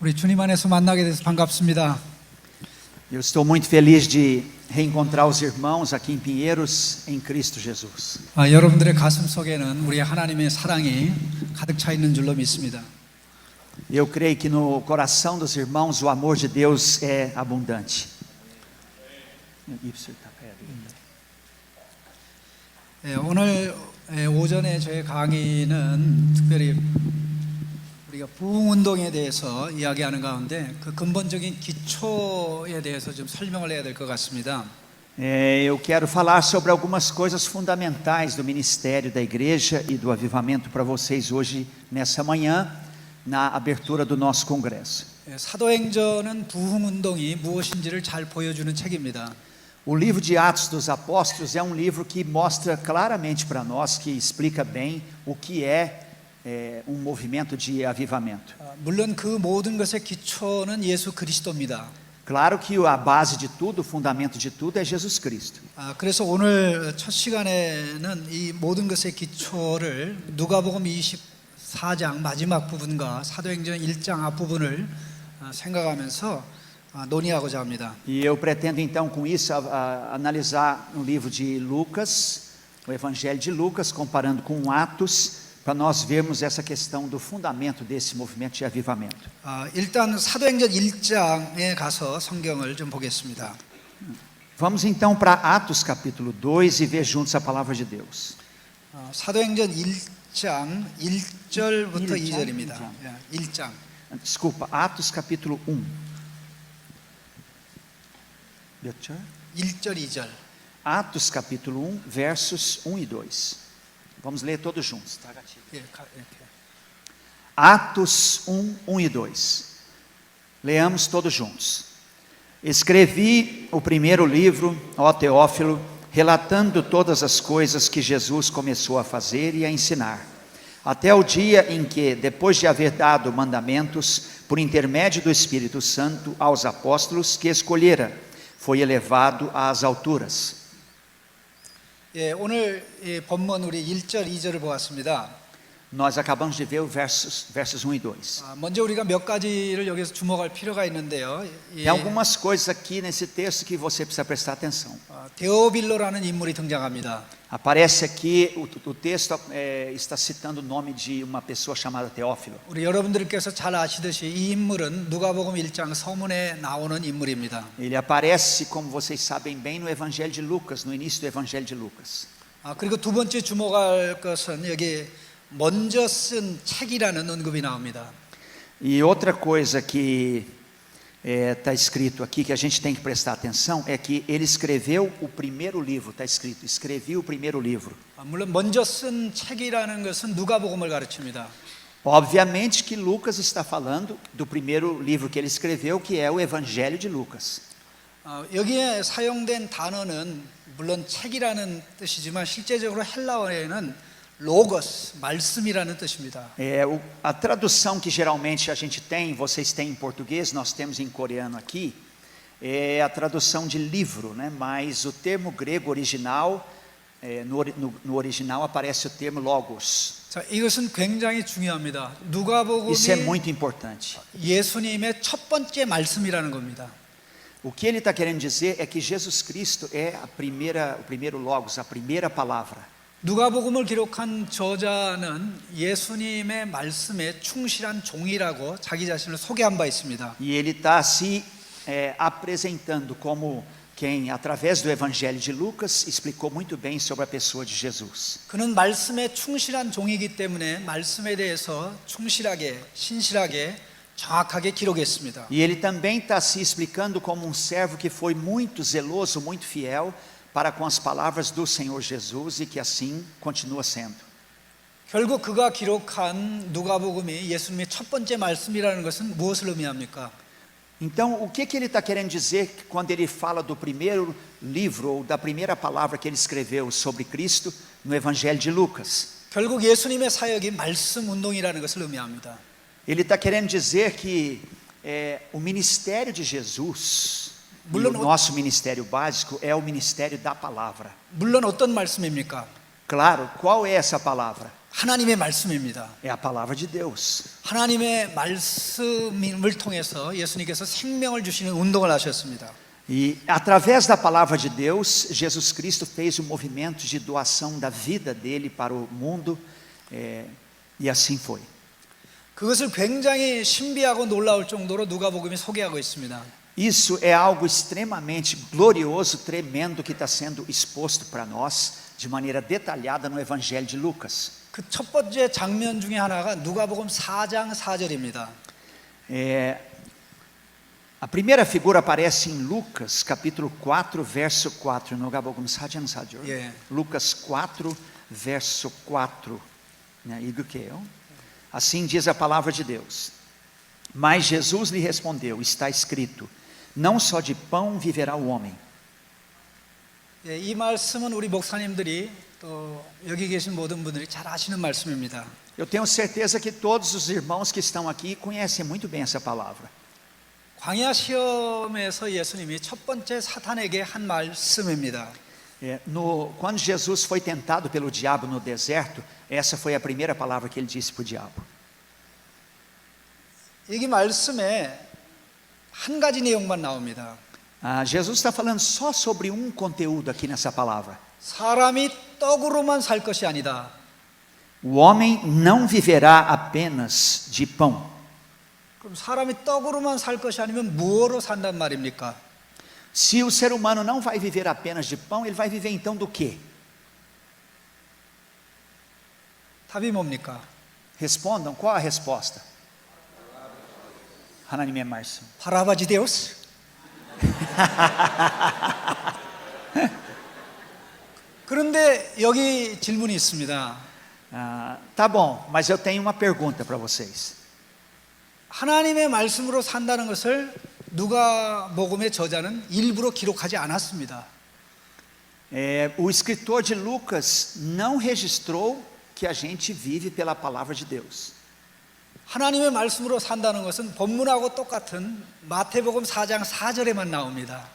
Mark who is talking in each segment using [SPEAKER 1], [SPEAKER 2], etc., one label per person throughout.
[SPEAKER 1] 우리 주님 안에서 만나게 돼서 반갑습니다.
[SPEAKER 2] Eu estou muito feliz de reencontrar os irmãos aqui em Pinheiros, em Cristo Jesus.
[SPEAKER 1] 여러분들의 가슴 속에는 우리 하나님의 사랑이 가득 차 있는 줄로 믿습니다.
[SPEAKER 2] Eu creio que no coração dos irmãos o amor de Deus é abundante.
[SPEAKER 1] 오늘 오전에 저의 강의는 특별히 우리가 부흥운동에 대해서 이야기하는 가운데 그 근본적인 기초에 대해서 좀 설명을 해야 될 것 같습니다.
[SPEAKER 2] Eu quero falar sobre algumas coisas fundamentais do ministério da igreja e do avivamento para vocês hoje, nessa manhã, na abertura do nosso congresso.
[SPEAKER 1] 사도행전은 부흥운동이 무엇인지를 잘 보여주는 책입니다.
[SPEAKER 2] O livro de Atos dos Apóstolos é um livro que mostra claramente para nós, que explica bem o que é um movimento de avivamento.
[SPEAKER 1] 물론 그 모든 것의 기초는 예수 그리스도입니다.
[SPEAKER 2] Claro que a base de tudo, o fundamento de tudo é Jesus Cristo.
[SPEAKER 1] 그래서 오늘 첫 시간에는 이 모든 것의 기초를 누가복음 24장 마지막 부분과 사도행전 1장 앞부분을 생각하면서 논의하고자 합니다.
[SPEAKER 2] E eu pretendo então com isso analisar o livro de Lucas, o Evangelho de Lucas, comparando com Atos, para nós vermos essa questão do fundamento desse movimento de avivamento.
[SPEAKER 1] 일단 사도행전 1장에 가서 성경을 좀 보겠습니다.
[SPEAKER 2] Vamos então para Atos capítulo 2 e ver juntos a palavra de Deus.
[SPEAKER 1] 사도행전 1장 1절부터 2절입니다. 1장.
[SPEAKER 2] Desculpa, Atos capítulo 1.
[SPEAKER 1] 1절 2절.
[SPEAKER 2] Atos capítulo 1, versos 1 e 2. Vamos ler todos juntos, tá, gatinho? Atos 1, 1 e 2. Leamos todos juntos. Escrevi o primeiro livro, ó Teófilo, relatando todas as coisas que Jesus começou a fazer e a ensinar, até o dia em que, depois de haver dado mandamentos, por intermédio do Espírito Santo, aos apóstolos que escolhera, foi elevado às alturas.
[SPEAKER 1] 오늘 본문 우리 1절 2절을 보았습니다.
[SPEAKER 2] Nós acabamos de ver os versos 1 e 2.
[SPEAKER 1] 먼저 우리가 몇 가지를 여기서 주목할 필요가 있는데요.
[SPEAKER 2] Tem algumas coisas aqui nesse texto que você precisa prestar atenção.
[SPEAKER 1] 데오빌로라는 인물이 등장합니다.
[SPEAKER 2] Aparece aqui, o texto está citando o nome de uma pessoa chamada Teófilo.
[SPEAKER 1] 우리 여러분들께서 잘 아시듯이 이 인물은 누가복음 1장 서문에 나오는 인물입니다.
[SPEAKER 2] Ele aparece, como vocês sabem bem, no Evangelho de Lucas, no início do Evangelho de Lucas.
[SPEAKER 1] 그리고 두 번째 주목할 것은 여기 먼저 쓴 책이라는 언급이 나옵니다.
[SPEAKER 2] E outra coisa que está escrito aqui, que a gente tem que prestar atenção, é que ele escreveu o primeiro livro, está escrito, escrevi o primeiro livro.
[SPEAKER 1] 물론 먼저 쓴 책이라는 것은 누가복음을 가르칩니다.
[SPEAKER 2] Obviamente que Lucas está falando do primeiro livro que ele escreveu, que é o Evangelho de Lucas.
[SPEAKER 1] 여기에 사용된 단어는 물론 책이라는 뜻이지만 실제적으로 헬라어에는 로고스, 말씀이라는 뜻입니다.
[SPEAKER 2] A tradução que geralmente a gente tem, vocês têm em português, nós temos em coreano aqui, é a tradução de livro, né? Mas o termo grego original, no original aparece o termo logos.
[SPEAKER 1] 자, 이것은 굉장히 중요합니다. 누가복음이
[SPEAKER 2] Isso é muito importante.
[SPEAKER 1] 예수님의 첫 번째 말씀이라는 겁니다.
[SPEAKER 2] O que ele está querendo dizer é que Jesus Cristo é o primeiro logos, a primeira palavra.
[SPEAKER 1] 누가복음을 기록한 저자는 예수님의 말씀에 충실한 종이라고 자기 자신을 소개한 바 있습니다.
[SPEAKER 2] E ele está se apresentando como quem, através do Evangelho de Lucas, explicou muito bem sobre a pessoa de Jesus.
[SPEAKER 1] 그는 말씀에 충실한 종이기 때문에 말씀에 대해서 충실하게, 신실하게, 정확하게 기록했습니다.
[SPEAKER 2] E ele também está se explicando como um servo que foi muito zeloso, muito fiel para com as palavras do Senhor Jesus e que assim continua sendo.
[SPEAKER 1] 결국 그가 기록한 누가복음이 예수님의 첫 번째 말씀이라는 것은 무엇을 의미합니까?
[SPEAKER 2] Então, o que ele está querendo dizer quando ele fala do primeiro livro ou da primeira palavra que ele escreveu sobre Cristo no Evangelho de Lucas?
[SPEAKER 1] 결국 예수님의 사역이 말씀 운동이라는 것을 의미합니다.
[SPEAKER 2] Ele está querendo dizer que o ministério de Jesus, o nosso ministério básico, é o ministério da palavra.
[SPEAKER 1] 물론 어떤 말씀입니까?
[SPEAKER 2] Claro, qual é essa palavra?
[SPEAKER 1] 하나님의 말씀입니다.
[SPEAKER 2] É a palavra de Deus.
[SPEAKER 1] 하나님의 말씀을 통해서 예수님께서 생명을 주시는 운동을 하셨습니다.
[SPEAKER 2] E através da palavra de Deus, Jesus Cristo fez o movimento de doação da vida dele para o mundo, e assim foi.
[SPEAKER 1] 그것을 굉장히 신비하고 놀라울 정도로 누가복음이 소개하고 있습니다.
[SPEAKER 2] Isso é algo extremamente glorioso, tremendo, que está sendo exposto para nós de maneira detalhada no Evangelho de Lucas.
[SPEAKER 1] 그 첫 번째 장면 중에 하나가 누가복음 4장 4절입니다.
[SPEAKER 2] A primeira figura aparece em Lucas, capítulo 4, verso 4. Nuga복음 4장 4절.
[SPEAKER 1] 예.
[SPEAKER 2] Lucas 4, verso 4. 읽을게요. Assim diz a palavra de Deus. Mas Jesus lhe respondeu, está escrito, não só de pão viverá o homem.
[SPEAKER 1] 예, 이 말씀은 우리 목사님들이 또 여기 계신 모든 분들이 잘 아시는 말씀입니다.
[SPEAKER 2] Eu tenho certeza que todos os irmãos que estão aqui conhecem muito bem essa palavra.
[SPEAKER 1] 광야 시험에서 예수님이 첫 번째 사탄에게 한 말씀입니다.
[SPEAKER 2] Quando Jesus foi tentado pelo diabo no deserto, essa foi a primeira palavra que ele disse para o diabo.
[SPEAKER 1] 이 말씀에 한 가지 내용만 나옵니다.
[SPEAKER 2] Jesus está falando só sobre um conteúdo aqui nessa palavra.
[SPEAKER 1] 사람이 떡으로만 살 것이 아니다.
[SPEAKER 2] O homem não viverá apenas de pão.
[SPEAKER 1] 그럼 사람이 떡으로만 살 것이 아니면 무엇으로 산단 말입니까?
[SPEAKER 2] Se o ser humano não vai viver apenas de pão, ele vai viver então do quê?
[SPEAKER 1] 답이 뭡니까?
[SPEAKER 2] Respondam, qual a resposta? 하나님의 말씀.
[SPEAKER 1] 할아버지 데우스. 그런데 여기 질문이 있습니다.
[SPEAKER 2] Tá bom, mas eu tenho uma pergunta para vocês.
[SPEAKER 1] 하나님의 말씀으로 산다는 것을 누가복음의 저자는 일부러 기록하지 않았습니다.
[SPEAKER 2] O escritor de Lucas não registrou que a gente vive pela palavra de Deus.
[SPEAKER 1] 하나님의 말씀으로 산다는 것은 본문하고 똑같은 마태복음 4장 4절에만 나옵니다.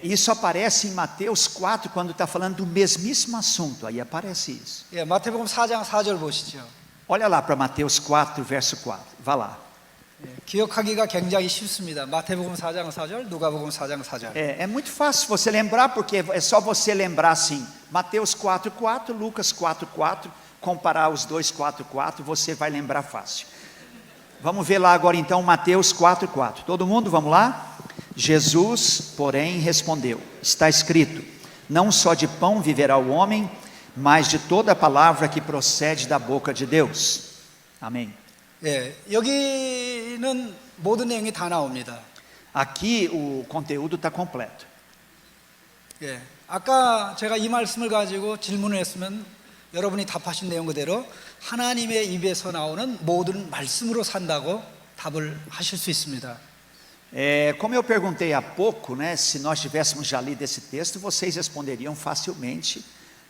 [SPEAKER 2] Isso aparece em Mateus 4, quando está falando do mesmíssimo assunto. Aí aparece isso.
[SPEAKER 1] 예, 마태복음 4장 4절 보시죠.
[SPEAKER 2] Olha lá para Mateus 4, verso 4. Vá lá.
[SPEAKER 1] 예, 기억하기가 굉장히 쉽습니다. 마태복음 4장 4절, 누가복음 4장 4절.
[SPEAKER 2] É muito fácil você lembrar, porque é só você lembrar assim. Mateus 4, 4, Lucas 4, 4. Comparar os dois 4, 4, você vai lembrar fácil. Vamos ver lá agora então Mateus 4, 4. Todo mundo, vamos lá? Jesus, porém, respondeu, está escrito, não só de pão viverá o homem, mas de toda a palavra que procede da boca de Deus. Amém.
[SPEAKER 1] 예, 여기는 모든 내용이 다 나옵니다.
[SPEAKER 2] Aqui o conteúdo está completo.
[SPEAKER 1] 예, 아까 제가 이 말씀을 가지고 질문을 했으면 여러분이 답하신 내용 그대로 하나님의 입에서 나오는 모든 말씀으로 산다고 답을 하실 수 있습니다.
[SPEAKER 2] Como eu perguntei há pouco, né, se nós tivéssemos já lido esse texto, vocês responderiam facilmente,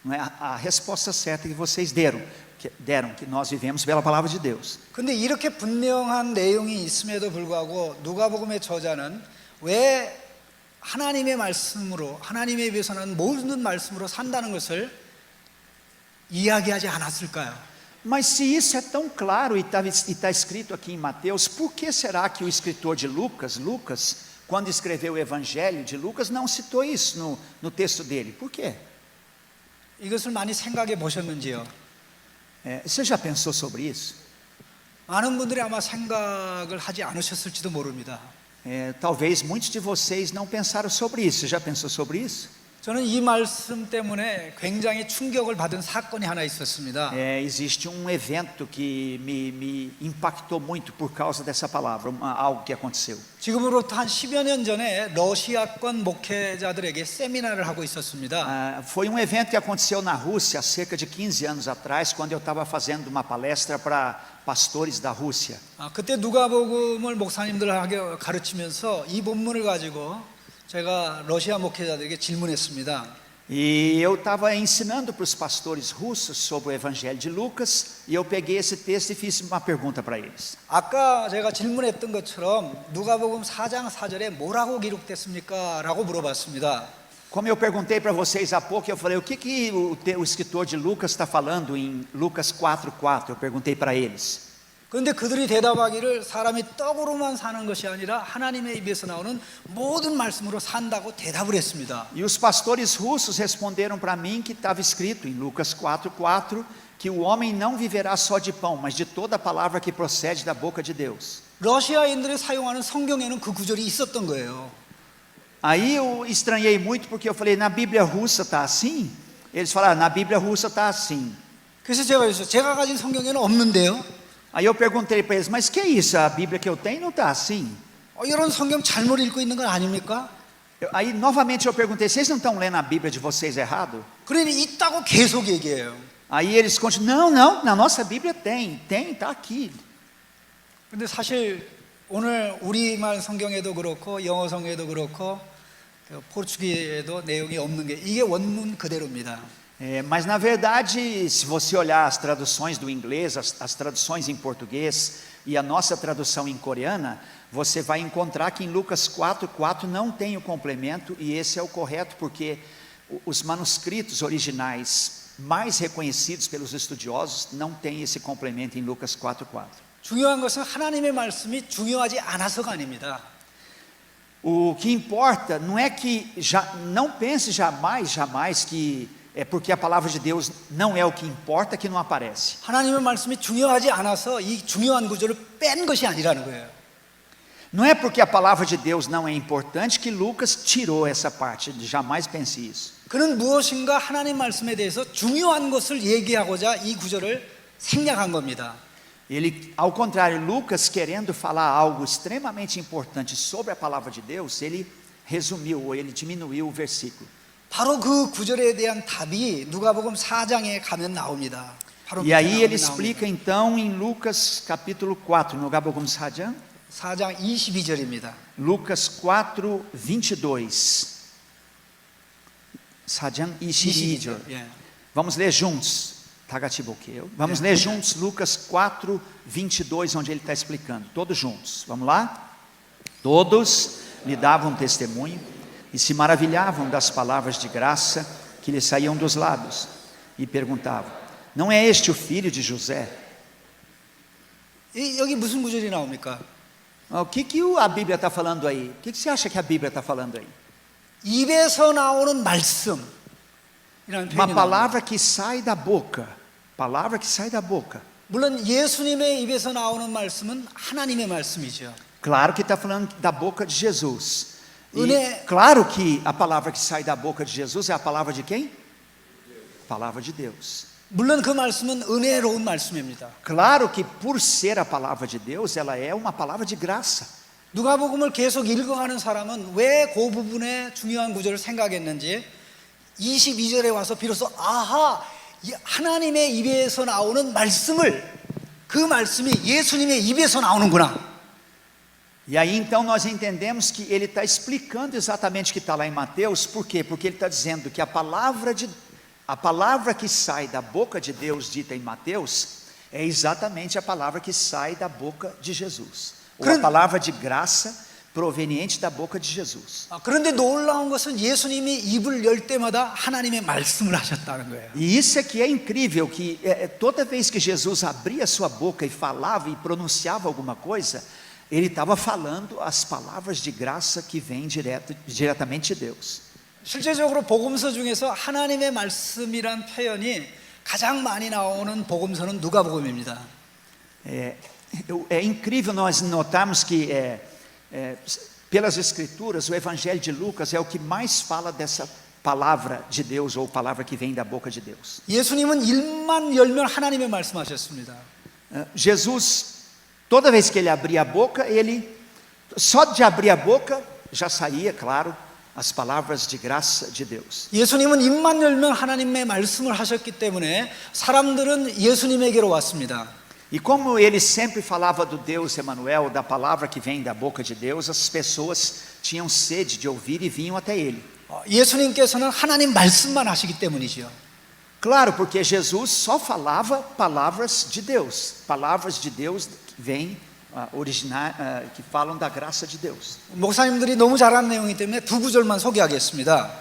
[SPEAKER 2] não é, a resposta certa que vocês deram, que nós vivemos pela palavra de Deus.
[SPEAKER 1] 근데 이렇게 분명한 내용이 있음에도 불구하고 누가복음의 저자는 왜 하나님의 말씀으로 하나님의 입에서 나는 모든 말씀으로 산다는 것을 이야기하지 않았을까요?
[SPEAKER 2] Mas se isso é tão claro e está escrito aqui em Mateus, por que será que o escritor de Lucas, quando escreveu o Evangelho de Lucas, não citou isso no texto dele? Por quê?
[SPEAKER 1] 이것을 많이 생각해 보셨는지요?
[SPEAKER 2] Você já pensou sobre isso?
[SPEAKER 1] 많은 분들이 아마 생각을 하지 않으셨을지도 모릅니다.
[SPEAKER 2] Talvez muitos de vocês não pensaram sobre isso. Você já pensou sobre isso?
[SPEAKER 1] 저는 이 말씀 때문에 굉장히 충격을 받은 사건이 하나 있었습니다.
[SPEAKER 2] Existe evento que me impactou muito por causa dessa palavra, algo que aconteceu.
[SPEAKER 1] 지금으로부터 한 10여 년 전에 러시아권 목회자들에게 세미나를 하고 있었습니다.
[SPEAKER 2] Foi evento que aconteceu na Rússia há cerca de 15 anos atrás, quando eu estava fazendo uma palestra para pastores da Rússia.
[SPEAKER 1] 그때 누가복음을 목사님들에게 가르치면서 이 본문을 가지고 제가 러시아 목회자들에게 질문했습니다.
[SPEAKER 2] E eu estava ensinando para os pastores russos sobre o Evangelho de Lucas, e eu peguei esse texto e fiz uma pergunta para eles.
[SPEAKER 1] 아까 제가 질문했던 것처럼 누가복음 4장 4절에 뭐라고 기록됐습니까? 라고 물어봤습니다.
[SPEAKER 2] Como eu perguntei para vocês há pouco, eu falei, o que o escritor de Lucas está falando em Lucas 4:4? Eu perguntei para eles.
[SPEAKER 1] 그런데 그들이 대답하기를 사람이 떡으로만 사는 것이 아니라 하나님의 입에서 나오는 모든 말씀으로 산다고 대답을 했습니다.
[SPEAKER 2] E os pastores russos responderam para mim que estava escrito em Lucas 4:4 que o homem não viverá só de pão, mas de toda a palavra que procede da boca de Deus.
[SPEAKER 1] 러시아인들이 사용하는 성경에는 그 구절이 있었던 거예요.
[SPEAKER 2] Aí eu estranhei muito porque eu falei, na Bíblia russa está assim? Eles falaram, na Bíblia russa está assim.
[SPEAKER 1] 그래서 제가 가진 성경에는 없는데요.
[SPEAKER 2] Aí eu perguntei para eles, mas que é isso? A Bíblia que eu tenho não está assim.
[SPEAKER 1] 이런 성경 잘못 읽고 있는 건 아닙니까?
[SPEAKER 2] Aí novamente eu perguntei, vocês não estão lendo a Bíblia de vocês errado?
[SPEAKER 1] 그러니 있다고 계속 얘기해요.
[SPEAKER 2] Aí eles continuam, não, na nossa Bíblia tem, está aqui.
[SPEAKER 1] 근데 사실 오늘 우리말 성경에도 그렇고 영어 성경에도 그렇고 포르투기에도 내용이 없는 게 이게 원문 그대로입니다.
[SPEAKER 2] Mas na verdade, se você olhar as traduções do inglês, as traduções em português e a nossa tradução em coreana, você vai encontrar que em Lucas 4:4 não tem o complemento, e esse é o correto, porque os manuscritos originais mais reconhecidos pelos estudiosos não têm esse complemento em Lucas 4:4.
[SPEAKER 1] 중요한 것은 하나님의 말씀이 중요하지 않아서가 아닙니다.
[SPEAKER 2] O que importa não é que não pense jamais que é porque a palavra de Deus não é o que importa que não aparece.
[SPEAKER 1] 하나님의 말씀이 중요하지 않아서 이 중요한 구절을 뺀 것이 아니라는 거예요.
[SPEAKER 2] Não é porque a palavra de Deus não é importante que Lucas tirou essa parte. Jamais pense isso.
[SPEAKER 1] 그는 무엇인가 하나님 말씀에 대해서 중요한 것을 얘기하고자 이 구절을 생략한 겁니다.
[SPEAKER 2] Ele, ao contrário, Lucas, querendo falar algo extremamente importante sobre a palavra de Deus, ele resumiu ou ele diminuiu o versículo.
[SPEAKER 1] 바로 그 구절에 대한 답이 누가복음 4장에 가면 나옵니다. 바로
[SPEAKER 2] E aí ele explica então em Lucas capítulo 4, no Nugabokum Sajan,
[SPEAKER 1] 4장 22절입니다.
[SPEAKER 2] Lucas 4:22. Sajan 22.
[SPEAKER 1] 예.
[SPEAKER 2] Vamos ler juntos. Vamos ler juntos Lucas 4:22, onde ele está explicando. Todos juntos. Vamos lá? Todos lhe davam testemunho e se maravilhavam das palavras de graça que lhe saíam dos lábios, e perguntavam: não é este o filho de José?
[SPEAKER 1] 여기 무슨 구절이 나옵니까?
[SPEAKER 2] O que a Bíblia está falando aí? O que você acha que a Bíblia está falando aí?
[SPEAKER 1] 입에서 나오는 말씀이라는
[SPEAKER 2] Uma
[SPEAKER 1] 표현이 나옵니다.
[SPEAKER 2] palavra que sai da boca. Palavra que sai da boca.
[SPEAKER 1] 물론 예수님의 입에서 나오는 말씀은 하나님의 말씀이죠.
[SPEAKER 2] Claro que está falando da boca de Jesus. E
[SPEAKER 1] 은혜-
[SPEAKER 2] claro que a palavra que sai da boca de Jesus é a palavra de quem? Palavra de Deus.
[SPEAKER 1] 물론 그 말씀은 은혜로운 말씀입니다.
[SPEAKER 2] Claro que por ser a palavra de Deus, ela é uma palavra de graça.
[SPEAKER 1] 누가복음을 계속 읽어가는 사람은 왜 그 부분에 중요한 구절을 생각했는지 22절에 와서 비로소 아하, 이 하나님의 입에서 나오는 말씀을, 그 말씀이 예수님의 입에서 나오는구나.
[SPEAKER 2] E aí então nós entendemos que ele está explicando exatamente o que está lá em Mateus. Por quê? Porque ele está dizendo que a palavra que sai da boca de Deus, dita em Mateus, é exatamente a palavra que sai da boca de Jesus, ou a palavra de graça proveniente da boca de Jesus.
[SPEAKER 1] 그런데 놀라운 것은 예수님이 입을 열 때마다 하나님의 말씀을 하셨다는 거예요.
[SPEAKER 2] E isso é que é incrível, que toda vez que Jesus abria sua boca e falava e pronunciava alguma coisa, ele estava falando as palavras de graça que vêm diretamente de Deus.
[SPEAKER 1] 실제적으로 복음서 중에서 하나님의 말씀이란 표현이 가장 많이 나오는 복음서는 누가복음입니다.
[SPEAKER 2] É incrível nós notarmos que pelas escrituras o evangelho de Lucas é o que mais fala dessa palavra de Deus, ou palavra que vem da boca de Deus.
[SPEAKER 1] 예수님은 입만 열면 하나님의 말씀하셨습니다.
[SPEAKER 2] Jesus, toda vez que ele abria a boca, só de abrir a boca já saía, claro, as palavras de graça de Deus.
[SPEAKER 1] 예수님은 입만 열면 하나님의 말씀을 하셨기 때문에 사람들은 예수님에게로 왔습니다.
[SPEAKER 2] E como ele sempre falava do Deus Emanuel, da palavra que vem da boca de Deus, as pessoas tinham sede de ouvir e vinham até ele.
[SPEAKER 1] 예수님께서는 하나님 말씀만 하시기 때문이죠.
[SPEAKER 2] Claro, porque Jesus só falava palavras de Deus que vêm que falam da graça de Deus.
[SPEAKER 1] 목사님들이 너무 잘하는 내용이기 때문에 두 구절만 소개하겠습니다.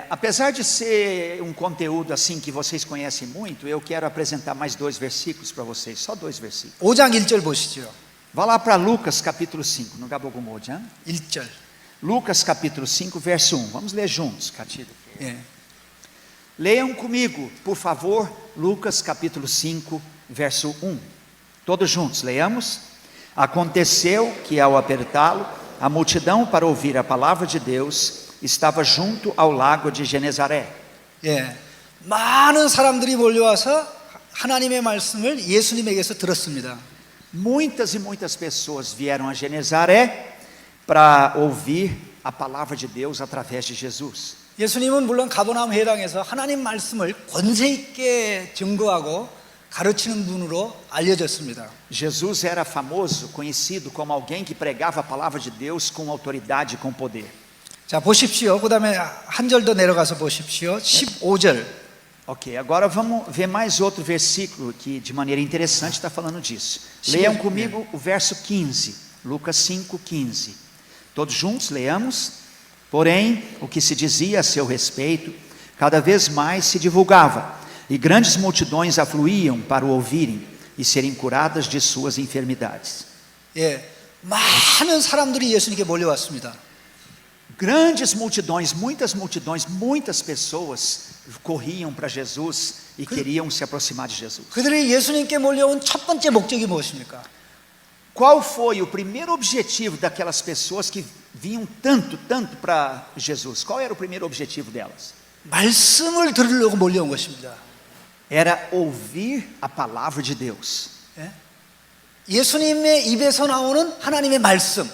[SPEAKER 2] Apesar de ser um conteúdo assim que vocês conhecem muito, eu quero apresentar mais 2 versículos para vocês, só 2 versículos.
[SPEAKER 1] 5장 1절 보시죠.
[SPEAKER 2] Vá lá para Lucas capítulo 5, no Gabogumoji, hein?
[SPEAKER 1] 1절.
[SPEAKER 2] Lucas capítulo 5, verso 1. Vamos ler juntos, Catira.
[SPEAKER 1] 예.
[SPEAKER 2] Leiam comigo, por favor, Lucas capítulo 5, verso 1. Todos juntos, leiamos. Aconteceu que ao apertá-lo, a multidão para ouvir a palavra de Deus estava junto ao lago de Genezaré.
[SPEAKER 1] 예. 많은 사람들이 몰려와서 하나님의 말씀을 예수님에게서 들었습니다.
[SPEAKER 2] Muitas e muitas pessoas vieram a Genezaré para ouvir a palavra de Deus através de Jesus.
[SPEAKER 1] 예수님은 물론 가버나움 회당에서 하나님 말씀을 권세 있게 증거하고 가르치는 분으로 알려졌습니다.
[SPEAKER 2] Jesus era famoso, conhecido como alguém que pregava a palavra de Deus com autoridade e com poder.
[SPEAKER 1] 자, 보십시오. 그다음에 한 절 더 내려가서 보십시오. 15절.
[SPEAKER 2] Ok, agora vamos ver mais outro versículo que de maneira interessante está falando disso. Leiam comigo o verso 15, Lucas 5, 15. Todos juntos leamos. Porém, o que se dizia a seu respeito, cada vez mais se divulgava, e grandes multidões afluíam para o ouvirem e serem curadas de suas enfermidades.
[SPEAKER 1] 예. 많은 사람들이 예수님께 몰려왔습니다.
[SPEAKER 2] Grandes multidões, muitas pessoas corriam para Jesus e queriam se aproximar de Jesus.
[SPEAKER 1] 그들이 예수님께 몰려온 첫 번째 목적이 무엇입니까?
[SPEAKER 2] Qual foi o primeiro objetivo daquelas pessoas que vinham tanto para Jesus? Qual era o primeiro objetivo delas?
[SPEAKER 1] 말씀을 들으려고 몰려온 것입니다.
[SPEAKER 2] Era ouvir a palavra de Deus.
[SPEAKER 1] 예? 예수님의 입에서 나오는 하나님의 말씀.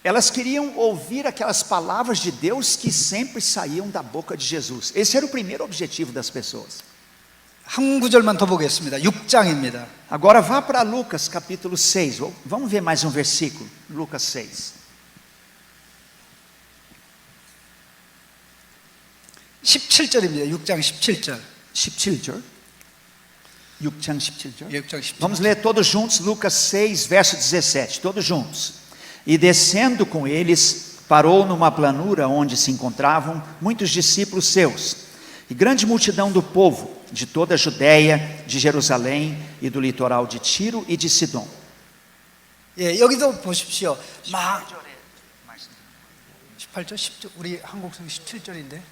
[SPEAKER 2] Elas queriam ouvir aquelas palavras de Deus que sempre saíam da boca de Jesus. Esse era o primeiro objetivo das pessoas.
[SPEAKER 1] 한 구절만 더 보겠습니다. 6장입니다.
[SPEAKER 2] Agora vá para Lucas capítulo 6. Vamos ver mais um versículo. Lucas 6.
[SPEAKER 1] 17절입니다. 6장 17절.
[SPEAKER 2] 17절. 6장 17절.
[SPEAKER 1] 6장 17절.
[SPEAKER 2] Vamos ler todos juntos Lucas 6, verso 17. Todos juntos. E descendo com eles, parou numa planura onde se encontravam muitos discípulos seus, e grande multidão do povo, de toda a Judéia, de Jerusalém e do litoral de Tiro e de Sidom.
[SPEAKER 1] 예, 여기도 보십시오. 18절, 10절, 우리 한국 성경 17절인데.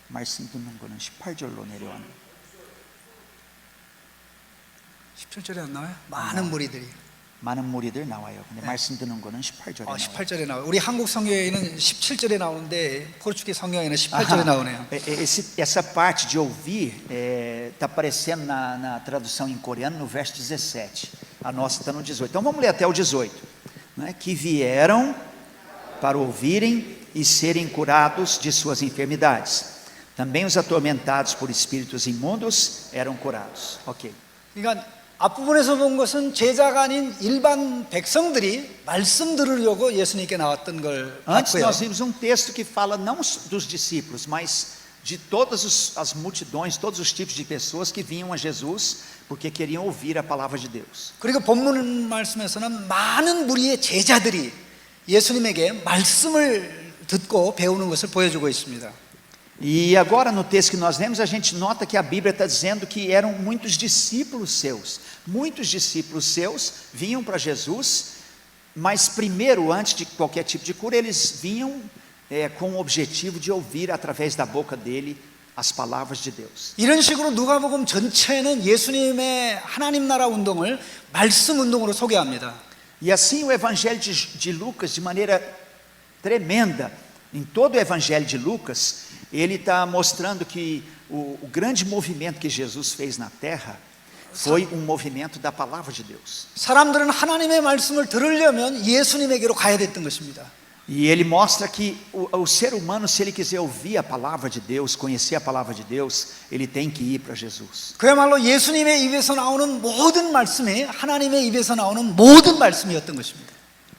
[SPEAKER 2] 말씀 듣는 거는 18절로 내려왔네.
[SPEAKER 1] 17절에 안 나와요? 많은 무리들이.
[SPEAKER 2] 많은 무리들 나와요. 근데 말씀 듣는 거는 18절에 나와요.
[SPEAKER 1] 18절에 나와요. 우리 한국 성경에는 17절에 나오는데 포르투기 성경에는 18절에 나오네요.
[SPEAKER 2] Essa parte de ouvir está aparecendo na tradução em coreano no verso 17. A nossa está no 18. Então vamos ler até o 18. Né? Que vieram para ouvirem e serem curados de suas enfermidades. Também os atormentados por espíritos imundos eram curados. Ok.
[SPEAKER 1] 그러니까 앞부분에서 본 것은 제자가 아닌 일반 백성들이 말씀 들으려고 예수님께 나왔던 걸
[SPEAKER 2] Antes
[SPEAKER 1] 봤고요.
[SPEAKER 2] nós vimos um texto que fala não dos discípulos, mas de todas as multidões, todos os tipos de pessoas que vinham a Jesus porque queriam ouvir a palavra de Deus.
[SPEAKER 1] 그리고 본문 말씀에서는 많은 무리의 제자들이 예수님에게 말씀을 듣고 배우는 것을 보여주고 있습니다.
[SPEAKER 2] E agora no texto que nós lemos, a gente nota que a Bíblia está dizendo que eram muitos discípulos seus. Muitos discípulos seus vinham para Jesus, mas primeiro, antes de qualquer tipo de cura, eles vinham com o objetivo de ouvir através da boca dele as palavras de Deus.
[SPEAKER 1] 이런 식으로 누가복음 전체는 예수님의 하나님 나라 운동을 말씀 운동으로 소개합니다.
[SPEAKER 2] E assim o Evangelho de Lucas, de maneira tremenda, em todo o Evangelho de Lucas, ele está mostrando que o grande movimento que Jesus fez na terra foi um movimento da palavra de Deus.
[SPEAKER 1] 사람들은 하나님의 말씀을 들으려면 예수님에게로 가야 됐던 것입니다.
[SPEAKER 2] E ele mostra que o ser humano, se ele quiser ouvir a palavra de Deus, conhecer a palavra de Deus, ele tem que ir para Jesus.
[SPEAKER 1] 그야말로 예수님의 입에서 나오는 모든 말씀이 하나님의 입에서 나오는 모든 말씀이었던 것입니다.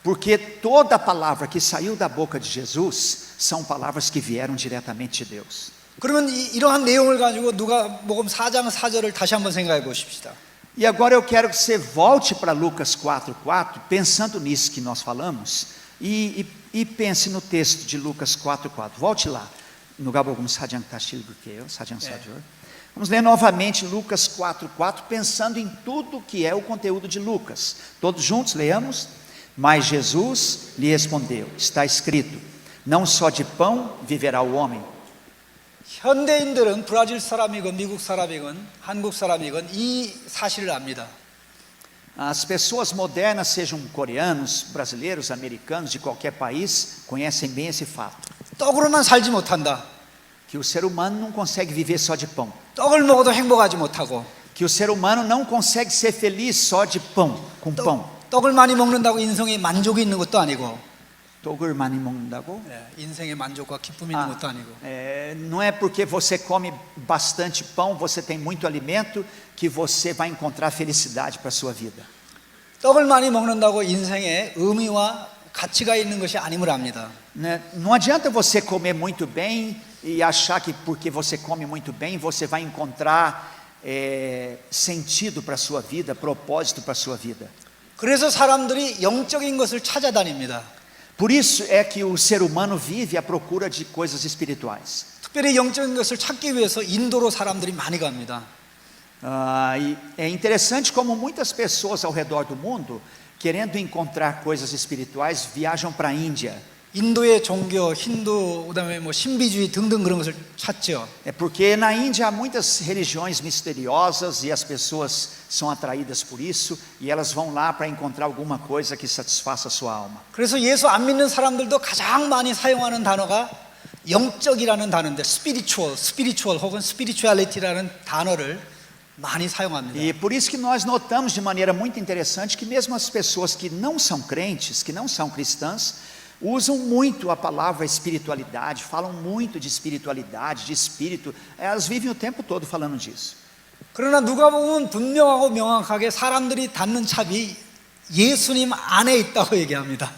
[SPEAKER 2] Porque toda a palavra que saiu da boca de Jesus são palavras que vieram diretamente de Deus.
[SPEAKER 1] 그러면 이러한 내용을 가지고 누가복음 4장 4절을 다시 한번 생각해 보십시다.
[SPEAKER 2] E agora eu quero que você volte para Lucas 4:4, pensando nisso que nós falamos, e pense no texto de Lucas 4:4. Volte lá. 누가 복음 4장 다시 읽을게요. 4장 4절. Vamos ler novamente Lucas 4:4, pensando em tudo que é o conteúdo de Lucas. Todos juntos leamos. Mas Jesus lhe respondeu: está escrito, não só de pão viverá o homem.
[SPEAKER 1] 현대인들은 브라질 사람이건 미국 사람이건 한국 사람이건 이 사실을 압니다.
[SPEAKER 2] As pessoas modernas, sejam coreanos, brasileiros, americanos, de qualquer país, conhecem bem esse fato.
[SPEAKER 1] 떡으로만 살지 못한다.
[SPEAKER 2] Que o ser humano não consegue viver só de pão.
[SPEAKER 1] 떡을 먹어도 행복하지 못하고
[SPEAKER 2] Que o ser humano não consegue ser feliz só de pão, com pão.
[SPEAKER 1] 떡을 많이 먹는다고 인생에 만족이 있는 것도 아니고
[SPEAKER 2] 떡을 많이 먹는다고?
[SPEAKER 1] 인생에 만족과 기쁨이 있는 것도 아니고
[SPEAKER 2] Não é porque você come bastante pão, você tem muito alimento, que você vai encontrar felicidade para a sua vida.
[SPEAKER 1] 떡을 많이 먹는다고 인생에 의미와 가치가 있는 것이 아님을 압니다.
[SPEAKER 2] Não adianta você comer muito bem e achar que porque você come muito bem, você vai encontrar sentido para a sua vida, propósito para a sua vida.
[SPEAKER 1] 그래서 사람들이 영적인 것을 찾아다닙니다.
[SPEAKER 2] Por isso é que o ser humano vive à procura de coisas espirituais.
[SPEAKER 1] 특별히 영적인 것을 찾기 위해서 인도로 사람들이 많이 갑니다.
[SPEAKER 2] E é interessante como muitas pessoas ao redor do mundo, querendo encontrar coisas espirituais, viajam para a Índia.
[SPEAKER 1] 인도의 종교, 힌두, 그다음에 뭐 신비주의 등등 그런 것을 찾죠.
[SPEAKER 2] É porque na Índia há muitas religiões misteriosas e as pessoas são atraídas por isso e elas vão lá para encontrar alguma coisa que satisfaça a sua alma.
[SPEAKER 1] 그래서 예수 안 믿는 사람들도 가장 많이 사용하는 단어가 영적이라는 단어인데 spiritual 혹은 spirituality라는 단어를 많이 사용합니다.
[SPEAKER 2] E por isso que nós notamos de maneira muito interessante que mesmo as pessoas que não são crentes, que não são cristãs, usam muito a palavra espiritualidade, falam muito de espiritualidade, de espírito, elas vivem o tempo todo falando disso.
[SPEAKER 1] 그러나 누가 보면 분명하고 명확하게 사람들이 닿는 찹이 예수님 안에 있다고 얘기합니다.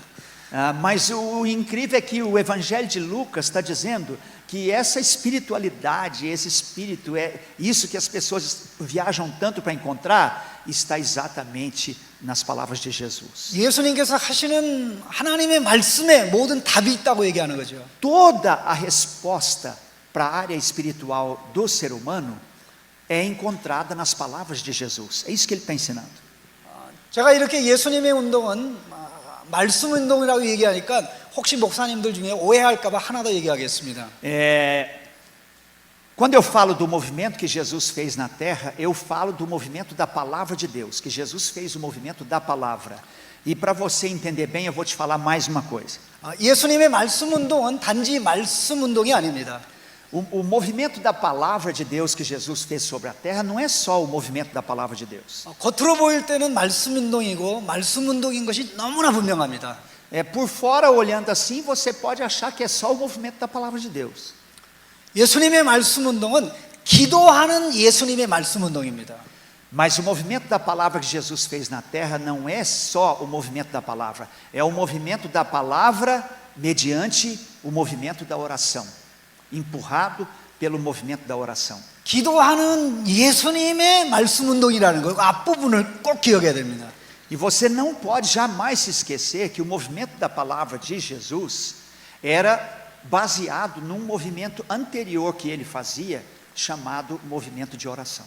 [SPEAKER 2] Mas o incrível é que o Evangelho de Lucas está dizendo que essa espiritualidade, esse espírito, isso que as pessoas viajam tanto para encontrar, está exatamente nas palavras de Jesus.
[SPEAKER 1] 예수님께서 하시는 하나님의 말씀에 모든 답이 있다고 얘기하는 거죠.
[SPEAKER 2] Toda a resposta para a área espiritual do ser humano é encontrada nas palavras de Jesus. É isso que ele está ensinando.
[SPEAKER 1] 제가 이렇게 예수님의 운동은 말씀 운동이라고 얘기하니까 혹시 목사님들 중에 오해할까 봐 하나 더 얘기하겠습니다.
[SPEAKER 2] Quando eu falo do movimento que Jesus fez na terra, eu falo do movimento da palavra de Deus, que Jesus fez o movimento da palavra. E para você entender bem, eu vou te falar mais uma coisa.
[SPEAKER 1] 예수님의 말씀 운동은 단지 말씀 운동이 아닙니다.
[SPEAKER 2] O movimento da palavra de Deus que Jesus fez sobre a terra não é só o movimento da palavra de Deus.
[SPEAKER 1] 겉으로 보일 때는 말씀 운동이고 말씀 운동인 것이 너무나 분명합니다.
[SPEAKER 2] Por fora, olhando assim, você pode achar que é só o movimento da palavra de Deus.
[SPEAKER 1] 예수님의 말씀 운동은 기도하는 예수님의 말씀 운동입니다.
[SPEAKER 2] Mas o movimento da palavra que Jesus fez na terra não é só o movimento da palavra, é o movimento da palavra mediante o movimento da oração, empurrado pelo movimento da oração.
[SPEAKER 1] 기도하는 예수님의 말씀 운동이라는 거 앞부분을 꼭 기억해야 됩니다.
[SPEAKER 2] E você não pode jamais se esquecer que o movimento da palavra de Jesus era baseado num movimento anterior que ele fazia, chamado movimento de oração.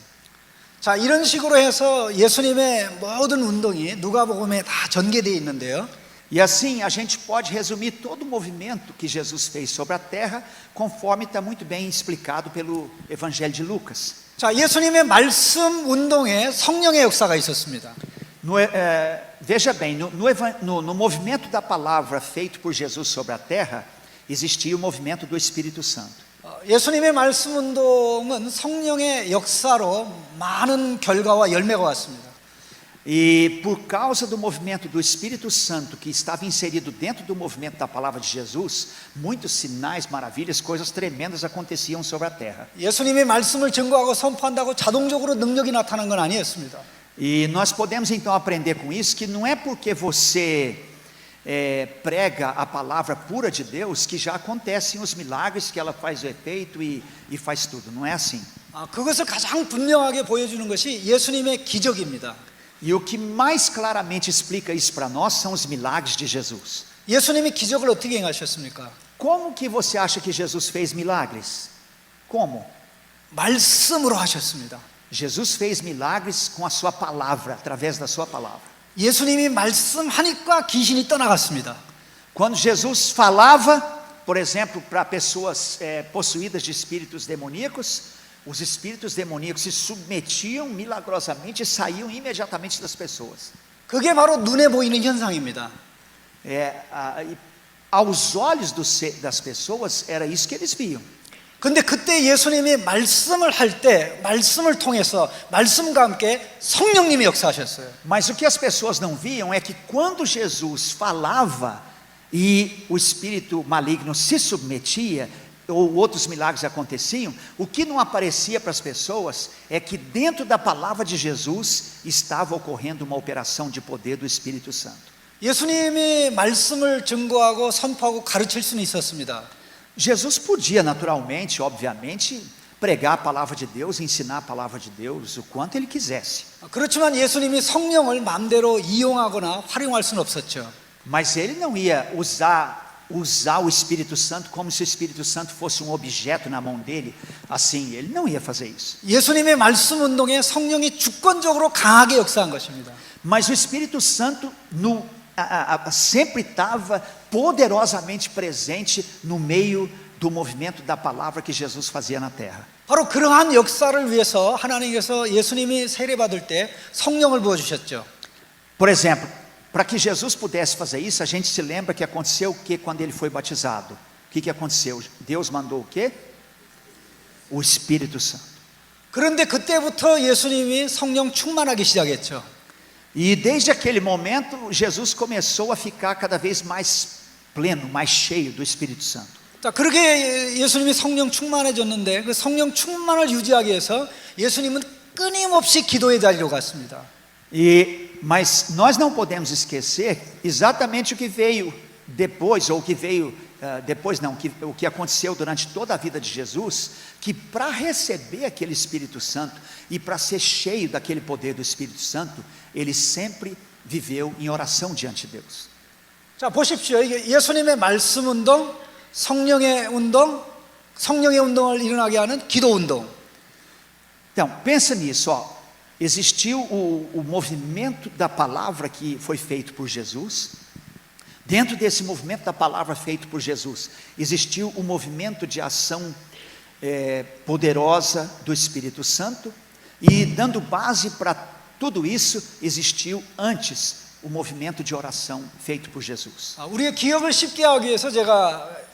[SPEAKER 1] 자, 이런 식으로 해서 예수님의 모든 운동이 누가복음에 다 전개되어 있는데요.
[SPEAKER 2] E assim a gente pode resumir todo o movimento que Jesus fez sobre a terra, conforme está muito bem explicado pelo Evangelho de Lucas.
[SPEAKER 1] 자, 예수님의 말씀 운동에 성령의 역사가 있었습니다.
[SPEAKER 2] Veja bem, no movimento da palavra feito por Jesus sobre a terra, existia o movimento do Espírito Santo.
[SPEAKER 1] 예수님의 말씀 운동은 성령의 역사로 많은 결과와 열매가 왔습니다.
[SPEAKER 2] E por causa do movimento do Espírito Santo que estava inserido dentro do movimento da palavra de Jesus, muitos sinais, maravilhas, coisas tremendas aconteciam sobre a terra.
[SPEAKER 1] 예수님의 말씀을 증거하고 선포한다고 자동적으로 능력이 나타난 건 아니었습니다.
[SPEAKER 2] E nós podemos então aprender com isso que não é porque você prega a palavra pura de Deus que já acontecem os milagres, que ela faz o efeito e faz tudo. Não é assim.
[SPEAKER 1] 그것을 가장 분명하게 보여주는 것이 예수님의 기적입니다.
[SPEAKER 2] E o que mais claramente explica isso para nós são os milagres de Jesus.
[SPEAKER 1] 예수님이 기적을 어떻게 행하셨습니까?
[SPEAKER 2] Como que você acha que Jesus fez milagres? Como?
[SPEAKER 1] 말씀으로 하셨습니다.
[SPEAKER 2] Jesus fez milagres com a sua palavra, através da sua palavra.
[SPEAKER 1] 예수님이 말씀하니까 귀신이 떠나갔습니다.
[SPEAKER 2] Quando Jesus falava, por exemplo, para pessoas possuídas de espíritos demoníacos, os espíritos demoníacos se submetiam milagrosamente e saíam imediatamente das pessoas.
[SPEAKER 1] 그게 바로 눈에 보이는 현상입니다.
[SPEAKER 2] Aos olhos das pessoas, era isso que eles viam.
[SPEAKER 1] 근데 그때 예수님이 말씀을 할 때 말씀을 통해서 말씀과 함께 성령님이 역사하셨어요.
[SPEAKER 2] Mas o que as pessoas não viam é que quando Jesus falava e o espírito maligno se submetia, ou outros milagres aconteciam, o que não aparecia para as pessoas é que dentro da palavra de Jesus estava ocorrendo uma operação de poder do Espírito Santo.
[SPEAKER 1] 예수님이 말씀을 증거하고 선포하고 가르칠 수는 있었습니다.
[SPEAKER 2] Jesus podia naturalmente, obviamente, pregar a palavra de Deus, ensinar a palavra de Deus o quanto ele quisesse.
[SPEAKER 1] 그렇지만 예수님이 성령을 마음대로 이용하거나 활용할 수는 없었죠.
[SPEAKER 2] Mas ele não ia usar o Espírito Santo como se o Espírito Santo fosse um objeto na mão dele. Assim, ele não ia fazer isso.
[SPEAKER 1] 예수님의 말씀 운동에 성령이 주권적으로 강하게 역사한 것입니다.
[SPEAKER 2] Mas o Espírito Santo sempre estava poderosamente presente no meio do movimento da palavra que Jesus fazia na terra.
[SPEAKER 1] 바로 그러한 역사를 위해서 하나님께서 예수님이 세례받을 때 성령을 부어주셨죠.
[SPEAKER 2] Por exemplo, para que Jesus pudesse fazer isso, a gente se lembra que aconteceu o que quando ele foi batizado? O que aconteceu? Deus mandou o quê? O Espírito Santo.
[SPEAKER 1] 그런데 그때부터 예수님이 성령 충만하기 시작했죠.
[SPEAKER 2] E desde aquele momento, Jesus começou a ficar cada vez mais pleno, mais cheio do Espírito Santo.
[SPEAKER 1] 자, 그렇게 예수님이 성령 충만해졌는데 그 성령 충만을 유지하기 위해서 예수님은 끊임없이 기도의 자리로 갔습니다.
[SPEAKER 2] Mas nós não podemos esquecer exatamente o que veio depois, ou o que veio depois não, o que aconteceu durante toda a vida de Jesus, que para receber aquele Espírito Santo e para ser cheio daquele poder do Espírito Santo, ele sempre viveu em oração diante de Deus.
[SPEAKER 1] 자, 보십시오. 이게 예수님의 말씀 운동, 성령의 운동을 일어나게 하는 기도 운동.
[SPEAKER 2] Então, pensa nisso, ó. Existiu o movimento da palavra que foi feito por Jesus. Dentro desse movimento da palavra feito por Jesus, existiu o movimento de ação poderosa do Espírito Santo. E dando base para tudo isso, existiu antes o movimento de oração feito por Jesus.
[SPEAKER 1] 우리의 기억을 쉽게 하기 위해서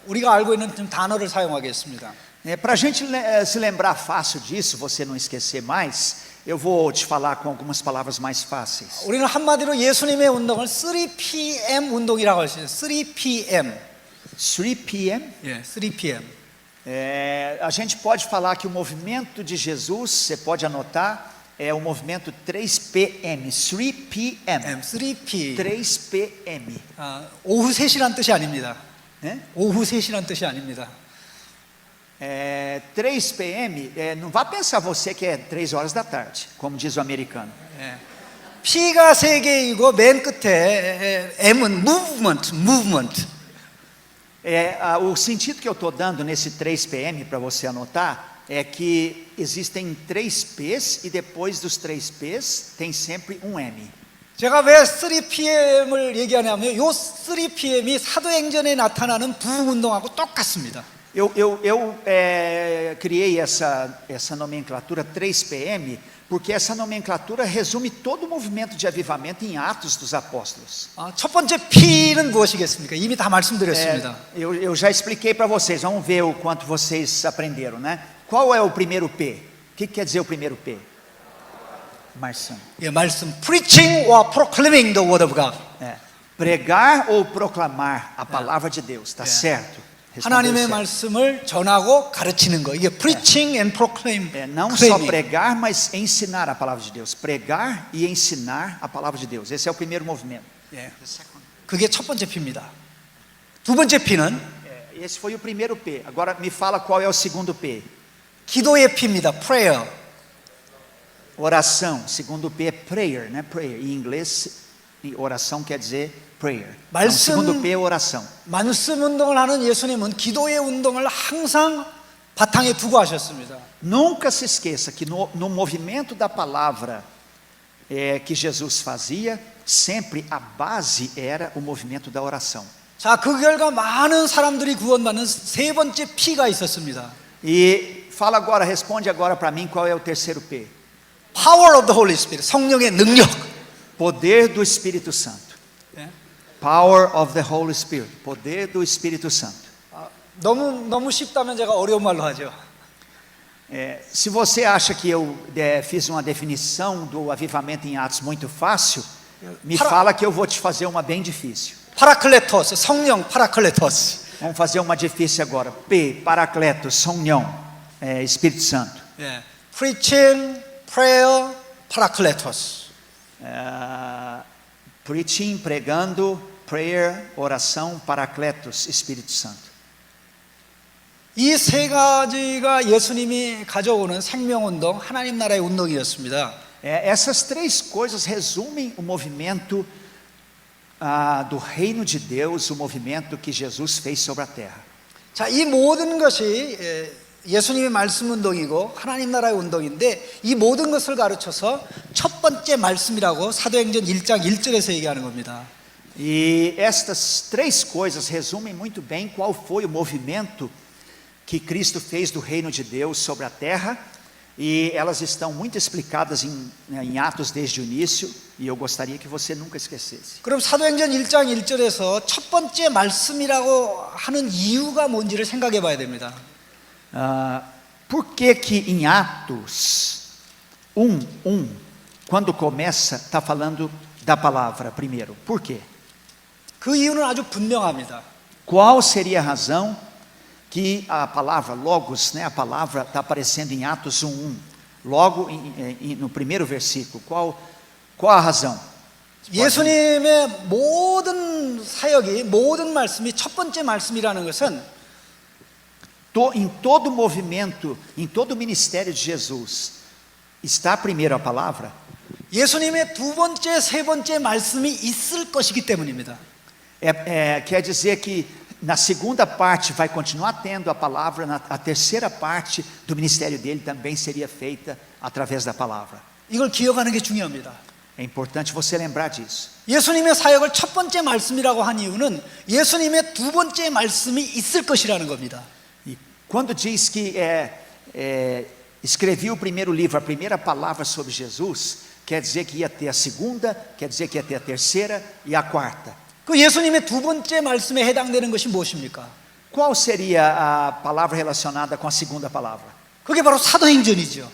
[SPEAKER 1] 우리가 알고 있는 좀 단어를 사용하겠습니다.
[SPEAKER 2] Para a gente se lembrar fácil disso, você não esquecer mais, eu vou te falar com algumas palavras mais fáceis.
[SPEAKER 1] 우리는 한마디로 예수님의 운동을 3PM 운동이라고 할 수 있어요. 3PM.
[SPEAKER 2] 3 p.m.
[SPEAKER 1] 예, 3PM.
[SPEAKER 2] A gente pode falar que o movimento de Jesus, você pode anotar, é o movimento 3 p.m. 3 p.m.
[SPEAKER 1] 3P.
[SPEAKER 2] 3 p.m.
[SPEAKER 1] 오후 3시란 뜻이 아닙니다.
[SPEAKER 2] Né?
[SPEAKER 1] 오후 3시란 뜻이 아닙니다.
[SPEAKER 2] 3 p.m. Não vá pensar você que é 3 horas da tarde, como diz o americano.
[SPEAKER 1] 예. P가 3개이고 맨 끝에 M은 movement.
[SPEAKER 2] O sentido que eu estou dando nesse 3 p.m. para você anotar é que existem 3 P's e depois dos 3 P's tem sempre um M.
[SPEAKER 1] 제가 왜 3PM을 얘기하냐면 이 3PM이 사도행전에 나타나는 부흥운동하고 똑같습니다.
[SPEAKER 2] Eu criei essa nomenclatura 3 p.m. porque essa nomenclatura resume todo o movimento de avivamento em Atos dos Apóstolos.
[SPEAKER 1] 첫 번째 P는 무엇이겠습니까? 이미 다 말씀드렸습니다.
[SPEAKER 2] Eu já expliquei para vocês, vamos ver o quanto vocês aprenderam, né? Qual é o primeiro P? O que quer dizer o primeiro P? Marção.
[SPEAKER 1] 예, 말씀 preaching or proclaiming the word of God.
[SPEAKER 2] Pregar ou proclamar a palavra de Deus, tá certo?
[SPEAKER 1] 하나님의
[SPEAKER 2] certo.
[SPEAKER 1] 말씀을 전하고 가르치는 거. 이게 preaching and proclaim.
[SPEAKER 2] Não só pregar, mas ensinar a palavra de Deus. Pregar e ensinar a palavra de Deus. Esse é o primeiro movimento.
[SPEAKER 1] 예. 그게 첫 번째 P입니다. 두 번째 P는
[SPEAKER 2] Esse foi o primeiro P. Agora me fala qual é o segundo P.
[SPEAKER 1] 기도의 P입니다. Prayer.
[SPEAKER 2] Oração. Segundo P é prayer, né? Prayer. Em e oração quer dizer prayer. Então, o
[SPEAKER 1] 말씀-
[SPEAKER 2] segundo P é oração.
[SPEAKER 1] 말씀 운동을 하는 예수님은 기도의 운동을 항상 바탕에 두고 하셨습니다.
[SPEAKER 2] Nunca se esqueça que no movimento da palavra que Jesus fazia, sempre a base era o movimento da oração.
[SPEAKER 1] 자, 그 결과 많은 사람들이 구원받는 세 번째 P가 있었습니다.
[SPEAKER 2] E fala agora, responde agora para mim qual é o terceiro P.
[SPEAKER 1] Power of the Holy Spirit, 성령의 능력.
[SPEAKER 2] Poder do Espírito Santo.
[SPEAKER 1] 예?
[SPEAKER 2] Power of the Holy Spirit. Poder do Espírito Santo.
[SPEAKER 1] 너무 쉽다면 제가 어려운 말로 하죠.
[SPEAKER 2] Se você acha que eu fiz uma definição do avivamento em Atos muito fácil, me fala que eu vou te fazer uma bem difícil.
[SPEAKER 1] 파라클레토스, 성령 파라클레토스.
[SPEAKER 2] Vamos fazer uma difícil agora. P, Paracletos, Sonhão, Espírito Santo.
[SPEAKER 1] 예. Preaching, prayer, 파라클레토스.
[SPEAKER 2] Preaching, pregando, prayer, oração, Paracletos, Espírito Santo.
[SPEAKER 1] 이 세 가지가 예수님이 가져오는 생명운동, 하나님 나라의 운동이었습니다.
[SPEAKER 2] Essas três coisas resumem o movimento do reino de Deus, o movimento que Jesus fez sobre a terra.
[SPEAKER 1] 자, 이 모든 것이 예수님의 말씀 운동이고 하나님 나라의 운동인데 이 모든 것을 가르쳐서 첫 번째 말씀이라고 사도행전 1장 1절에서 얘기하는 겁니다.
[SPEAKER 2] E estas três coisas resumem muito bem qual foi o movimento que Cristo fez do reino de Deus sobre a terra, e elas estão muito explicadas em Atos desde o início, e eu gostaria que você nunca esquecesse.
[SPEAKER 1] 그럼 사도행전 1장 1절에서 첫 번째 말씀이라고 하는 이유가 뭔지를 생각해 봐야 됩니다.
[SPEAKER 2] Por que em Atos 1:1, quando começa, está falando da palavra primeiro? Por quê?
[SPEAKER 1] 그 이유는 아주 분명합니다.
[SPEAKER 2] Qual seria a razão que a palavra logos, né, a palavra está aparecendo em Atos 1:1, logo no primeiro versículo? Qual a razão?
[SPEAKER 1] 예수님의 모든 사역이, 모든 말씀이 첫 번째 말씀이라는 것은
[SPEAKER 2] Em todo movimento, em todo ministério de Jesus, está primeiro a palavra?
[SPEAKER 1] 예수님의 두 번째, 세 번째 말씀이 있을 것이기 때문입니다.
[SPEAKER 2] Quer dizer que na segunda parte vai continuar tendo a palavra, a terceira parte do ministério dele também seria feita através da palavra.
[SPEAKER 1] 이걸 기억하는 게 중요합니다.
[SPEAKER 2] É importante você lembrar disso.
[SPEAKER 1] 예수님의 사역을 첫 번째 말씀이라고 한 이유는 예수님의 두 번째 말씀이 있을 것이라는 겁니다.
[SPEAKER 2] E quando diz que escrevi o primeiro livro, a primeira palavra sobre Jesus, quer dizer que ia ter a segunda, quer dizer que ia ter a terceira e a quarta.
[SPEAKER 1] 그 예수님의 두 번째 말씀에 해당되는 것이 무엇입니까?
[SPEAKER 2] Qual seria a palavra relacionada com a segunda palavra?
[SPEAKER 1] 그게 바로 사도행전이죠.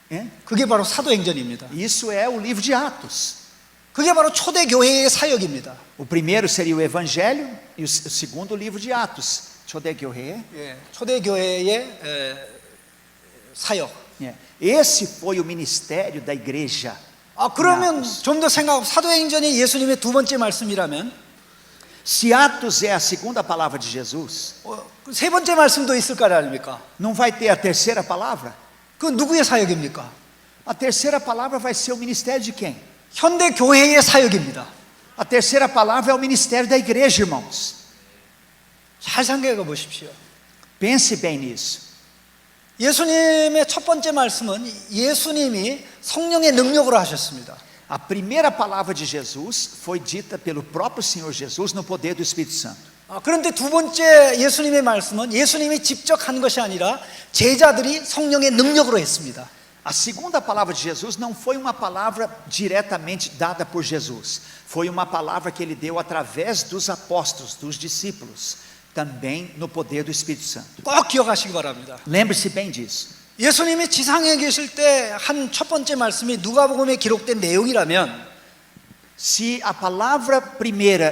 [SPEAKER 2] É?
[SPEAKER 1] 그게 바로 사도행전입니다.
[SPEAKER 2] Isso é o livro de Atos.
[SPEAKER 1] 그게 바로 초대교회의 사역입니다.
[SPEAKER 2] O primeiro seria o Evangelho e o segundo o livro de Atos. 초대교회.
[SPEAKER 1] 예, 초대교회의 사역.
[SPEAKER 2] Esse foi o ministério da igreja.
[SPEAKER 1] 그러면 좀 더 생각하고 사도행전이 예수님의 두 번째 말씀이라면
[SPEAKER 2] Se Atos é a segunda palavra de Jesus,
[SPEAKER 1] 세 번째 말씀도 있을 거 아닙니까?
[SPEAKER 2] não vai ter a terceira palavra?
[SPEAKER 1] 그 누구의 사역입니까?
[SPEAKER 2] A terceira palavra vai ser o ministério de quem?
[SPEAKER 1] 현대 교회의 사역입니다.
[SPEAKER 2] A terceira palavra é o ministério da igreja, irmãos.
[SPEAKER 1] 잘 생각해 보십시오.
[SPEAKER 2] Pense bem nisso.
[SPEAKER 1] 예수님의 첫 번째 말씀은 예수님이 성령의 능력으로 하셨습니다.
[SPEAKER 2] A primeira palavra de Jesus foi dita pelo próprio Senhor Jesus no poder do Espírito Santo.
[SPEAKER 1] 그런데 두 번째 예수님의 말씀은 예수님이 직접 한 것이 아니라 제자들이 성령의 능력으로 했습니다.
[SPEAKER 2] A segunda palavra de Jesus não foi uma palavra diretamente dada por Jesus. Foi uma palavra que ele deu através dos apóstolos, dos discípulos, também no poder do Espírito Santo.
[SPEAKER 1] 꼭 기억하시기 바랍니다.
[SPEAKER 2] Lembre-se bem disso.
[SPEAKER 1] 예수님이 지상에 계실 때 한 첫 번째 말씀이 누가복음에 기록된 내용이라면
[SPEAKER 2] Se a palavra primeira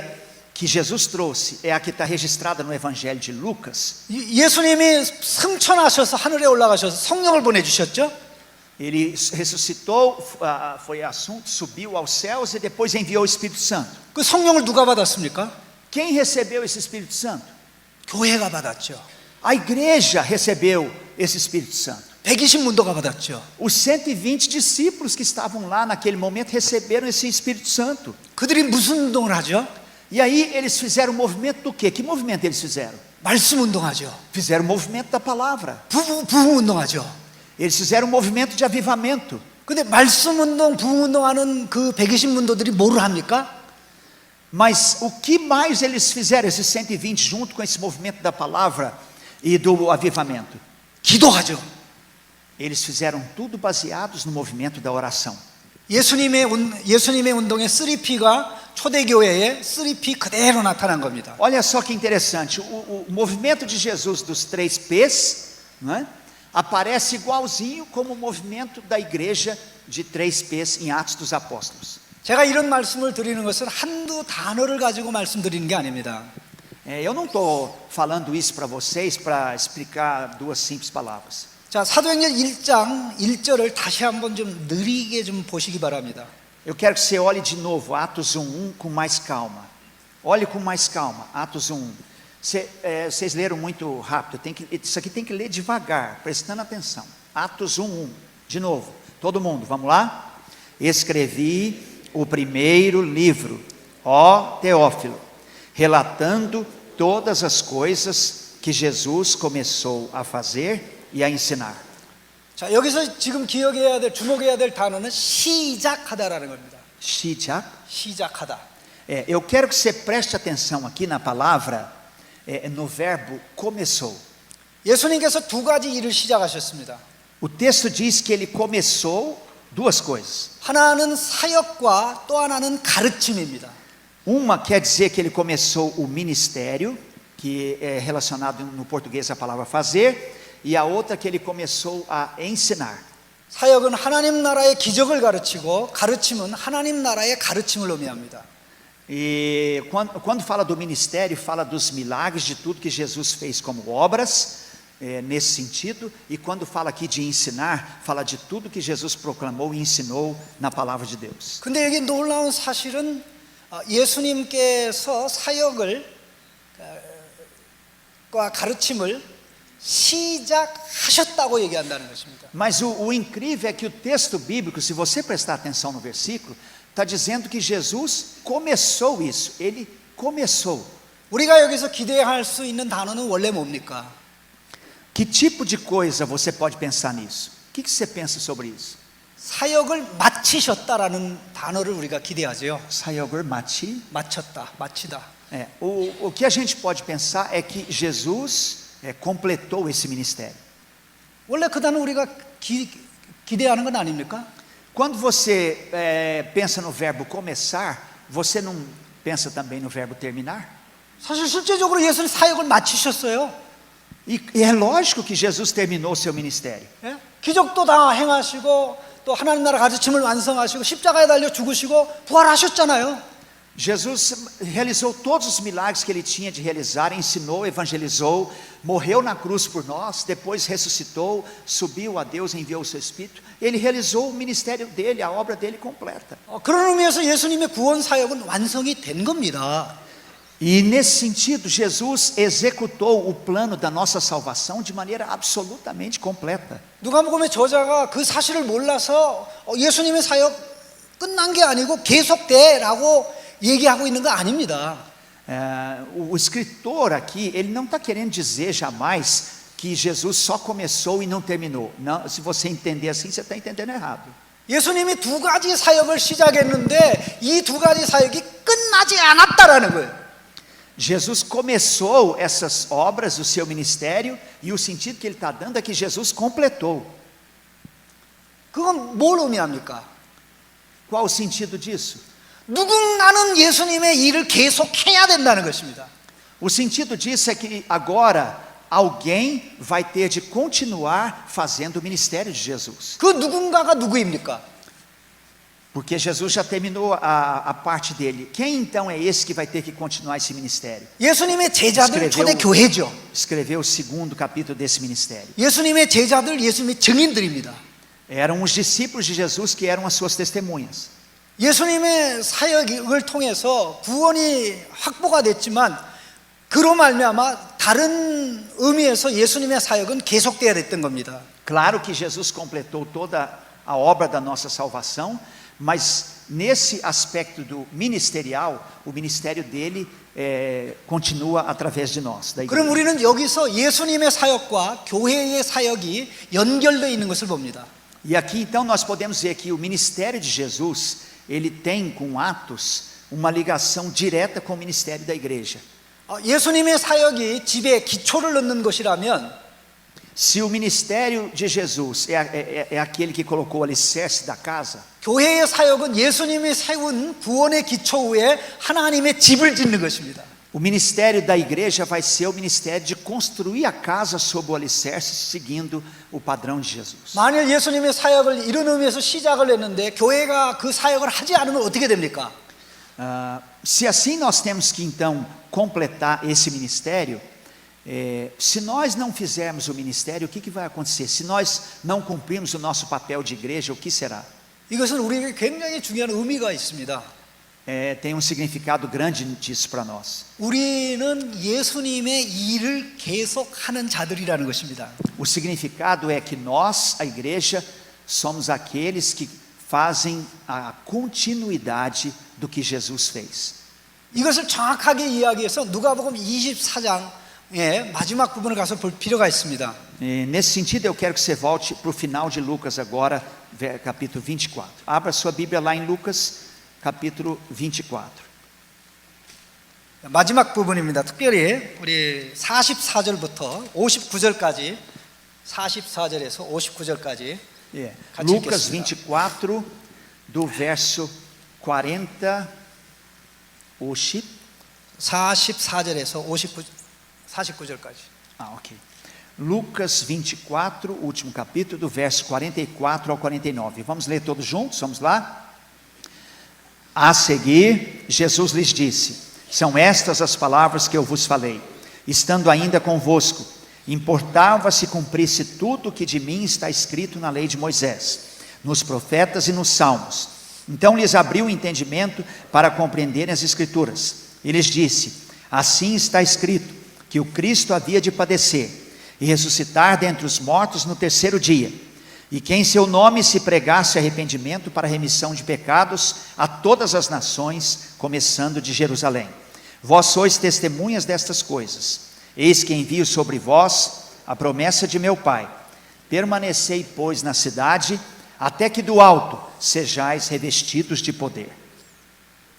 [SPEAKER 2] que Jesus trouxe é a que está registrada no Evangelho de Lucas,
[SPEAKER 1] 예수님이 승천하셔서 하늘에 올라가셔서 성령을 보내주셨죠.
[SPEAKER 2] ele ressuscitou, foi assunto, subiu aos céus e depois enviou o Espírito Santo.
[SPEAKER 1] 그 성령을 누가 받았습니까?
[SPEAKER 2] Quem recebeu esse Espírito Santo?
[SPEAKER 1] 교회가 받았죠.
[SPEAKER 2] A igreja recebeu esse Espírito Santo.
[SPEAKER 1] 120문도가 받았죠.
[SPEAKER 2] Os 120 discípulos que estavam lá naquele momento receberam esse Espírito Santo.
[SPEAKER 1] 그들이 무슨 운동을 하죠?
[SPEAKER 2] E aí eles fizeram o movimento do quê? Que movimento eles fizeram?
[SPEAKER 1] 말씀 운동하죠.
[SPEAKER 2] Fizeram o movimento da palavra.
[SPEAKER 1] 부흥 운동하죠.
[SPEAKER 2] Eles fizeram o movimento de avivamento.
[SPEAKER 1] 근데 말씀 운동, 부흥 운동하는 그 120문도들이 뭐를 합니까?
[SPEAKER 2] Mas o que mais eles fizeram, esses 120, junto com esse movimento da palavra e do avivamento?
[SPEAKER 1] 기도하죠.
[SPEAKER 2] Eles fizeram tudo baseados no movimento da oração.
[SPEAKER 1] 예수님의 운동의 3P가 초대교회의 3P 그대로 나타난 겁니다.
[SPEAKER 2] Olha só que interessante, o movimento de Jesus dos 3 P's, né, aparece igualzinho como o movimento da igreja de 3 P's em Atos dos Apóstolos.
[SPEAKER 1] 제가 이런 말씀을 드리는 것은 한두 단어를 가지고 말씀드리는 게 아닙니다.
[SPEAKER 2] Eu não estou falando isso para vocês para explicar 2 simples palavras.
[SPEAKER 1] 자, 사도행전 1장 1절을 다시 한번 좀 느리게 좀 보시기 바랍니다.
[SPEAKER 2] Eu quero que você olhe de novo Atos 1:1 com mais calma. Olhe com mais calma, Atos 1:1. Vocês leram muito rápido, isso aqui tem que ler devagar, prestando atenção. Atos 1:1, de novo, todo mundo, vamos lá? Escrevi o primeiro livro, ó Teófilo, relatando todas as coisas que Jesus começou a fazer e a ensinar.
[SPEAKER 1] 자, 여기서 지금 주목해야 될 단어는 시작하다라는 겁니다. 시작하다.
[SPEAKER 2] Eu quero que você preste atenção aqui na palavra, no verbo começou.
[SPEAKER 1] 예수님께서 두 가지 일을 시작하셨습니다.
[SPEAKER 2] O texto diz que ele começou 2 coisas.
[SPEAKER 1] 하나는 사역과 또 하나는 가르침입니다.
[SPEAKER 2] Uma quer dizer que ele começou o ministério, que é relacionado no português à palavra fazer, e a outra que ele começou a ensinar.
[SPEAKER 1] 사역은 하나님 나라의 기적을 가르치고 가르침은 하나님 나라의 가르침을 의미합니다.
[SPEAKER 2] E quando fala do ministério, fala dos milagres, de tudo que Jesus fez como obras, nesse sentido, e quando fala aqui de ensinar, fala de tudo que Jesus proclamou e ensinou na palavra de Deus.
[SPEAKER 1] 근데 여기 놀라운 사실은 예수님께서 사역을 과 가르침을 시작하셨다고 얘기한다는 것입니다.
[SPEAKER 2] Mas o incrível é que o texto bíblico, se você prestar atenção no versículo, está dizendo que Jesus começou isso. Ele começou.
[SPEAKER 1] 우리가 여기서 기대할 수 있는 단어는 원래 뭡니까?
[SPEAKER 2] Que tipo de coisa você pode pensar nisso? O que você pensa sobre isso?
[SPEAKER 1] 사역을 마치셨다라는 단어를 우리가 기대하죠.
[SPEAKER 2] 사역을
[SPEAKER 1] 마치다.
[SPEAKER 2] O que a gente pode pensar é que Jesus completou esse ministério.
[SPEAKER 1] 원래 그 단어 우리가 기대하는 건 아닙니까?
[SPEAKER 2] Quando você pensa no verbo começar, você não pensa também no verbo terminar?
[SPEAKER 1] 사실 실제적으로 예수님 사역을 마치셨어요.
[SPEAKER 2] E é lógico que Jesus terminou seu ministério.
[SPEAKER 1] 예? 기적도 다 행하시고 또 하나님 나라 가르침을 완성하시고 십자가에 달려 죽으시고 부활하셨잖아요.
[SPEAKER 2] Jesus realizou todos os milagres que ele tinha de realizar, ensinou, evangelizou, morreu na cruz por nós, depois ressuscitou, subiu a Deus, enviou o seu Espírito. Ele realizou o ministério dele, a obra dele completa.
[SPEAKER 1] 그런 의미에서 예수님의 구원 사역은 완성이 된 겁니다.
[SPEAKER 2] E nesse sentido, Jesus executou o plano da nossa salvação de maneira absolutamente completa.
[SPEAKER 1] 누가복음의 저자가 그 사실을 몰라서 예수님의 사역 끝난 게 아니고 계속돼라고 얘기하고 있는 거 아닙니다.
[SPEAKER 2] O escritor aqui, ele não está querendo dizer jamais que Jesus só começou e não terminou. Não, se você entender assim, você está entendendo errado.
[SPEAKER 1] 예수님이 두 가지 사역을 시작했는데 이 두 가지 사역이 끝나지 않았다라는 거예요.
[SPEAKER 2] Jesus começou essas obras, o seu ministério, e o sentido que ele está dando é que Jesus completou.
[SPEAKER 1] 그건 뭘 의미합니까?
[SPEAKER 2] Qual o sentido disso?
[SPEAKER 1] 누군가는 예수님의 일을 계속해야 된다는 것입니다.
[SPEAKER 2] O sentido disso é que agora alguém vai ter de continuar fazendo o ministério de Jesus.
[SPEAKER 1] 그 누군가가 누구입니까?
[SPEAKER 2] Porque Jesus já terminou a parte dele. Quem então é esse que vai ter que continuar esse ministério?
[SPEAKER 1] 예수님의 제자들 초대 교회죠.
[SPEAKER 2] Escreveu o 2º capítulo desse ministério.
[SPEAKER 1] 예수님의 제자들, 예수님의 증인들입니다.
[SPEAKER 2] Eram os discípulos de Jesus que eram as suas testemunhas.
[SPEAKER 1] 예수님의 사역을 통해서 구원이 확보가 됐지만 그로 말미암아 다른 의미에서 예수님의 사역은 계속돼야 됐던 겁니다.
[SPEAKER 2] Claro que Jesus completou toda a obra da nossa salvação, mas nesse aspecto do ministerial, o ministério dele continua através de nós, da
[SPEAKER 1] 그럼
[SPEAKER 2] igreja.
[SPEAKER 1] 우리는 여기서 예수님의 사역과 교회의 사역이 연결되어 있는 것을 봅니다.
[SPEAKER 2] E aqui então nós podemos ver que o ministério de Jesus, ele tem com Atos uma ligação direta com o ministério da igreja.
[SPEAKER 1] 예수님의 사역이 집에 기초를 넣는 것이라면
[SPEAKER 2] Se o ministério de Jesus é aquele que colocou o alicerce da casa,
[SPEAKER 1] 교회의 사역은 예수님이 세운 구원의 기초 위에 하나님의 집을 짓는 것입니다.
[SPEAKER 2] o ministério da igreja vai ser o ministério de construir a casa sob o alicerce, seguindo o padrão de Jesus.
[SPEAKER 1] 만일 예수님의 사역을 이런 의미에서 시작을 했는데 교회가 그 사역을 하지 않으면 어떻게 됩니까?
[SPEAKER 2] Se assim nós temos que então completar esse ministério, se nós não fizermos o ministério, o que vai acontecer? Se nós não cumprirmos o nosso papel de igreja, o que será?
[SPEAKER 1] 이것은 우리에게 굉장히 중요한 의미가 있습니다.
[SPEAKER 2] Tem um significado grande disso para nós.
[SPEAKER 1] 우리는 예수님의 일을 계속하는 자들이라는 것입니다.
[SPEAKER 2] O significado é que nós, a igreja, somos aqueles que fazem a continuidade do que Jesus fez.
[SPEAKER 1] 이것을 정확하게 이야기해서 누가복음 24장의 마지막 부분을 가서 볼 필요가 있습니다.
[SPEAKER 2] Nesse sentido, eu quero que você volte para o final de Lucas agora, capítulo 24. Abra sua Bíblia lá em Lucas, capítulo 24.
[SPEAKER 1] 마지막 부분입니다. 특별히 우리 44절부터 59절까지 44절에서 59절까지 같이
[SPEAKER 2] Lucas
[SPEAKER 1] 읽겠습니다.
[SPEAKER 2] 24, do verso 40, 50.
[SPEAKER 1] 44절에서 49절까지.
[SPEAKER 2] Ok. Lucas 24, último capítulo, do verso 44 ao 49. Vamos ler todos juntos? Vamos lá? A seguir, Jesus lhes disse: são estas as palavras que eu vos falei, estando ainda convosco. Importava se cumprisse tudo o que de mim está escrito na lei de Moisés, nos profetas e nos salmos. Então lhes abriu o entendimento para compreenderem as escrituras. E lhes disse: assim está escrito, que o Cristo havia de padecer e ressuscitar dentre os mortos no terceiro dia, e que em seu nome se pregasse arrependimento para remissão de pecados a todas as nações, começando de Jerusalém. Vós sois testemunhas destas coisas. Eis que envio sobre vós a promessa de meu Pai. Permanecei, pois, na cidade, até que do alto sejais revestidos de poder.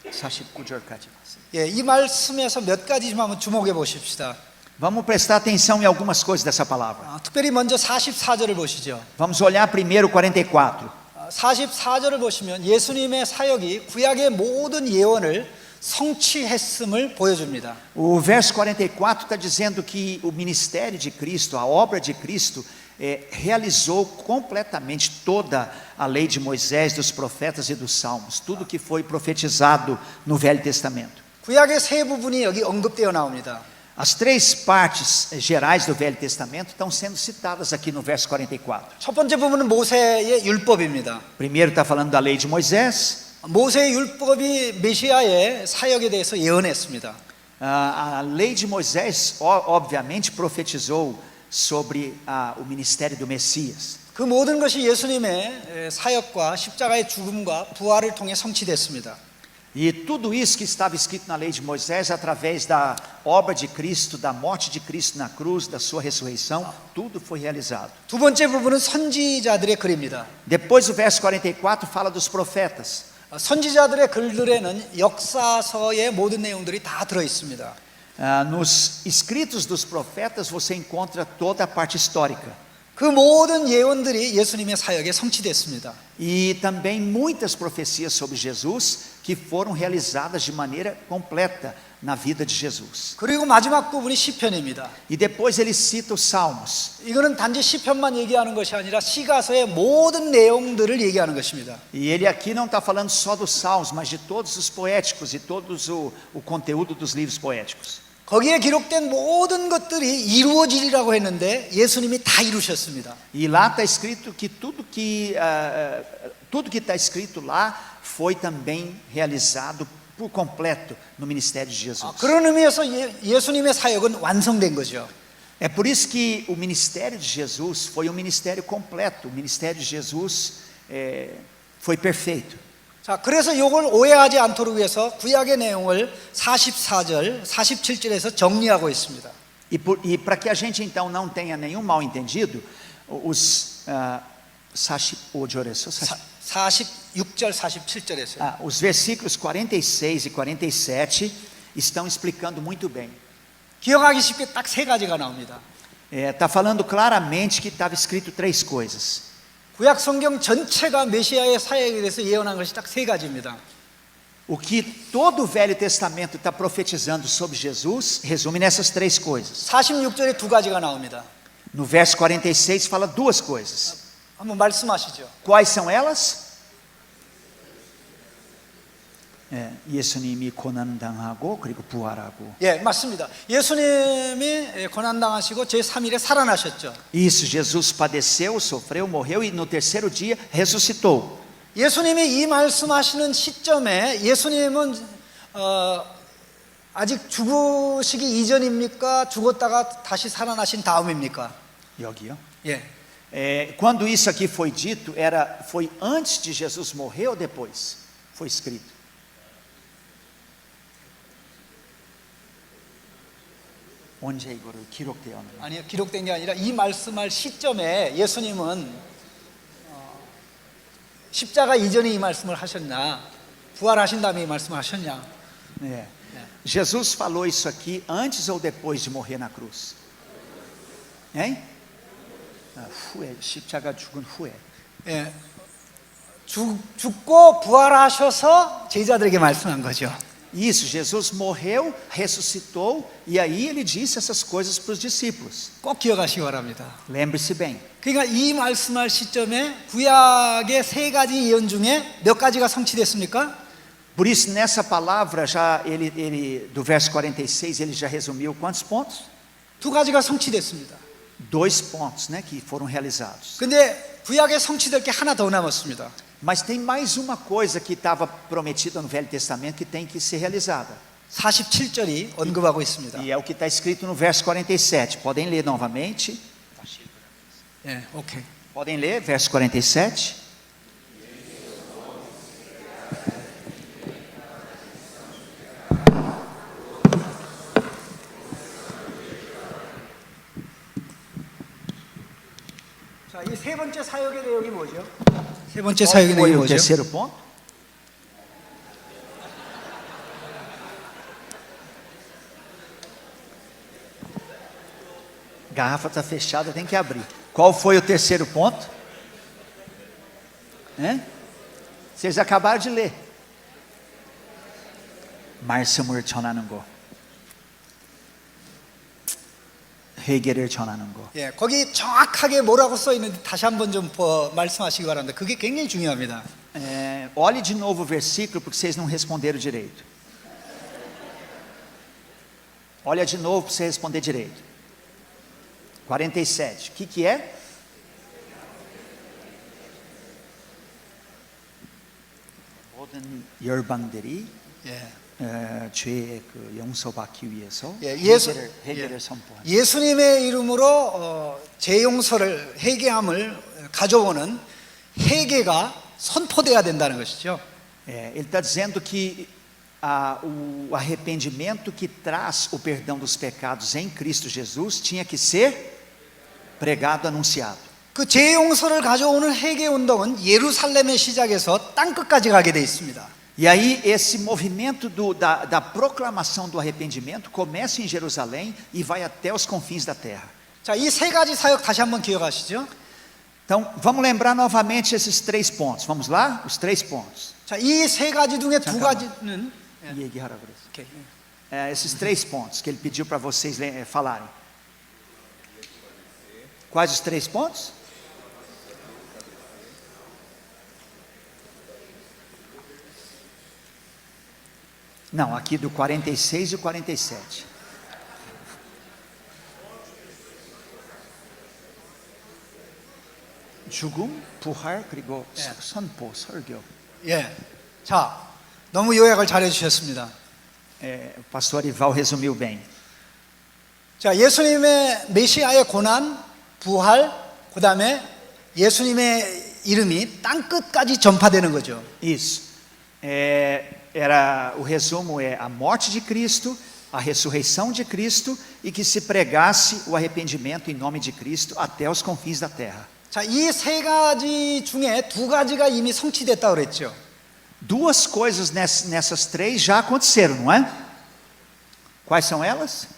[SPEAKER 2] 49절까지.
[SPEAKER 1] 이 말씀에서 몇 가지만 한번 주목해 보십시다.
[SPEAKER 2] Vamos prestar atenção em algumas coisas dessa palavra.
[SPEAKER 1] 특별히 먼저 44절을 보시죠.
[SPEAKER 2] Vamos olhar primeiro o 44.
[SPEAKER 1] 44절을 보시면 예수님의 사역이 구약의 모든 예언을 성취했음을 보여줍니다.
[SPEAKER 2] O verso 44 está dizendo que o ministério de Cristo, a obra de Cristo, realizou completamente toda a lei de Moisés, dos profetas e dos salmos, tudo que foi profetizado no Velho Testamento.
[SPEAKER 1] 구약의 세 부분이 여기 언급되어 나옵니다.
[SPEAKER 2] As três partes gerais do Velho Testamento estão sendo citadas aqui no verso 44.
[SPEAKER 1] 첫 번째 부분은 모세의 율법입니다.
[SPEAKER 2] Primeiro está falando da lei de Moisés.
[SPEAKER 1] 모세의 율법이 메시아의 사역에 대해서 예언했습니다.
[SPEAKER 2] A lei de Moisés, obviamente, profetizou sobre o ministério do Messias.
[SPEAKER 1] 그 모든 것이 예수님의 사역과 십자가의 죽음과 부활을 통해 성취됐습니다.
[SPEAKER 2] E tudo isso que estava escrito na lei de Moisés, através da obra de Cristo, da morte de Cristo na cruz, da sua ressurreição, tudo foi realizado.
[SPEAKER 1] 두 번째 부분은 선지자들의 글입니다.
[SPEAKER 2] Depois o verso 44 fala dos profetas.
[SPEAKER 1] 선지자들의 글들에는 역사서의 모든 내용들이 다 들어 있습니다.
[SPEAKER 2] Nos escritos dos profetas você encontra toda a parte histórica.
[SPEAKER 1] 그 모든 예언들이 예수님의 사역에 성취됐습니다.
[SPEAKER 2] E também muitas profecias sobre Jesus que foram realizadas de maneira completa na vida de Jesus.
[SPEAKER 1] 그리고 마지막 부분이 시편입니다.
[SPEAKER 2] E depois ele cita os salmos.
[SPEAKER 1] 이거는 단지 시편만 얘기하는 것이 아니라 시가서의 모든 내용들을 얘기하는 것입니다.
[SPEAKER 2] E ele aqui não está falando só dos salmos, mas de todos os poéticos e todos o conteúdo dos livros poéticos.
[SPEAKER 1] 거기에 기록된 모든 것들이 이루어지리라고 했는데 예수님이 다 이루셨습니다.
[SPEAKER 2] E lá está escrito que tudo que está escrito lá foi também realizado por completo no ministério de Jesus.
[SPEAKER 1] 그런 의미에서 예수님의 사역은 완성된 거죠.
[SPEAKER 2] É por isso que o ministério de Jesus foi um ministério completo. O ministério de Jesus foi perfeito.
[SPEAKER 1] 자, 그래서 이걸 오해하지 않도록 위해서 구약의 내용을 44절, 47절에서 정리하고 있습니다.
[SPEAKER 2] E para que a gente então não tenha nenhum mal entendido, os
[SPEAKER 1] 46절, 47절에서요.
[SPEAKER 2] os versículos 46 e 47 estão explicando muito bem.
[SPEAKER 1] 기억하기 쉽게 딱 세 가지가 나옵니다.
[SPEAKER 2] Está falando claramente que estava escrito três coisas.
[SPEAKER 1] 구약 성경 전체가 메시아의 사역에 대해서 예언한 것이 딱 세 가지입니다.
[SPEAKER 2] O que todo o Velho Testamento está profetizando sobre Jesus resume nessas três coisas.
[SPEAKER 1] 46절에 두 가지가 나옵니다.
[SPEAKER 2] No verso 46 fala duas coisas.
[SPEAKER 1] 한번 말씀하시죠.
[SPEAKER 2] Quais são elas? 예수님이 고난당하고 그리고 부활하고.
[SPEAKER 1] 예, 맞습니다. 예수님이 고난당하시고 제3일에 살아나셨죠.
[SPEAKER 2] Isso, Jesus padeceu, sofreu, morreu e no terceiro dia ressuscitou.
[SPEAKER 1] 예수님이 이 말씀하시는 시점에 예수님은 아직 죽으시기 이전입니까? 죽었다가 다시 살아나신 다음입니까?
[SPEAKER 2] Yogio.
[SPEAKER 1] 예.
[SPEAKER 2] Quando isso aqui foi dito, foi antes de Jesus morrer ou depois? Foi escrito. 언제 이거를 기록되었나?
[SPEAKER 1] 아니요, 기록된 게 아니라 이 말씀할 시점에 예수님은 십자가 이전에 이 말씀을 하셨냐, 부활하신 다음에 이 말씀을 하셨냐?
[SPEAKER 2] Jesus falou isso aqui antes ou depois de morrer na cruz? Hein? 후에, 십자가 죽은 후에.
[SPEAKER 1] 예, 죽고 부활하셔서 제자들에게 말씀한 거죠.
[SPEAKER 2] Isso, Jesus morreu, ressuscitou e aí ele disse essas coisas para os discípulos.
[SPEAKER 1] 꼭 기억하시기 바랍니다.
[SPEAKER 2] Lembre-se bem.
[SPEAKER 1] 그러니까 이 말씀할 시점에 구약의 세 가지 예언 중에 몇 가지가 성취됐습니까?
[SPEAKER 2] Por isso nessa palavra já ele do verso 46 ele já resumiu quantos pontos?
[SPEAKER 1] 두 가지가 성취됐습니다.
[SPEAKER 2] Dois pontos, né, que foram realizados.
[SPEAKER 1] 근데 구약에 성취될 게 하나 더 남았습니다.
[SPEAKER 2] Mas tem mais uma coisa que estava prometida no Velho Testamento que tem que ser realizada.
[SPEAKER 1] 47절이 언급하고 있습니다.
[SPEAKER 2] E é o que está escrito no verso 47. Podem ler novamente.
[SPEAKER 1] 예, 오케이.
[SPEAKER 2] Podem ler, verso 47.
[SPEAKER 1] 자, 이 세 번째 사역의 내용이 뭐죠? 세 번째 사역의
[SPEAKER 2] Qual
[SPEAKER 1] 내용이
[SPEAKER 2] foi o
[SPEAKER 1] 뭐죠?
[SPEAKER 2] terceiro ponto? Garrafa está fechada, tem que abrir. Qual foi o terceiro ponto? Vocês acabaram de ler. 말씀을 전하는 거. 회개를 전하는 거.
[SPEAKER 1] 예, 거기 정확하게 뭐라고 써 있는지 다시 한번 좀 말씀하시기 바랍니다. 그게 굉장히 중요합니다.
[SPEAKER 2] Olhe de novo o versículo porque vocês não responderam direito. Olha de novo para você responder direito. 47. O que é? 모든 열방들이 죄의 그 용서받기 위해서 회개를 선포하는.
[SPEAKER 1] 예수님의 이름으로 재용서를 회개함을 가져오는 회개가 선포돼야 된다는 것이죠.
[SPEAKER 2] Ele está dizendo que o arrependimento que traz o perdão dos pecados em Cristo Jesus tinha que ser pregado, anunciado.
[SPEAKER 1] 그 재용서를 가져오는 회개 운동은 예루살렘의 시작에서 땅 끝까지 가게 돼 있습니다.
[SPEAKER 2] E aí esse movimento da proclamação do arrependimento começa em Jerusalém e vai até os confins da terra.
[SPEAKER 1] 자, 이 세 가지 사역 다시 한번 기억하시죠?
[SPEAKER 2] Então, vamos lembrar novamente esses três pontos. Vamos lá? Os três pontos.
[SPEAKER 1] 자, 이 세 가지 중에 두 가지는
[SPEAKER 2] 얘기하라 그랬어.
[SPEAKER 1] 오케이.
[SPEAKER 2] Esses três pontos que ele pediu para vocês falarem. Quais os três pontos? Não, aqui do 46 e o 47. 죽음, 부활, 그리고 선포, 설교.
[SPEAKER 1] 예. 자, 너무 요약을 잘 해주셨습니다.
[SPEAKER 2] O pastor Ival resumiu bem.
[SPEAKER 1] 자, 예수님의 메시아의 고난, 부활, 그 다음에 예수님의 이름이 땅끝까지 전파되는 거죠.
[SPEAKER 2] Isso. O resumo é a morte de Cristo, a ressurreição de Cristo e que se pregasse o arrependimento em nome de Cristo até os confins da terra.
[SPEAKER 1] 자, 이 세 가지 중에 두 가지가 이미 성취됐다고 그랬죠.
[SPEAKER 2] Duas coisas nessas três já aconteceram, não é? Quais são elas?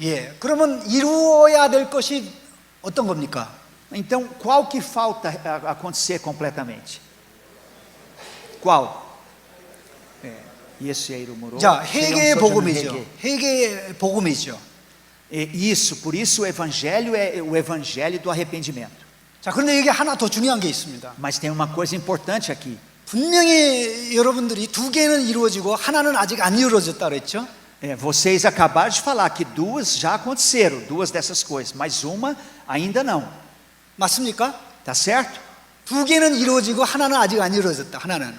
[SPEAKER 1] 예, 그러면 이루어야 될 것이 어떤 겁니까?
[SPEAKER 2] Então, qual que falta acontecer completamente? Qual?
[SPEAKER 1] 자, 회개의 복음이죠. 회개의 복음이죠.
[SPEAKER 2] Isso, por isso o evangelho é o evangelho do arrependimento.
[SPEAKER 1] 자, 그런데 여기 하나 더 중요한 게 있습니다.
[SPEAKER 2] Mas tem uma coisa importante aqui.
[SPEAKER 1] 분명히 여러분들이 두 개는 이루어지고 하나는 아직 안 이루어졌다 그랬죠?
[SPEAKER 2] Vocês acabaram de falar que duas já aconteceram, duas dessas coisas, mas uma ainda não.
[SPEAKER 1] 맞습니까?
[SPEAKER 2] Tá certo?
[SPEAKER 1] 두 개는 이루어지고 하나는 아직 안 이루어졌다. 하나는.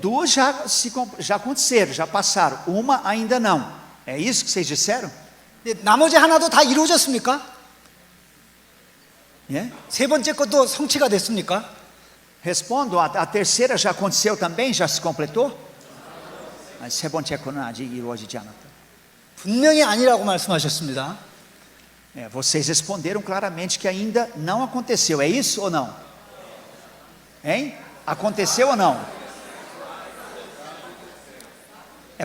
[SPEAKER 2] Duas já aconteceram, já passaram. Uma ainda não. É isso que vocês disseram?
[SPEAKER 1] 나머지 하나도 다 이루어졌습니까?
[SPEAKER 2] É?
[SPEAKER 1] 세 번째 것도 성취가 됐습니까?
[SPEAKER 2] Respondo, a terceira já aconteceu também? Já se completou? Mas 세 번째는 아직 이루어지지 않았다.
[SPEAKER 1] 분명히 아니라고 말씀하셨습니다.
[SPEAKER 2] Vocês responderam claramente que ainda não aconteceu. É isso ou não? Hein? Aconteceu ou não?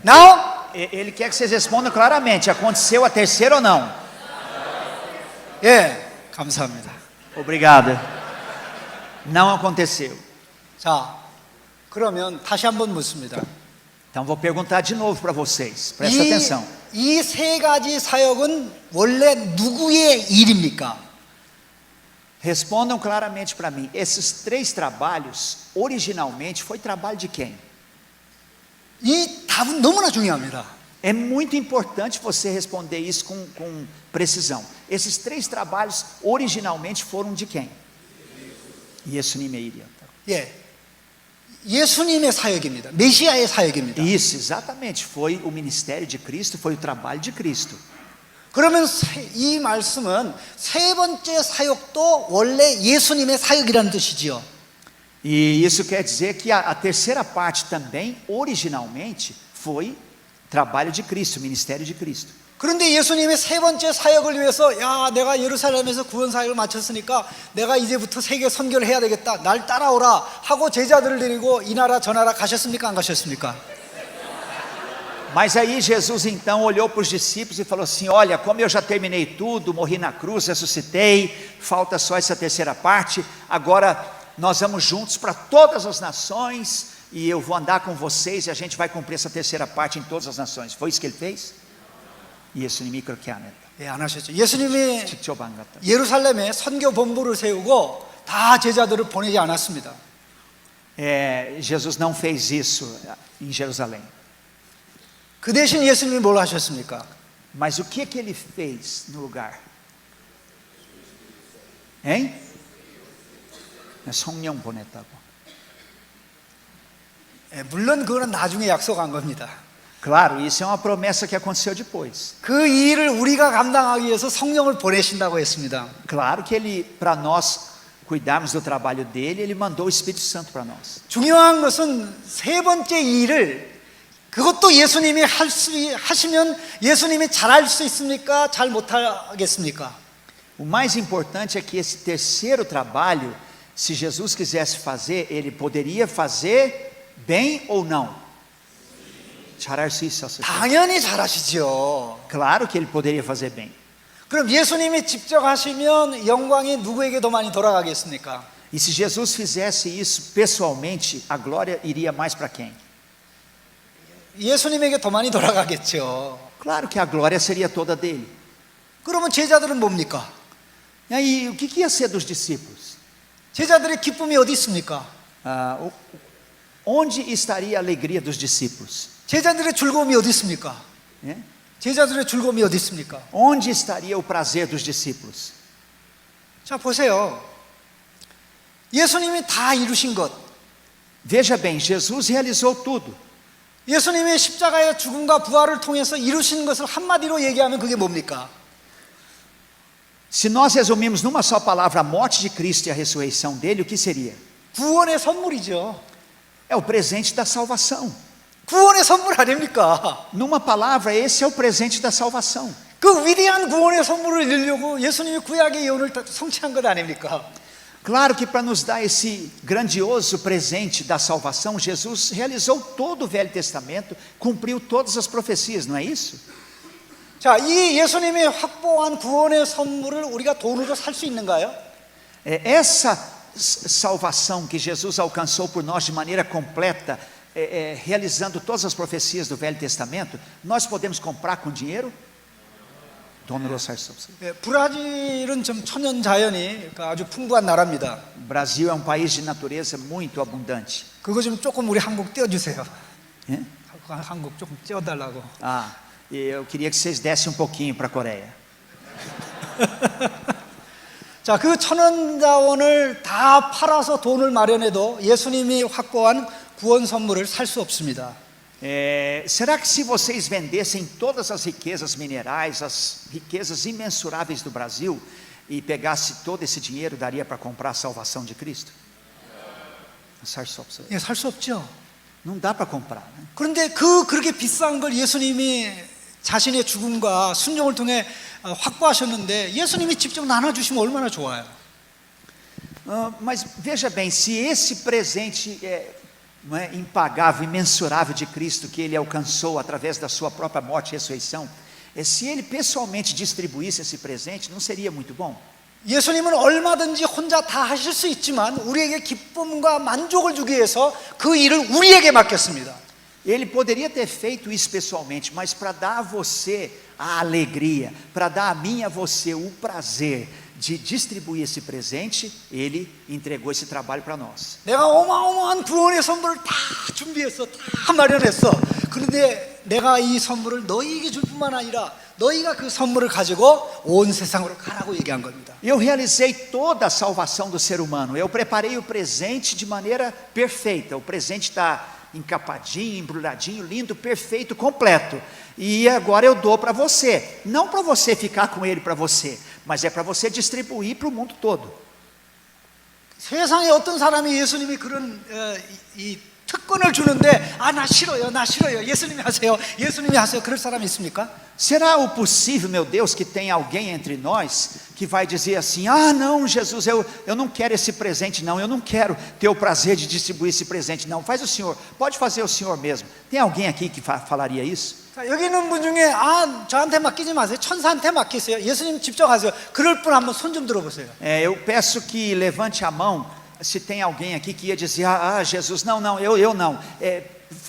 [SPEAKER 1] Não?
[SPEAKER 2] Ele quer que vocês respondam claramente. Aconteceu a terceira ou não?
[SPEAKER 1] 예, 감사합니다.
[SPEAKER 2] Obrigado. Não aconteceu.
[SPEAKER 1] 자, 그러면 다시 한번 묻습니다.
[SPEAKER 2] Então vou perguntar de novo para vocês. Presta atenção.
[SPEAKER 1] 이 세 가지 사역은 원래 누구의 일입니까?
[SPEAKER 2] Respondam claramente para mim. Esses três trabalhos, originalmente, foi trabalho de quem?
[SPEAKER 1] 이 답은 너무나 중요합니다.
[SPEAKER 2] É muito importante você responder isso com precisão. Esses três trabalhos, originalmente, foram de quem? 예수님의
[SPEAKER 1] 예, 예수님의 사역입니다. 메시아의 사역입니다.
[SPEAKER 2] Isso, exatamente. Foi o ministério de Cristo, foi o trabalho de Cristo.
[SPEAKER 1] 그러면 이 말씀은 세 번째 사역도 원래 예수님의 사역이라는 뜻이지요.
[SPEAKER 2] E isso quer dizer que a terceira parte também, originalmente, foi trabalho de Cristo, ministério de Cristo.
[SPEAKER 1] 그런데 예수님의 세 번째 사역을 위해서 야, 내가 예루살렘에서 구원 사역을 마쳤으니까 내가 이제부터 세계 선교를 해야 되겠다. 날 따라오라 하고 제자들을 데리고 이 나라 저 나라 가셨습니까? 안 가셨습니까?
[SPEAKER 2] Mas aí Jesus então olhou para os discípulos e falou assim: olha, como eu já terminei tudo, morri na cruz, ressuscitei, falta só essa terceira parte, agora nós vamos juntos para todas as nações e eu vou andar com vocês e a gente vai cumprir essa terceira parte em todas as nações. Foi isso que ele fez? 예수님이 그렇게 안 했다.
[SPEAKER 1] 예, 안 하셨죠. 예수님이
[SPEAKER 2] 직접 안 갔다.
[SPEAKER 1] 예루살렘에 선교 본부를 세우고 다 제자들을 보내지 않았습니다.
[SPEAKER 2] Jesus não fez isso em Jerusalém.
[SPEAKER 1] 그 대신 예수님이 뭘 하셨습니까?
[SPEAKER 2] Mas o que ele fez no lugar? Hein? 성령 보냈다고.
[SPEAKER 1] 예, 물론 그거는 나중에 약속한 겁니다.
[SPEAKER 2] Claro, isso é uma promessa que aconteceu depois.
[SPEAKER 1] 그 일을 우리가 감당하기 위해서 성령을 보내신다고 했습니다.
[SPEAKER 2] Claro que ele, para nós cuidarmos do trabalho dele, ele mandou o Espírito Santo para nós.
[SPEAKER 1] 중요한 것은 세 번째 일을 그것도 예수님이 하시면 예수님이 잘할 수 있습니까? 잘 못하겠습니까?
[SPEAKER 2] O mais importante é que esse terceiro trabalho, se Jesus quisesse fazer, ele poderia fazer bem ou não? 잘할 수 있었을 때.
[SPEAKER 1] 당연히 잘하시죠.
[SPEAKER 2] Claro que ele poderia fazer bem.
[SPEAKER 1] 그럼 예수님이 직접 하시면 영광이 누구에게 더 많이 돌아가겠습니까?
[SPEAKER 2] E se Jesus fizesse isso pessoalmente, a glória iria mais para quem?
[SPEAKER 1] 예수님에게 더 많이 돌아가겠죠.
[SPEAKER 2] Claro que a glória seria toda dele.
[SPEAKER 1] 그러면 제자들은 뭡니까?
[SPEAKER 2] E aí, o que ia ser dos discípulos?
[SPEAKER 1] 제자들의 기쁨이 어디 있습니까?
[SPEAKER 2] Onde estaria a alegria dos discípulos?
[SPEAKER 1] 제자들의 즐거움이 어디 있습니까?
[SPEAKER 2] É?
[SPEAKER 1] 제자들의 즐거움이 어디 있습니까?
[SPEAKER 2] Onde estaria o prazer dos discípulos?
[SPEAKER 1] 자, 보세요. 예수님이 다 이루신 것,
[SPEAKER 2] Veja bem, Jesus realizou tudo.
[SPEAKER 1] 예수님의 십자가의 죽음과 부활을 통해서 이루신 것을 한마디로 얘기하면 그게 뭡니까?
[SPEAKER 2] Se nós resumirmos numa só palavra a morte de Cristo e a ressurreição dele, o que seria?
[SPEAKER 1] 구원의 선물이죠.
[SPEAKER 2] É o presente da salvação.
[SPEAKER 1] 구원의 선물 아닙니까?
[SPEAKER 2] Numa palavra, esse é o presente da salvação.
[SPEAKER 1] 그 위대한 구원의 선물을 이루려고 예수님이 구약의 예언을 성취한 것 아닙니까?
[SPEAKER 2] Claro que para nos dar esse grandioso presente da salvação, Jesus realizou todo o Velho Testamento, cumpriu todas as profecias, não é isso?
[SPEAKER 1] 자, 이 예수님이 확보한 구원의 선물을 우리가 돈으로 살 수 있는가요?
[SPEAKER 2] Essa salvação que Jesus alcançou por nós de maneira completa, realizando todas as profecias do Velho Testamento, nós podemos comprar com dinheiro? 돈으로 살 수 없어요.
[SPEAKER 1] 브라질은 좀 천연 자연이 아주 풍부한 나라입니다.
[SPEAKER 2] O Brasil é um país de natureza muito abundante.
[SPEAKER 1] 그거 좀 조금 우리 한국 띄워주세요.
[SPEAKER 2] É?
[SPEAKER 1] 한국 조금 띄워달라고.
[SPEAKER 2] Ah, eu queria que vocês dessem um pouquinho para a Coreia.
[SPEAKER 1] 자, 그 천연 자원을 다 팔아서 돈을 마련해도 예수님이 확보한 구원 선물을 살 수 없습니다.
[SPEAKER 2] Será que se vocês vendessem todas as riquezas minerais, as riquezas imensuráveis do Brasil, e pegasse todo esse dinheiro, daria para comprar a salvação de Cristo?
[SPEAKER 1] 살 수 없죠.
[SPEAKER 2] Não dá para comprar, né?
[SPEAKER 1] 그런데 그렇게 비싼 걸 예수님이 자신의 죽음과 순종을 통해 확보하셨는데 예수님이 직접 나눠주시면 얼마나 좋아요.
[SPEAKER 2] Mas veja bem, se esse presente não é impagável, imensurável de Cristo que ele alcançou através da sua própria morte e ressurreição, se ele pessoalmente distribuísse esse presente, não seria muito bom?
[SPEAKER 1] 예수님은 얼마든지 혼자 다 하실 수 있지만 우리에게 기쁨과 만족을 주기 위해서 그 일을 우리에게 맡겼습니다.
[SPEAKER 2] Ele poderia ter feito isso pessoalmente, mas para dar a você a alegria, para dar a mim e a você o prazer de distribuir esse presente, ele entregou esse trabalho para nós.
[SPEAKER 1] 내가 어마어마한 구원의 선물을 다 준비했어, 다 마련했어. 그런데 내가 이 선물을 너희에게 줄 뿐만 아니라 너희가 그 선물을 가지고 온 세상으로 가라고 얘기한 겁니다.
[SPEAKER 2] Eu realizei toda a salvação do ser humano. Eu preparei o presente de maneira perfeita. O presente está encapadinho, embrulhadinho, lindo, perfeito, completo. E agora eu dou para você. Não para você ficar com ele para você, mas é para você distribuir para o mundo todo.
[SPEAKER 1] 세상에 어떤 사람이 예수님이 그런 이 특권을 주는데 나 싫어요. 예수님이 하세요. 그럴 사람이 있습니까?
[SPEAKER 2] Será o possível, meu Deus, que tem alguém entre nós que vai dizer assim: não, Jesus, eu não quero esse presente, não, eu não quero ter o prazer de distribuir esse presente, não, faz o senhor, pode fazer o senhor mesmo. Tem alguém aqui que falaria isso?
[SPEAKER 1] 자, 여기 있는 분 중에 저한테 맡기지 마세요. 천사한테 맡기세요. 예수님 직접 하세요. 그럴 분 한번 손 좀 들어보세요.
[SPEAKER 2] Eu peço que levante a mão se tem alguém aqui que ia dizer: Jesus, não, eu não.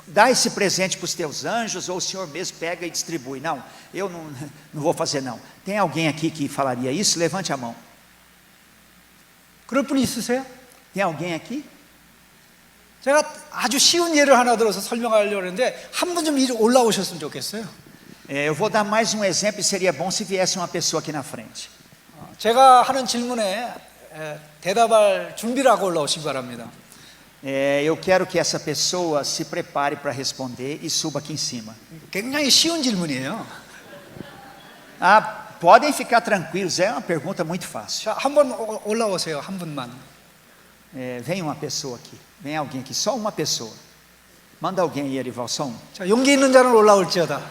[SPEAKER 2] Dá esse presente para os teus anjos, ou o senhor mesmo pega e distribui. Não, eu não vou fazer não. Tem alguém aqui que falaria isso? Levante a mão.
[SPEAKER 1] 그럴 분 있으세요?
[SPEAKER 2] Tem alguém aqui?
[SPEAKER 1] 제가 아주 쉬운 예를 하나 들어서 설명하려고 하는데 한 분 좀 올라오셨으면 좋겠어요.
[SPEAKER 2] Eu vou dar mais um exemplo e seria bom se viesse uma pessoa aqui na frente.
[SPEAKER 1] 제가 하는 질문에 대답할 준비를 하고 올라오시기 바랍니다.
[SPEAKER 2] Eu quero que essa pessoa se prepare para responder e suba aqui em cima.
[SPEAKER 1] 굉장히 쉬운 질문이에요.
[SPEAKER 2] Podem ficar tranquilos, é uma pergunta muito fácil.
[SPEAKER 1] 자, 한번 올라오세요. 한 분만.
[SPEAKER 2] Vem uma pessoa aqui, vem alguém aqui, só uma pessoa. Manda alguém aí, Erival, só um.
[SPEAKER 1] 자, 용기 있는 자는 올라올지어다.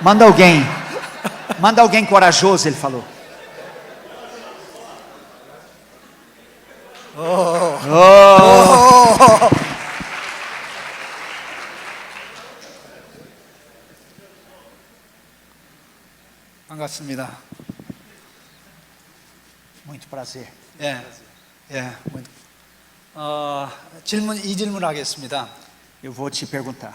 [SPEAKER 2] Manda alguém corajoso, ele falou.
[SPEAKER 1] 반갑습니다.
[SPEAKER 2] Muito prazer.
[SPEAKER 1] muito. 이 질문 하겠습니다.
[SPEAKER 2] Eu vou te perguntar.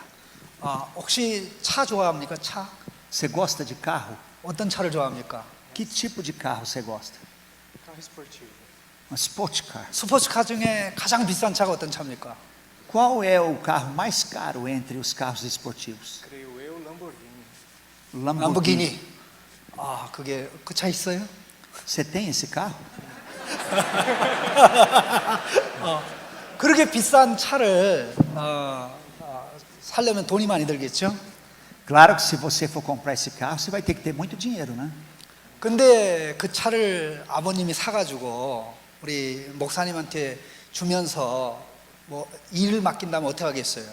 [SPEAKER 1] 혹시 차 좋아합니까? 차?
[SPEAKER 2] Você gosta de carro?
[SPEAKER 1] 어떤 차를 좋아합니까?
[SPEAKER 2] Que tipo de carro você gosta?
[SPEAKER 3] Carro esportivo.
[SPEAKER 2] Uma sport car.
[SPEAKER 1] 스포츠카 중에 가장 비싼 차가 어떤 차입니까?
[SPEAKER 2] Qual é o carro mais caro entre os carros esportivos?
[SPEAKER 3] Creio eu, Lamborghini.
[SPEAKER 1] 람보기니. 그게 그 차 있어요?
[SPEAKER 2] Você tem esse carro?
[SPEAKER 1] 그렇게 비싼 차를 살려면 돈이 많이 들겠죠?
[SPEAKER 2] Claro que se você for comprar esse carro, você vai ter que ter muito dinheiro, né?
[SPEAKER 1] 근데 그 차를 아버님이 사가지고 우리 목사님한테 주면서 뭐 일을 맡긴다면 어떻게 하겠어요?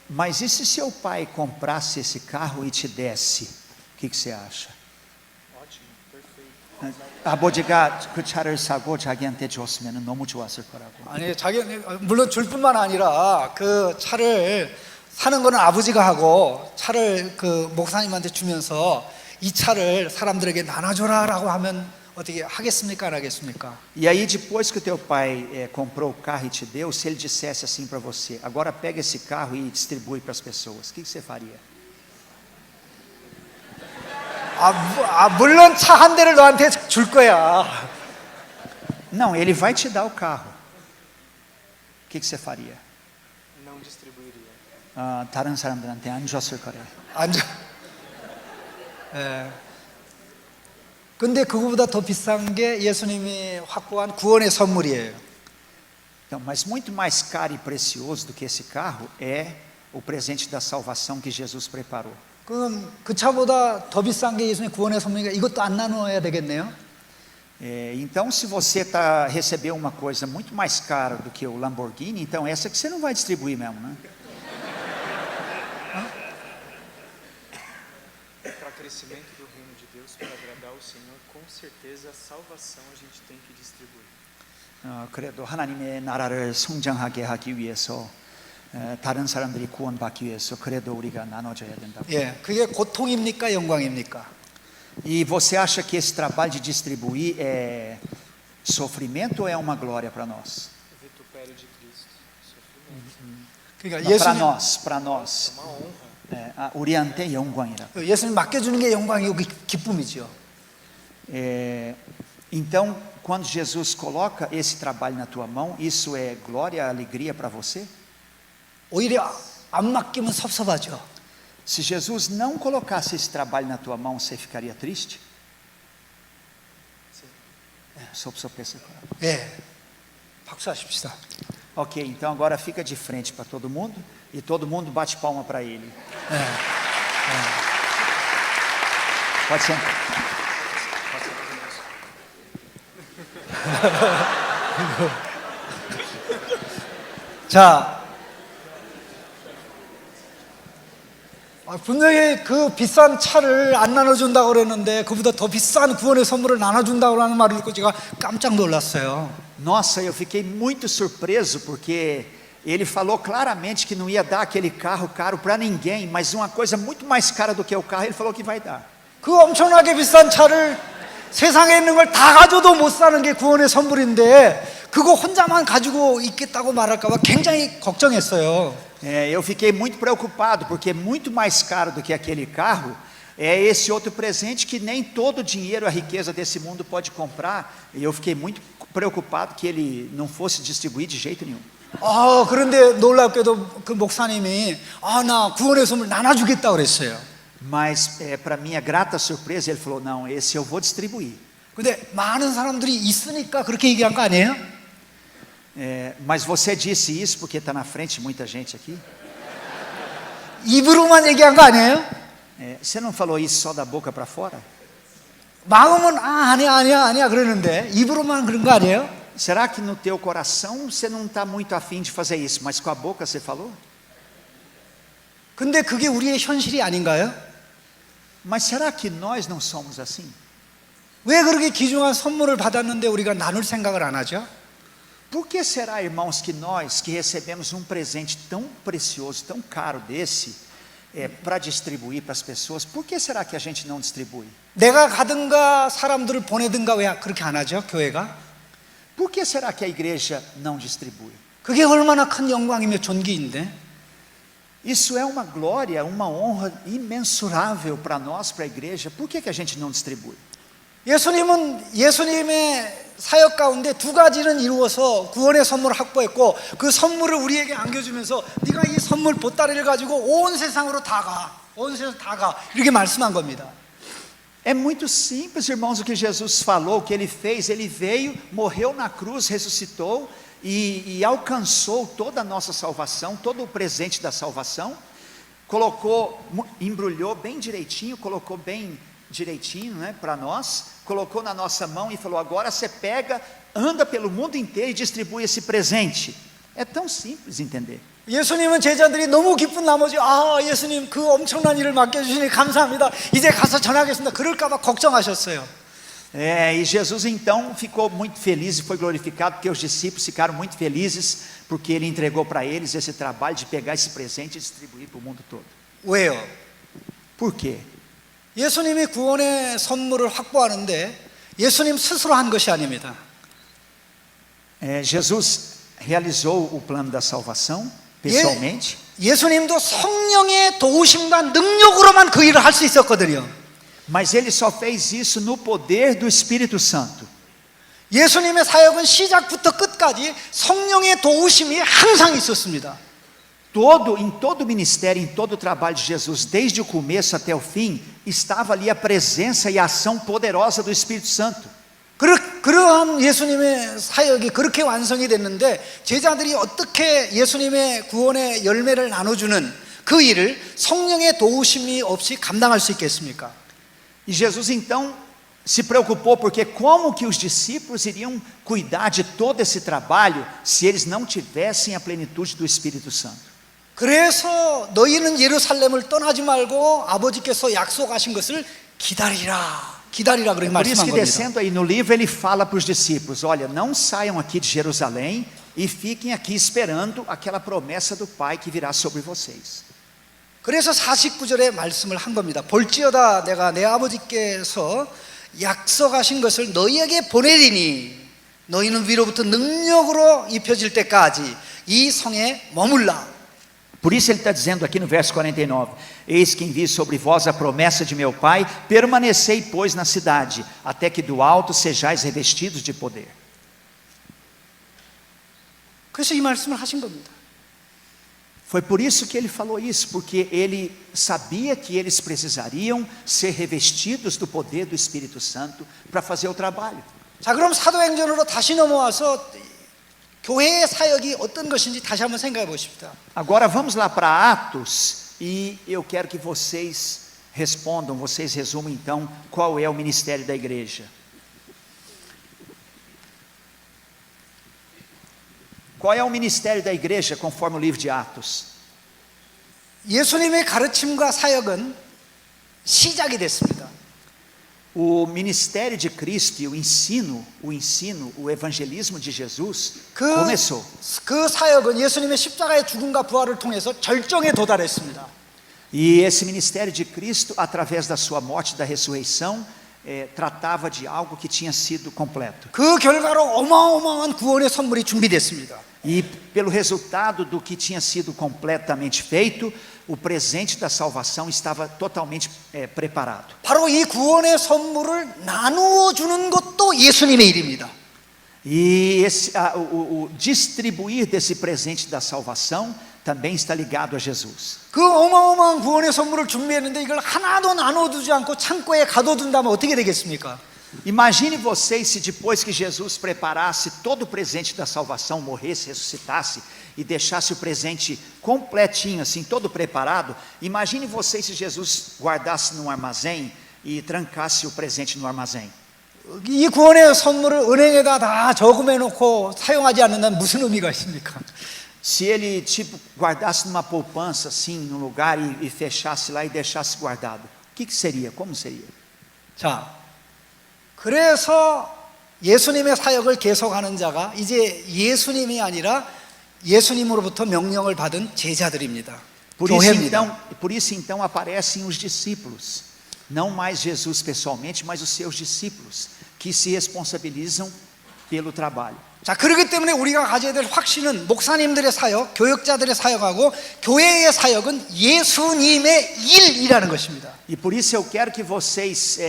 [SPEAKER 2] Mas e se seu pai comprasse esse carro e te desse? O que você acha?
[SPEAKER 3] ótimo, perfeito.
[SPEAKER 2] 아버지가 그 차를 사고 자기한테 줬으면 너무 좋았을 거라고.
[SPEAKER 1] 아니 자기 물론 줄 뿐만 아니라 그 차를 사는 거는 아버지가 하고 차를 그 목사님한테 주면서 이 차를 사람들에게 나눠줘라라고 하면 어떻게 하겠습니까? 안 하겠습니까?
[SPEAKER 2] E aí depois que o teu pai comprou o carro e te deu, se ele dissesse assim para você, agora pega esse carro e distribui para as pessoas, o que você faria?
[SPEAKER 1] 물론 차 한 대를 너한테 줄 거야.
[SPEAKER 2] Não, ele vai te dar o carro. O que você faria?
[SPEAKER 3] Não distribuiria.
[SPEAKER 2] 다른 사람들한테 안 줬을 거래.
[SPEAKER 1] 앉아. 예. 근데 그거보다 더 비싼 게 예수님이 확보한 구원의 선물이에요.
[SPEAKER 2] Então, mas muito mais caro e precioso do que esse carro é o presente da salvação que Jesus preparou.
[SPEAKER 1] 그럼 그 차보다 더 비싼 게 예수님의 구원의 선물이니까 이것도 안 나눠야 되겠네요.
[SPEAKER 2] Então, se você recebeu uma coisa muito mais cara do que o Lamborghini, então essa que você não vai distribuir mesmo, né?
[SPEAKER 3] Para crescimento do reino de Deus, para agradar o Senhor, com certeza a salvação a gente tem que distribuir.
[SPEAKER 2] 그래도 하나님의 나라를 성장하게 하기 위해서 다른 사람들이 구원받기 위해서 그래도 우리가 나눠줘야 된다.
[SPEAKER 1] 예, 그게 고통입니까, 영광입니까?
[SPEAKER 2] E você acha que esse trabalho de distribuir é sofrimento ou é uma glória para nós?
[SPEAKER 3] Vitupério de Cristo, sofrimento.
[SPEAKER 1] 그러니까
[SPEAKER 2] para nós.
[SPEAKER 3] Uma honra.
[SPEAKER 2] 우리한테 영광이라.
[SPEAKER 1] 예수님 맡겨주는 게 영광이고 기쁨이죠.
[SPEAKER 2] Então, quando Jesus coloca esse trabalho na tua mão, isso é glória, alegria para você?
[SPEAKER 1] 오히려 안 맡기면 섭섭하죠.
[SPEAKER 2] Se Jesus não colocasse esse trabalho na tua mão, você ficaria triste?
[SPEAKER 3] Sim.
[SPEAKER 1] 예, 박수하십시다.
[SPEAKER 2] Ok, então agora fica de frente para todo mundo e todo mundo bate palma para ele. Pode sentar.
[SPEAKER 1] 자, 분명히 그 비싼 차를 안 나눠준다고 그랬는데 그보다 더 비싼 구원의 선물을 나눠준다고 하는 말을 듣고 제가 깜짝 놀랐어요.
[SPEAKER 2] Nossa, eu fiquei muito surpreso porque ele falou claramente que não ia dar aquele carro caro para ninguém, mas uma coisa muito mais cara do que o carro ele falou que vai dar.
[SPEAKER 1] 그 엄청나게 비싼 차를 세상에 있는 걸 다 가져도 못 사는 게 구원의 선물인데 그거 혼자만 가지고 있겠다고 말할까 봐 굉장히 걱정했어요.
[SPEAKER 2] Eu fiquei muito preocupado porque muito mais caro do que aquele carro é esse outro presente que nem todo o dinheiro, a riqueza desse mundo pode comprar. E eu fiquei muito preocupado que ele não fosse distribuir de jeito nenhum.
[SPEAKER 1] 그런데 놀랍게도 그 목사님이 나 구원의 선물 나눠주겠다 그랬어요.
[SPEAKER 2] Mas para minha grata surpresa ele falou, não, esse eu vou distribuir.
[SPEAKER 1] 근데 많은 사람들이 있으니까 그렇게 얘기한 거 아니에요?
[SPEAKER 2] Mas você disse isso porque está na frente de muita gente aqui?
[SPEAKER 1] 입으로만 얘기한 거 아니에요?
[SPEAKER 2] Você não falou isso só da boca para fora?
[SPEAKER 1] 마음은 아니야 그러는데 입으로만 그런 거 아니에요?
[SPEAKER 2] Será que no teu coração você não está muito afim de fazer isso, mas com a boca você falou?
[SPEAKER 1] 근데 그게 우리의 현실이 아닌가요?
[SPEAKER 2] Mas será que nós não somos assim?
[SPEAKER 1] 왜 그렇게 귀중한 선물을 받았는데 우리가 나눌 생각을 안 하죠?
[SPEAKER 2] Por que será, irmãos, que nós que recebemos um presente tão precioso, tão caro desse, para distribuir para as pessoas, por que será que a gente não distribui?
[SPEAKER 1] 내가 가든가 사람들을 보내든가 왜 그렇게 안 하죠? 교회가?
[SPEAKER 2] Por que será que a igreja não distribui?
[SPEAKER 1] 그게 얼마나 큰 영광이며 존귀인데
[SPEAKER 2] Isso é uma glória, uma honra imensurável para nós, para a igreja. Por que a gente não distribui?
[SPEAKER 1] 예수님의 사역 가운데 두 가지는 이루어서 구원의 선물을 확보했고 그 선물을 우리에게 안겨주면서 네가 이 선물 보따리를 가지고 온 세상으로 다 가 이렇게 말씀한 겁니다.
[SPEAKER 2] É muito simples, irmãos, o que Jesus falou, o que ele fez. Ele veio, morreu na cruz, ressuscitou e alcançou toda a nossa salvação, todo o presente da salvação. Colocou, embrulhou bem direitinho, colocou bem direitinho, né, para nós, colocou na nossa mão e falou: agora você pega, anda pelo mundo inteiro e distribui esse presente. É tão simples entender.
[SPEAKER 1] 예수님은 제자들이 너무 기쁜 나머지 예수님 그 엄청난 일을 맡겨주시니 감사합니다. 이제 가서 전하겠습니다. 그럴까 봐 걱정하셨어요.
[SPEAKER 2] E Jesus então ficou muito feliz e foi glorificado, porque os discípulos ficaram muito felizes, porque ele entregou para eles esse trabalho de pegar esse presente e distribuir para o mundo todo.
[SPEAKER 1] 왜요?
[SPEAKER 2] Por quê?
[SPEAKER 1] 예수님이 구원의 선물을 확보하는데 예수님 스스로 한 것이 아닙니다.
[SPEAKER 2] Jesus realizou o plano da salvação pessoalmente.
[SPEAKER 1] 예수님도 성령의 도우심과 능력으로만 그 일을 할 수 있었거든요.
[SPEAKER 2] Mas ele só fez isso no poder do Espírito Santo.
[SPEAKER 1] 예수님의 사역은 시작부터 끝까지 성령의 도우심이 항상 있었습니다.
[SPEAKER 2] Em todo o ministério, em todo o trabalho de Jesus, desde o começo até o fim, estava ali a presença e a ação poderosa do Espírito Santo.
[SPEAKER 1] 그러한 예수님의 사역이 그렇게 완성이 됐는데 제자들이 어떻게 예수님의 구원의 열매를 나눠주는 그 일을 성령의 도우심이 없이 감당할 수 있겠습니까?
[SPEAKER 2] E Jesus então se preocupou, porque como que os discípulos iriam cuidar de todo esse trabalho se eles não tivessem a plenitude do Espírito Santo?
[SPEAKER 1] 그래서 너희는 예루살렘을 떠나지 말고 아버지께서 약속하신 것을 기다리라 그렇게
[SPEAKER 2] Por isso
[SPEAKER 1] 말씀한
[SPEAKER 2] que
[SPEAKER 1] 겁니다.
[SPEAKER 2] descendo aí no livro ele fala para os discípulos: olha, não saiam aqui de Jerusalém e fiquem aqui esperando aquela promessa do Pai que virá sobre vocês.
[SPEAKER 1] 그래서 49절에 말씀을 한 겁니다. 볼지어다 내가 내 아버지께서 약속하신 것을 너희에게 보내리니 너희는 위로부터 능력으로 입혀질 때까지 이 성에 머물라.
[SPEAKER 2] Por isso ele está dizendo aqui no verso 49: eis que envio sobre vós a promessa de meu Pai, permanecei, pois, na cidade, até que do alto sejais revestidos de poder.
[SPEAKER 1] 그래서 이 말씀을 하신 겁니다.
[SPEAKER 2] Foi por isso que ele falou isso, porque ele sabia que eles precisariam ser revestidos do poder do Espírito Santo para fazer o trabalho.
[SPEAKER 1] 자, 그럼 사도행전으로 다시 넘어와서 교회의 사역이 어떤 것인지 다시 한번 생각해 보십시다.
[SPEAKER 2] Agora vamos lá para Atos e eu quero que vocês respondam, vocês resumam então qual é o ministério da igreja. Qual é o ministério da igreja conforme o livro de Atos?
[SPEAKER 1] 예수님의 가르침과 사역은 시작이 됐습니다.
[SPEAKER 2] O ministério de Cristo e o ensino, o evangelismo de Jesus começou.
[SPEAKER 1] 그 사역은 예수님의 십자가의 죽음과 부활을 통해서 절정에 도달했습니다.
[SPEAKER 2] E esse ministério de Cristo, através da sua morte e da ressurreição, tratava de algo que tinha sido completo.
[SPEAKER 1] 그 결과로 어마어마한 구원의 선물이 준비됐습니다.
[SPEAKER 2] E pelo resultado do que tinha sido completamente feito, o presente da salvação estava totalmente preparado.
[SPEAKER 1] 바로 이 구원의 선물을 나누어 주는 것도 예수님의 일입니다.
[SPEAKER 2] E o distribuir desse presente da salvação também está ligado a Jesus.
[SPEAKER 1] 그 어마어마한 구원의 선물을 준비했는데 이걸 하나도 나눠두지 않고 창고에 가둬둔다면 어떻게 되겠습니까?
[SPEAKER 2] Imagine vocês se depois que Jesus preparasse todo o presente da salvação, morresse, ressuscitasse e deixasse o presente completinho, assim, todo preparado. Imagine vocês se Jesus guardasse num armazém e trancasse o presente no armazém.
[SPEAKER 1] 이 구원의 선물을 은행에다 다 저금해 놓고 사용하지 않는다면 무슨 의미가 있습니까?
[SPEAKER 2] Se ele tipo guardasse numa poupança assim, num lugar e fechasse lá e deixasse guardado, o que seria? Como seria?
[SPEAKER 1] 자, 그래서 예수님의 사역을 계속하는 자가 이제 예수님이 아니라 예수님으로부터 명령을 받은 제자들입니다. 교회입니다.
[SPEAKER 2] Por isso então aparecem os discípulos, não mais Jesus pessoalmente, mas os seus discípulos, que se responsabilizam pelo trabalho.
[SPEAKER 1] 자, 그렇기 때문에 우리가 가져야 될 확신은 목사님들의 사역, 교역자들의 사역하고 교회의 사역은 예수님의 일이라는 것입니다.
[SPEAKER 2] E por isso eu quero que vocês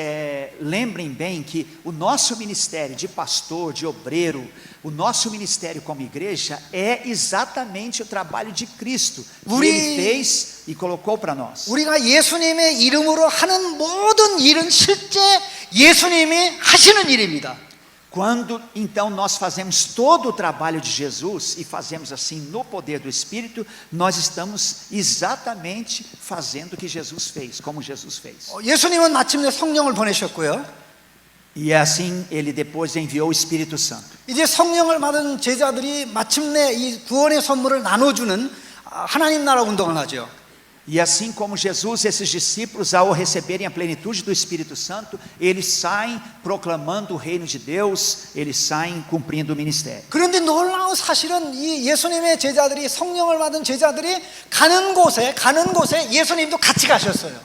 [SPEAKER 2] lembrem bem que o nosso ministério de pastor, de obreiro, o nosso ministério como igreja é exatamente o trabalho de Cristo que Ele fez e colocou para nós.
[SPEAKER 1] 우리가 예수님의 이름으로 하는 모든 일은 실제 예수님이 하시는 일입니다.
[SPEAKER 2] Quando então nós fazemos todo o trabalho de Jesus e fazemos assim no poder do Espírito, nós estamos exatamente fazendo o que Jesus fez, como Jesus fez.
[SPEAKER 1] 예수님은 마침내 성령을 보내셨고요.
[SPEAKER 2] E assim ele depois enviou o Espírito Santo.
[SPEAKER 1] 이제 성령을 받은 제자들이 마침내 이 구원의 선물을 나눠주는 하나님 나라 운동을 하죠.
[SPEAKER 2] E assim como Jesus, esses discípulos, ao receberem a plenitude do Espírito Santo, eles saem proclamando o reino de Deus, eles saem cumprindo o ministério.
[SPEAKER 1] 그런데 놀라운 사실은 이 예수님의 제자들이 성령을 받은 제자들이 가는 곳에 예수님도 같이 가셨어요.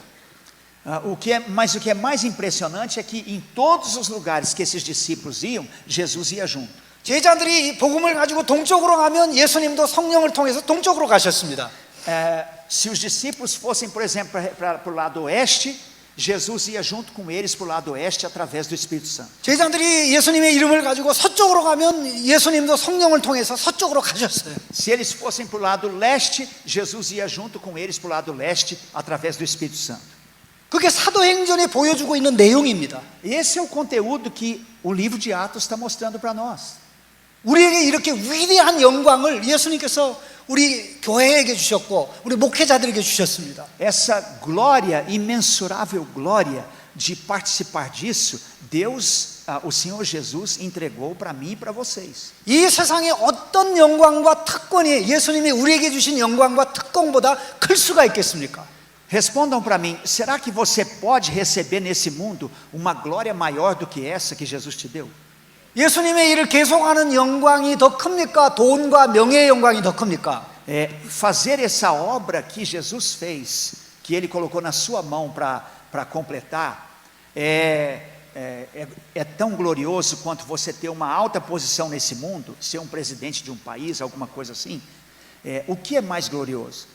[SPEAKER 2] Mas o que é mais impressionante é que em todos os lugares que esses discípulos iam, Jesus ia junto.
[SPEAKER 1] 제자들이 이 복음을 가지고 동쪽으로 가면 예수님도 성령을 통해서 동쪽으로 가셨습니다.
[SPEAKER 2] Se os discípulos fossem, por exemplo, para o lado oeste, Jesus ia junto com eles para o lado oeste através do Espírito Santo.
[SPEAKER 1] 제자들이 예수님의 이름을 가지고 서쪽으로 가면 예수님도 성령을 통해서 서쪽으로 가셨어요.
[SPEAKER 2] Se eles fossem para o lado leste, Jesus ia junto com eles para o lado leste através do Espírito Santo.
[SPEAKER 1] 그게 사도행전에 보여주고 있는 내용입니다.
[SPEAKER 2] Esse é o conteúdo que o livro de Atos está mostrando para nós.
[SPEAKER 1] 우리에게 이렇게 위대한 영광을 예수님께서 우리 교회에게 주셨고 우리 목회자들에게 주셨습니다.
[SPEAKER 2] Essa glória, imensurável glória de participar disso, Deus, o Senhor Jesus entregou para mim e para vocês.
[SPEAKER 1] 이 세상에 어떤 영광과 특권이 예수님이 우리에게 주신 영광과 특권보다 클 수가 있겠습니까?
[SPEAKER 2] Respondam para mim, será que você pode receber nesse mundo uma glória maior do que essa que Jesus te deu?
[SPEAKER 1] 예수님의 일을 계속하는 영광이 더 큽니까? 돈과 명예의 영광이 더 큽니까?
[SPEAKER 2] Fazer essa obra que Jesus fez, que Ele colocou na sua mão para completar, é tão glorioso quanto você ter uma alta posição nesse mundo, ser um presidente de um país, alguma coisa assim. O que é mais glorioso?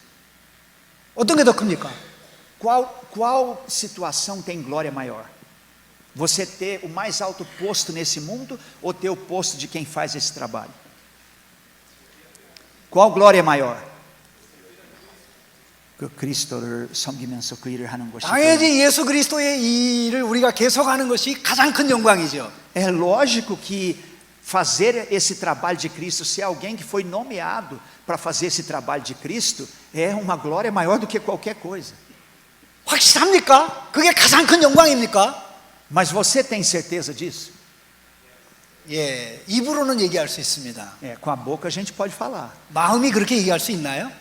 [SPEAKER 1] 어떤 게 더 큽니까?
[SPEAKER 2] Qual situação tem glória maior? Você ter o mais alto posto nesse mundo ou ter o posto de quem faz esse trabalho? Qual glória é maior? 그 그리스도를 섬기면서 그 일을 하는 것이
[SPEAKER 1] 당연히 예수 그리스도의 일을 우리가 계속하는 것이 가장 큰 영광이죠.
[SPEAKER 2] É lógico que fazer esse trabalho de Cristo, ser alguém que foi nomeado para fazer esse trabalho de Cristo, é uma glória maior do que qualquer coisa.
[SPEAKER 1] 확실합니까? 그게 가장 큰 영광입니까?
[SPEAKER 2] Mas você tem certeza disso?
[SPEAKER 1] 예, 입으로는 얘기할 수 있습니다.
[SPEAKER 2] Com a boca a gente pode falar.
[SPEAKER 1] 마음이 그렇게 얘기할 수 있나요?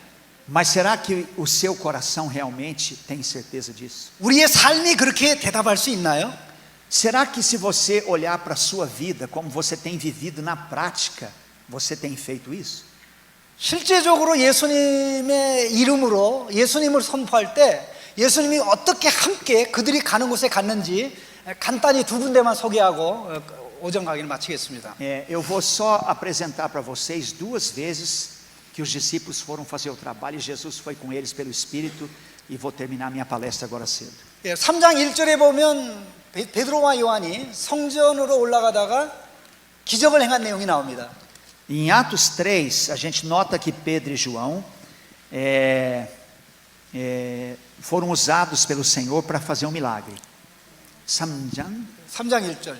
[SPEAKER 2] Mas será que o seu coração realmente tem certeza disso?
[SPEAKER 1] 우리의 삶이 그렇게 대답할 수 있나요?
[SPEAKER 2] Será que se você olhar para a sua vida, como você tem vivido na prática, você tem feito isso?
[SPEAKER 1] 실제적으로 예수님의 이름으로 예수님을 선포할 때 예수님이 어떻게 함께 그들이 가는 곳에 갔는지 간단히 두 군데만 소개하고 오전 강의를 마치겠습니다.
[SPEAKER 2] Eu vou só apresentar para vocês duas vezes que os discípulos foram fazer o trabalho e Jesus foi com eles pelo Espírito, e vou terminar minha palestra agora cedo.
[SPEAKER 1] 3장 1절에 보면 베드로와 요한이 성전으로 올라가다가 기적을 행한 내용이 나옵니다.
[SPEAKER 2] Em Atos 3, a gente nota que Pedro e João foram usados pelo Senhor para fazer um milagre. 3장
[SPEAKER 1] 1절.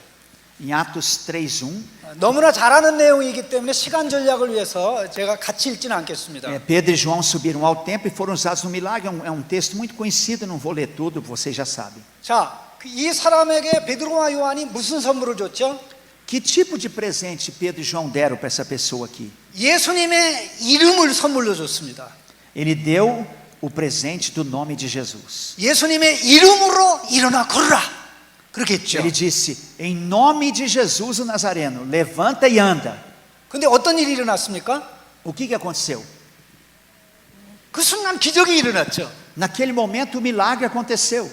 [SPEAKER 2] Em Atos 3:1,
[SPEAKER 1] 너무나 잘 아는 내용이기 때문에 시간 전략을 위해서 제가 같이 읽지는 않겠습니다.
[SPEAKER 2] Pedro e João subiram ao templo e foram usados no milagre. É um texto muito conhecido, não vou ler tudo, vocês já sabem.
[SPEAKER 1] 자, 이 사람에게 베드로와 요한이 무슨 선물을 줬죠?
[SPEAKER 2] Que tipo de presente Pedro e João deram para essa pessoa aqui?
[SPEAKER 1] 예수님의 이름을 선물로 줬습니다.
[SPEAKER 2] Ele deu o presente do nome de Jesus.
[SPEAKER 1] 예수님의 이름으로 일어나 걸으라. 그렇게 했죠.
[SPEAKER 2] Ele disse, em nome de Jesus o Nazareno, levanta e anda.
[SPEAKER 1] 근데 어떤 일이 일어났습니까?
[SPEAKER 2] O que aconteceu?
[SPEAKER 1] 그 순간 기적이 일어났죠.
[SPEAKER 2] Naquele momento o milagre aconteceu.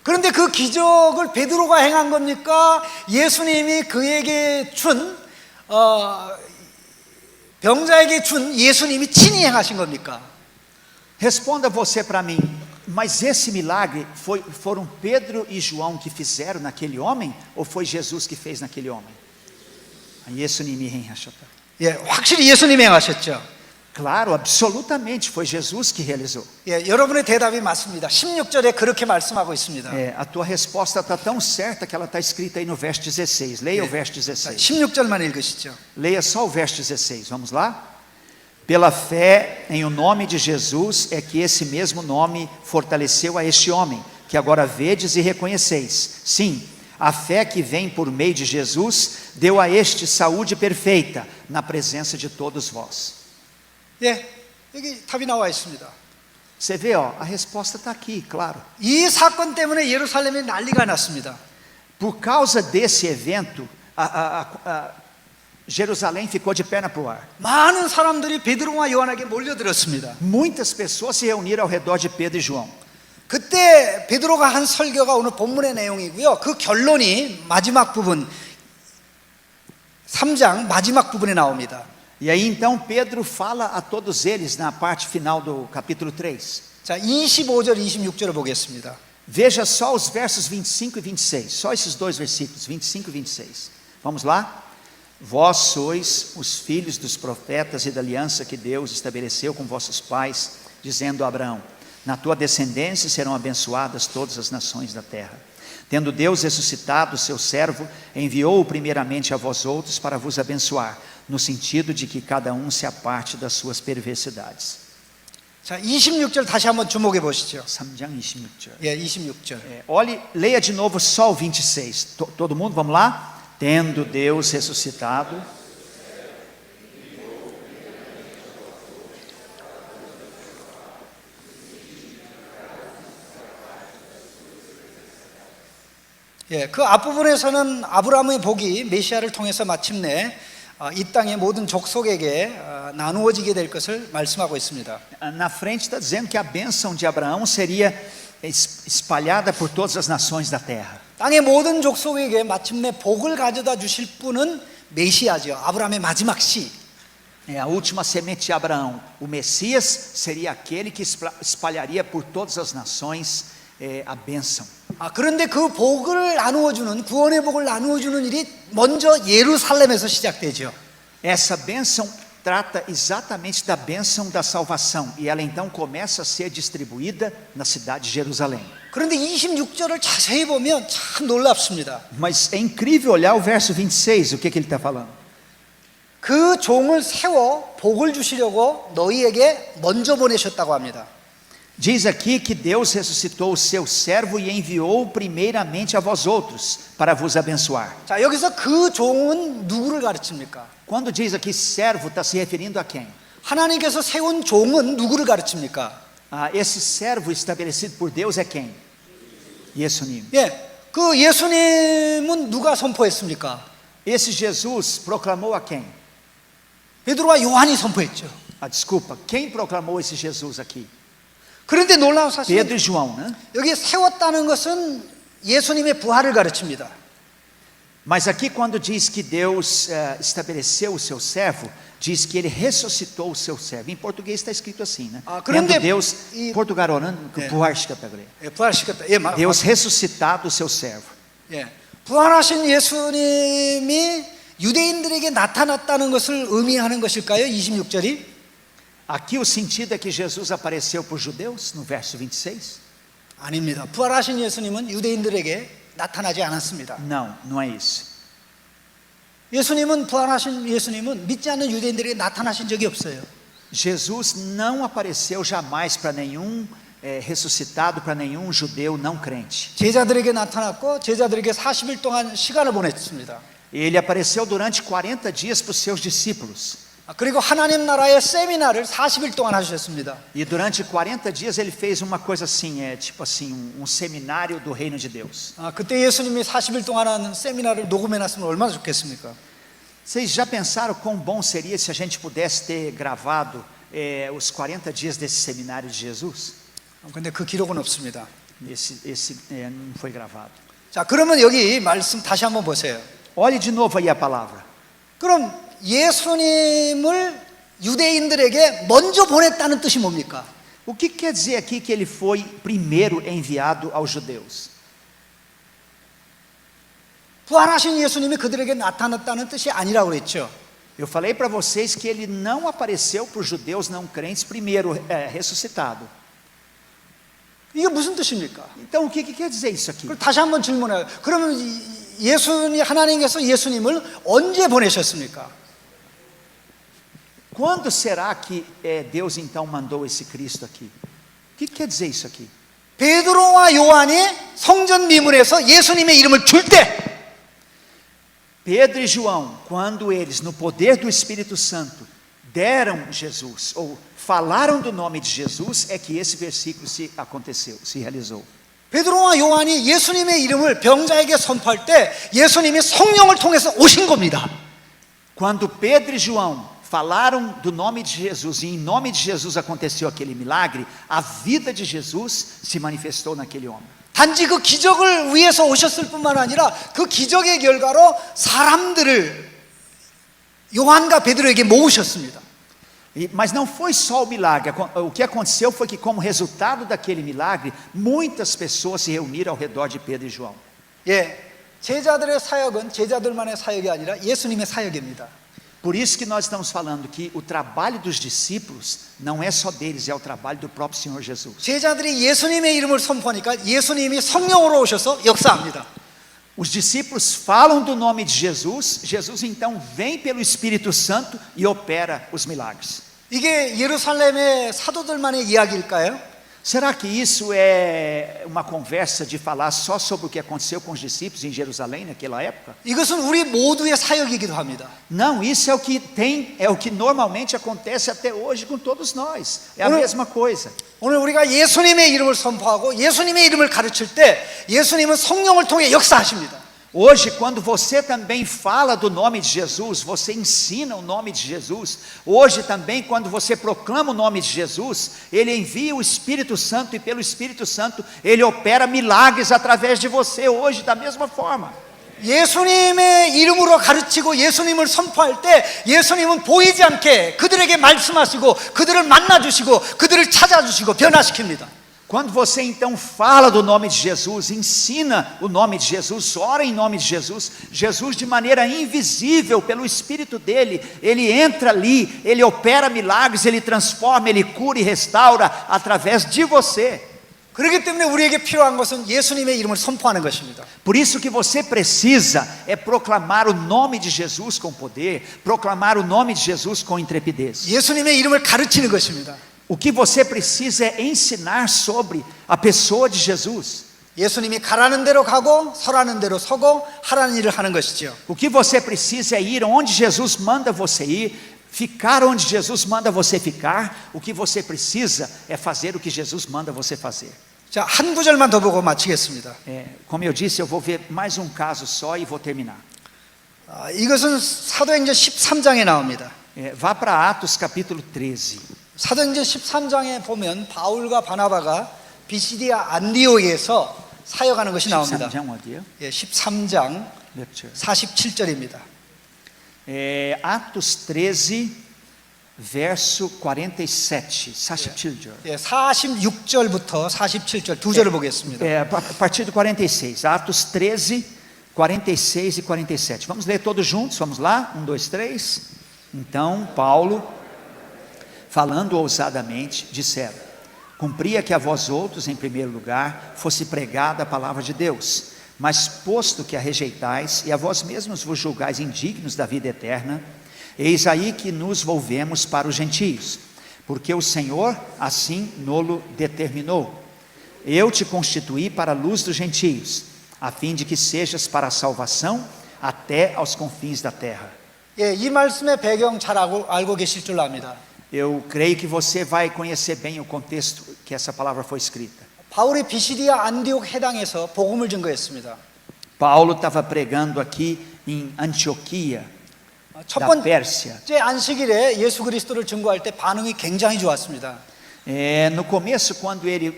[SPEAKER 1] 그런데 그 기적을 베드로가 행한 겁니까? 예수님이 그에게 준 병자에게 준 예수님이 친히 행하신 겁니까?
[SPEAKER 2] Responda você para mim, mas esse milagre foram Pedro e João que fizeram naquele homem, ou foi Jesus que fez naquele homem? 예수님이 행하셨다.
[SPEAKER 1] 예, 확실히 예수님이 행하셨죠.
[SPEAKER 2] Claro, absolutamente, foi Jesus que realizou.
[SPEAKER 1] 예, 여러분의 대답이 맞습니다. 16절에 그렇게 말씀하고 있습니다.
[SPEAKER 2] A tua resposta está tão certa que ela está escrita aí no verso 16. Leia o verso 16.
[SPEAKER 1] 16절만 읽으시죠.
[SPEAKER 2] Leia só o verso 16, vamos lá? Pela fé em o nome de Jesus é que esse mesmo nome fortaleceu a este homem, que agora vedes e reconheceis. Sim, a fé que vem por meio de Jesus deu a este saúde perfeita na presença de todos vós.
[SPEAKER 1] 예, 여기 답이 나와 있습니다.
[SPEAKER 2] Você vê, ó, a resposta está aqui, claro.
[SPEAKER 1] 이 사건 때문에 예루살렘에 난리가 났습니다.
[SPEAKER 2] Por causa desse evento, Jerusalém ficou de perna para o ar.
[SPEAKER 1] 많은 사람들이 베드로와 요한에게 몰려들었습니다.
[SPEAKER 2] Muitas pessoas se reuniram ao redor de Pedro e João.
[SPEAKER 1] 그때 베드로가 한 설교가 오늘 본문의 내용이고요. 그 결론이 마지막 부분 3장 마지막 부분에 나옵니다.
[SPEAKER 2] E aí então Pedro fala a todos eles na parte final do capítulo 3.
[SPEAKER 1] 자, 25절 26절을 보겠습니다.
[SPEAKER 2] Veja só os versos 25 e 26, só esses dois versículos, 25 e 26. Vamos lá? Vós sois os filhos dos profetas e da aliança que Deus estabeleceu com vossos pais, dizendo a Abraão: na tua descendência serão abençoadas todas as nações da terra. Tendo Deus ressuscitado o seu servo, enviou-o primeiramente a vós outros para vos abençoar, no sentido de que cada um se aparte das suas perversidades.
[SPEAKER 1] 자, 26절 다시 한번 주목해 보시죠.
[SPEAKER 2] 3장 26절.
[SPEAKER 1] 예, 26절.
[SPEAKER 2] Olhe, leia de novo só o 26. Todo mundo, vamos lá? Tendo Deus ressuscitado.
[SPEAKER 1] 예, 그 앞부분에서는 아브라함의 복이 메시아를 통해서 마침내 이 땅의 모든 족속에게 나누어지게 될 것을 말씀하고 있습니다.
[SPEAKER 2] Na frente está dizendo que a bênção de Abraão seria espalhada por todas as nações da terra.
[SPEAKER 1] 땅의 모든 족속에게 마침내 복을 가져다 주실 분은 메시아죠. 아브라함의 마지막 씨.
[SPEAKER 2] É a última semente de Abraão. O Messias seria aquele que espalharia por todas as nações a bênção.
[SPEAKER 1] 그런데 그 복을 나누어 주는 구원의 복을 나누어 주는 일이 먼저 예루살렘에서 시작되죠.
[SPEAKER 2] Essa bênção trata exatamente da bênção da salvação e ela então começa a ser distribuída na cidade de Jerusalém.
[SPEAKER 1] 그런데 26절을 자세히 보면 참 놀랍습니다.
[SPEAKER 2] Mas é incrível olhar o verso 26, o que ele está falando?
[SPEAKER 1] 그 종을 세워 복을 주시려고 너희에게 먼저 보내셨다고 합니다.
[SPEAKER 2] Diz aqui que Deus ressuscitou o seu servo e enviou primeiramente a vós outros para vos abençoar.
[SPEAKER 1] 자, 여기서 그 종은 누구를 가르칩니까?
[SPEAKER 2] Quando diz aqui servo, está se referindo a quem?
[SPEAKER 1] 하나님께서 세운 종은 누구를 가르칩니까?
[SPEAKER 2] Esse servo estabelecido por Deus é quem? 예수님.
[SPEAKER 1] 예, 그 예수님은 누가 선포했습니까?
[SPEAKER 2] Esse Jesus proclamou a quem?
[SPEAKER 1] 베드로와 요한이 선포했죠.
[SPEAKER 2] Desculpa, quem proclamou esse Jesus aqui?
[SPEAKER 1] 그런데 놀라운 사실은
[SPEAKER 2] Pedro e João, né?
[SPEAKER 1] 여기 세웠다는 것은 예수님의 부활을 가르칩니다.
[SPEAKER 2] Mas aqui quando diz que Deus estabeleceu o seu servo, diz que ele ressuscitou o seu servo. Em português está escrito assim, né?
[SPEAKER 1] 그런데
[SPEAKER 2] Deus,
[SPEAKER 1] 이-
[SPEAKER 2] Portugal어는
[SPEAKER 1] 네.
[SPEAKER 2] 부활시켰다 그래요.
[SPEAKER 1] 예, 부활시켰다. 예,
[SPEAKER 2] Deus ressuscitado o seu servo.
[SPEAKER 1] 예, 부활하신 예수님이 유대인들에게 나타났다는 것을 의미하는 것일까요? 26절이?
[SPEAKER 2] Aqui o sentido é que Jesus apareceu para os judeus, no verso 26?
[SPEAKER 1] 아닙니다. 부활하신 예수님은 유대인들에게 나타나지 않았습니다.
[SPEAKER 2] Não, não é isso.
[SPEAKER 1] 부활하신 예수님은 믿지 않는 유대인들에게 나타나신 적이 없어요.
[SPEAKER 2] Jesus não apareceu jamais para nenhum ressuscitado, para nenhum judeu não crente.
[SPEAKER 1] 제자들에게 나타났고 제자들에게 40일 동안 시간을 보냈습니다.
[SPEAKER 2] Ele apareceu durante 40 dias para os seus discípulos.
[SPEAKER 1] 그리고 하나님 나라의 세미나를 40일 동안 하셨습니다.
[SPEAKER 2] E durante 40 dias ele fez uma coisa assim, tipo assim, seminário do reino de Deus.
[SPEAKER 1] 그때 예수님이 40일 동안 하는 세미나를 녹음해 놨으면 얼마나 좋겠습니까?
[SPEAKER 2] Vocês já pensaram quão bom seria se a gente pudesse ter gravado os 40 dias desse seminário de Jesus?
[SPEAKER 1] 근데 그 기록은 없습니다.
[SPEAKER 2] Esse não foi gravado.
[SPEAKER 1] 자, 그러면 여기 말씀 다시 한번 보세요.
[SPEAKER 2] Olhe de novo aí a palavra.
[SPEAKER 1] 그럼 예수님을 유대인들에게 먼저 보냈다는 뜻이 뭡니까?
[SPEAKER 2] O que quer dizer aqui que ele foi primeiro enviado aos judeus?
[SPEAKER 1] 부활하신 예수님이 그들에게 나타났다는 뜻이 아니라고 그랬죠.
[SPEAKER 2] Eu falei para vocês que ele não apareceu para os judeus não crentes primeiro ressuscitado.
[SPEAKER 1] 이게 무슨 뜻입니까?
[SPEAKER 2] Então o que quer dizer isso aqui?
[SPEAKER 1] 그럼 다시 한번 질문해요. 그러면 하나님께서 예수님을 언제 보내셨습니까?
[SPEAKER 2] Quando será que Deus então mandou esse Cristo aqui? O que quer dizer isso aqui?
[SPEAKER 1] 베드로와 요한이 성전 미문에서 예수님의 이름을 줄 때
[SPEAKER 2] Pedro e João, quando eles, no poder do Espírito Santo, deram Jesus, ou falaram do nome de Jesus, é que esse versículo se realizou.
[SPEAKER 1] 베드로와 요한이 예수님의 이름을 병자에게 선포할 때 예수님이 성령을 통해서 오신 겁니다.
[SPEAKER 2] Quando Pedro e João falaram do nome de Jesus, e em nome de Jesus aconteceu aquele milagre, a vida de Jesus se manifestou naquele homem.
[SPEAKER 1] 단지 그 기적을 위해서 오셨을 뿐만 아니라 그 기적의 결과로 사람들을 요한과 베드로에게 모으셨습니다.
[SPEAKER 2] Mas não foi só o milagre, o que aconteceu foi que, como resultado daquele milagre, muitas pessoas se reuniram ao redor de Pedro e João.
[SPEAKER 1] 예, 제자들의 사역은 제자들만의 사역이 아니라 예수님의 사역입니다.
[SPEAKER 2] Por isso que nós estamos falando que o trabalho dos discípulos não é só deles, é o trabalho do próprio Senhor Jesus.
[SPEAKER 1] 제자들이 예수님의 이름을 선포하니까 예수님이 성령으로 오셔서 역사합니다.
[SPEAKER 2] Os discípulos falam do nome de Jesus, Jesus então vem pelo Espírito Santo e opera os milagres.
[SPEAKER 1] 이게 예루살렘의 사도들만의 이야기일까요?
[SPEAKER 2] Será que isso é uma conversa de falar só sobre o que aconteceu com os discípulos em Jerusalém naquela época?
[SPEAKER 1] 이것은 우리 모두의 사역이기도 합니다.
[SPEAKER 2] Não, isso é o que normalmente acontece até hoje com todos nós. É a mesma coisa.
[SPEAKER 1] 오늘 우리가 예수님의 이름을 선포하고 예수님의 이름을 가르칠 때 예수님은 성령을 통해 역사하십니다.
[SPEAKER 2] Hoje, quando você também fala do nome de Jesus, você ensina o nome de Jesus. Hoje também, quando você proclama o nome de Jesus, Ele envia o Espírito Santo e pelo Espírito Santo Ele opera milagres através de você hoje da mesma forma.
[SPEAKER 1] 예수님의 이름으로 가르치고 예수님을 선포할 때 예수님은 보이지 않게 그들에게 말씀하시고 그들을 만나주시고 그들을 찾아주시고 변화시킵니다.
[SPEAKER 2] Quando você então fala do nome de Jesus, ensina o nome de Jesus, ora em nome de Jesus, Jesus de maneira invisível pelo Espírito dele, ele entra ali, ele opera milagres, ele transforma, ele cura e restaura através de você.
[SPEAKER 1] 그렇기 때문에 우리에게 필요한 것은 예수님의 이름을 선포하는 것입니다.
[SPEAKER 2] Por isso que você precisa é proclamar o nome de Jesus com poder, proclamar o nome de Jesus com intrepidez.
[SPEAKER 1] 예수님의 이름을 가르치는 것입니다.
[SPEAKER 2] O que você precisa é ensinar sobre a pessoa de Jesus.
[SPEAKER 1] 예수님이 가라는 대로 가고 서라는 대로 서고 하라는 일을 하는 것이죠.
[SPEAKER 2] O que você precisa é ir onde Jesus manda você ir, ficar onde Jesus manda você ficar. O que você precisa é fazer o que Jesus manda você fazer.
[SPEAKER 1] 자, 한 구절만 더 보고 마치겠습니다.
[SPEAKER 2] Como eu disse, eu vou ver mais um caso só e vou terminar.
[SPEAKER 1] 이것은 사도행전 13장에 나옵니다.
[SPEAKER 2] Vá para Atos capítulo 13.
[SPEAKER 1] 사도행전 13장에 보면 바울과 바나바가 비시디아 안디옥에서 사역하는 것이 나옵니다.
[SPEAKER 2] 13장 어디요?
[SPEAKER 1] 13장
[SPEAKER 2] 몇 절?
[SPEAKER 1] 47절입니다.
[SPEAKER 2] Atos 13, verso 47, 47절.
[SPEAKER 1] 46절부터 47절 두 절을 보겠습니다.
[SPEAKER 2] A partir do 46, Atos 13, 46 e 47. Vamos ler todos juntos, vamos lá? 1, 2, 3. Então, Paulo, falando ousadamente, disseram: cumpria que a vós outros, em primeiro lugar, fosse pregada a palavra de Deus, mas posto que a rejeitais e a vós mesmos vos julgais indignos da vida eterna, eis aí que nos volvemos para os gentios, porque o Senhor assim nolo determinou. Eu te constituí para a luz dos gentios, a fim de que sejas para a salvação até aos confins da terra.
[SPEAKER 1] 이 말씀의 배경 잘 알고 계실 줄 압니다.
[SPEAKER 2] Eu creio que você vai conhecer bem o contexto que essa palavra foi escrita.
[SPEAKER 1] 바울이 비시디아 안디옥 해당에서 복음을 증거했습니다.
[SPEAKER 2] Paulo estava pregando aqui em Antioquia,
[SPEAKER 1] 첫
[SPEAKER 2] da Pérsia.
[SPEAKER 1] 번째 안식일에 예수 그리스도를 증거할 때 반응이 굉장히 좋았습니다.
[SPEAKER 2] No começo, quando ele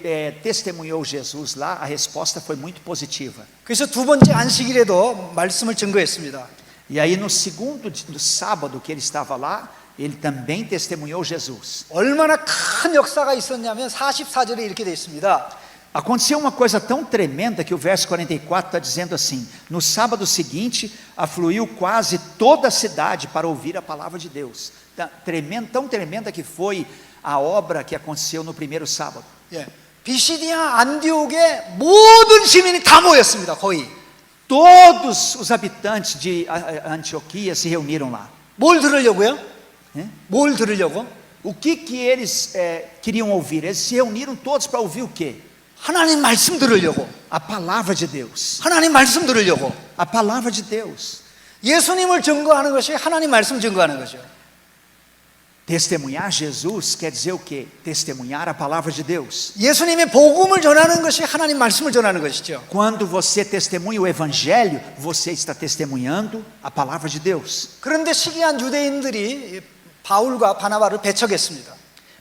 [SPEAKER 2] testemunhou Jesus lá, a resposta foi muito positiva.
[SPEAKER 1] 그래서 두 번째 안식일에도 말씀을 증거했습니다.
[SPEAKER 2] E aí no sábado que ele estava lá, ele também testemunhou Jesus.
[SPEAKER 1] 얼마나 큰 역사가 있었냐면 44절에 이렇게 되어 있습니다.
[SPEAKER 2] Aconteceu uma coisa tão tremenda que o verso 44 está dizendo assim: no sábado seguinte, afluiu quase toda a cidade para ouvir a palavra de Deus. Tão tremenda que foi a obra que aconteceu no primeiro sábado.
[SPEAKER 1] 예, 비시디아 안디옥의 모든 시민이 다 모였습니다. 거의.
[SPEAKER 2] Todos os habitantes de Antioquia se reuniram lá.
[SPEAKER 1] 뭘 들으려고요?
[SPEAKER 2] 예?
[SPEAKER 1] 뭘 들으려고?
[SPEAKER 2] O que eles queriam ouvir? Eles se reuniram todos para ouvir o quê?
[SPEAKER 1] 하나님 말씀 들으려고.
[SPEAKER 2] A palavra de Deus.
[SPEAKER 1] 하나님 말씀 들으려고.
[SPEAKER 2] A palavra de Deus.
[SPEAKER 1] 예수님을 증거하는 것이 하나님 말씀 증거하는 거죠.
[SPEAKER 2] Testemunhar Jesus quer dizer o quê? Testemunhar a palavra de Deus.
[SPEAKER 1] 예수님의 복음을 전하는 것이 하나님 말씀을 전하는 것이죠.
[SPEAKER 2] Quando você testemunha o evangelho, você está testemunhando a palavra de Deus.
[SPEAKER 1] 그런데 시기한 유대인들이 바울과 바나바를 배척했습니다.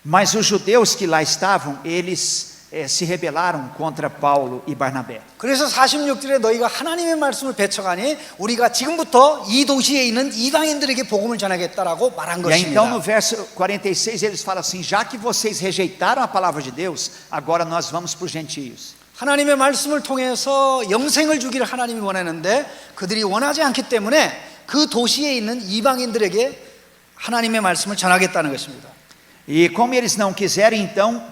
[SPEAKER 2] Mas os judeus que lá estavam, eles se rebelaram contra Paulo e Barnabé.
[SPEAKER 1] 그래서 46절에 너희가 하나님의 말씀을 배척하니 우리가 지금부터 이 도시에 있는 이방인들에게 복음을 전하겠다라고 말한
[SPEAKER 2] E aí, então no
[SPEAKER 1] 것입니다.
[SPEAKER 2] verso 46 eles falam assim: já que vocês rejeitaram a palavra de Deus, agora nós vamos para os gentios.
[SPEAKER 1] 하나님의 말씀을 통해서 영생을 주기를 하나님이 원하는데 그들이 원하지 않기 때문에 그 도시에 있는 이방인들에게 하나님의 말씀을 전하겠다는 것입니다.
[SPEAKER 2] E como eles não quiserem, então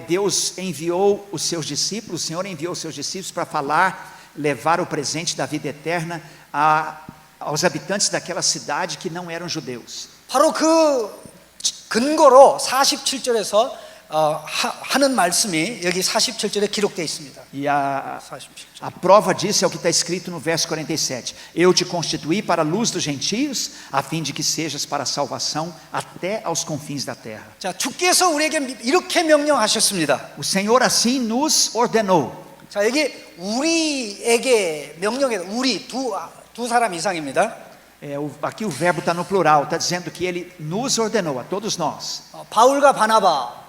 [SPEAKER 2] Deus enviou os seus discípulos, o Senhor enviou os seus discípulos para falar, levar o presente da vida eterna aos habitantes daquela cidade que não eram judeus.
[SPEAKER 1] 바로 그 근거로 47절에서 하는 말씀이 여기 47절에 기록되어 있습니다.
[SPEAKER 2] E a
[SPEAKER 1] 47절.
[SPEAKER 2] prova disso é o que está escrito no verso 47. Eu te constituí para a luz dos gentios, a fim de que sejas para a salvação até aos confins da terra.
[SPEAKER 1] 자, 주께서 우리에게 이렇게 명령하셨습니다.
[SPEAKER 2] O Senhor assim nos ordenou.
[SPEAKER 1] 자, 여기 우리에게 명령해 우리 두 사람 이상입니다.
[SPEAKER 2] Aqui o verbo está no plural, está dizendo que Ele nos ordenou, a todos nós.
[SPEAKER 1] 바울과 바나바,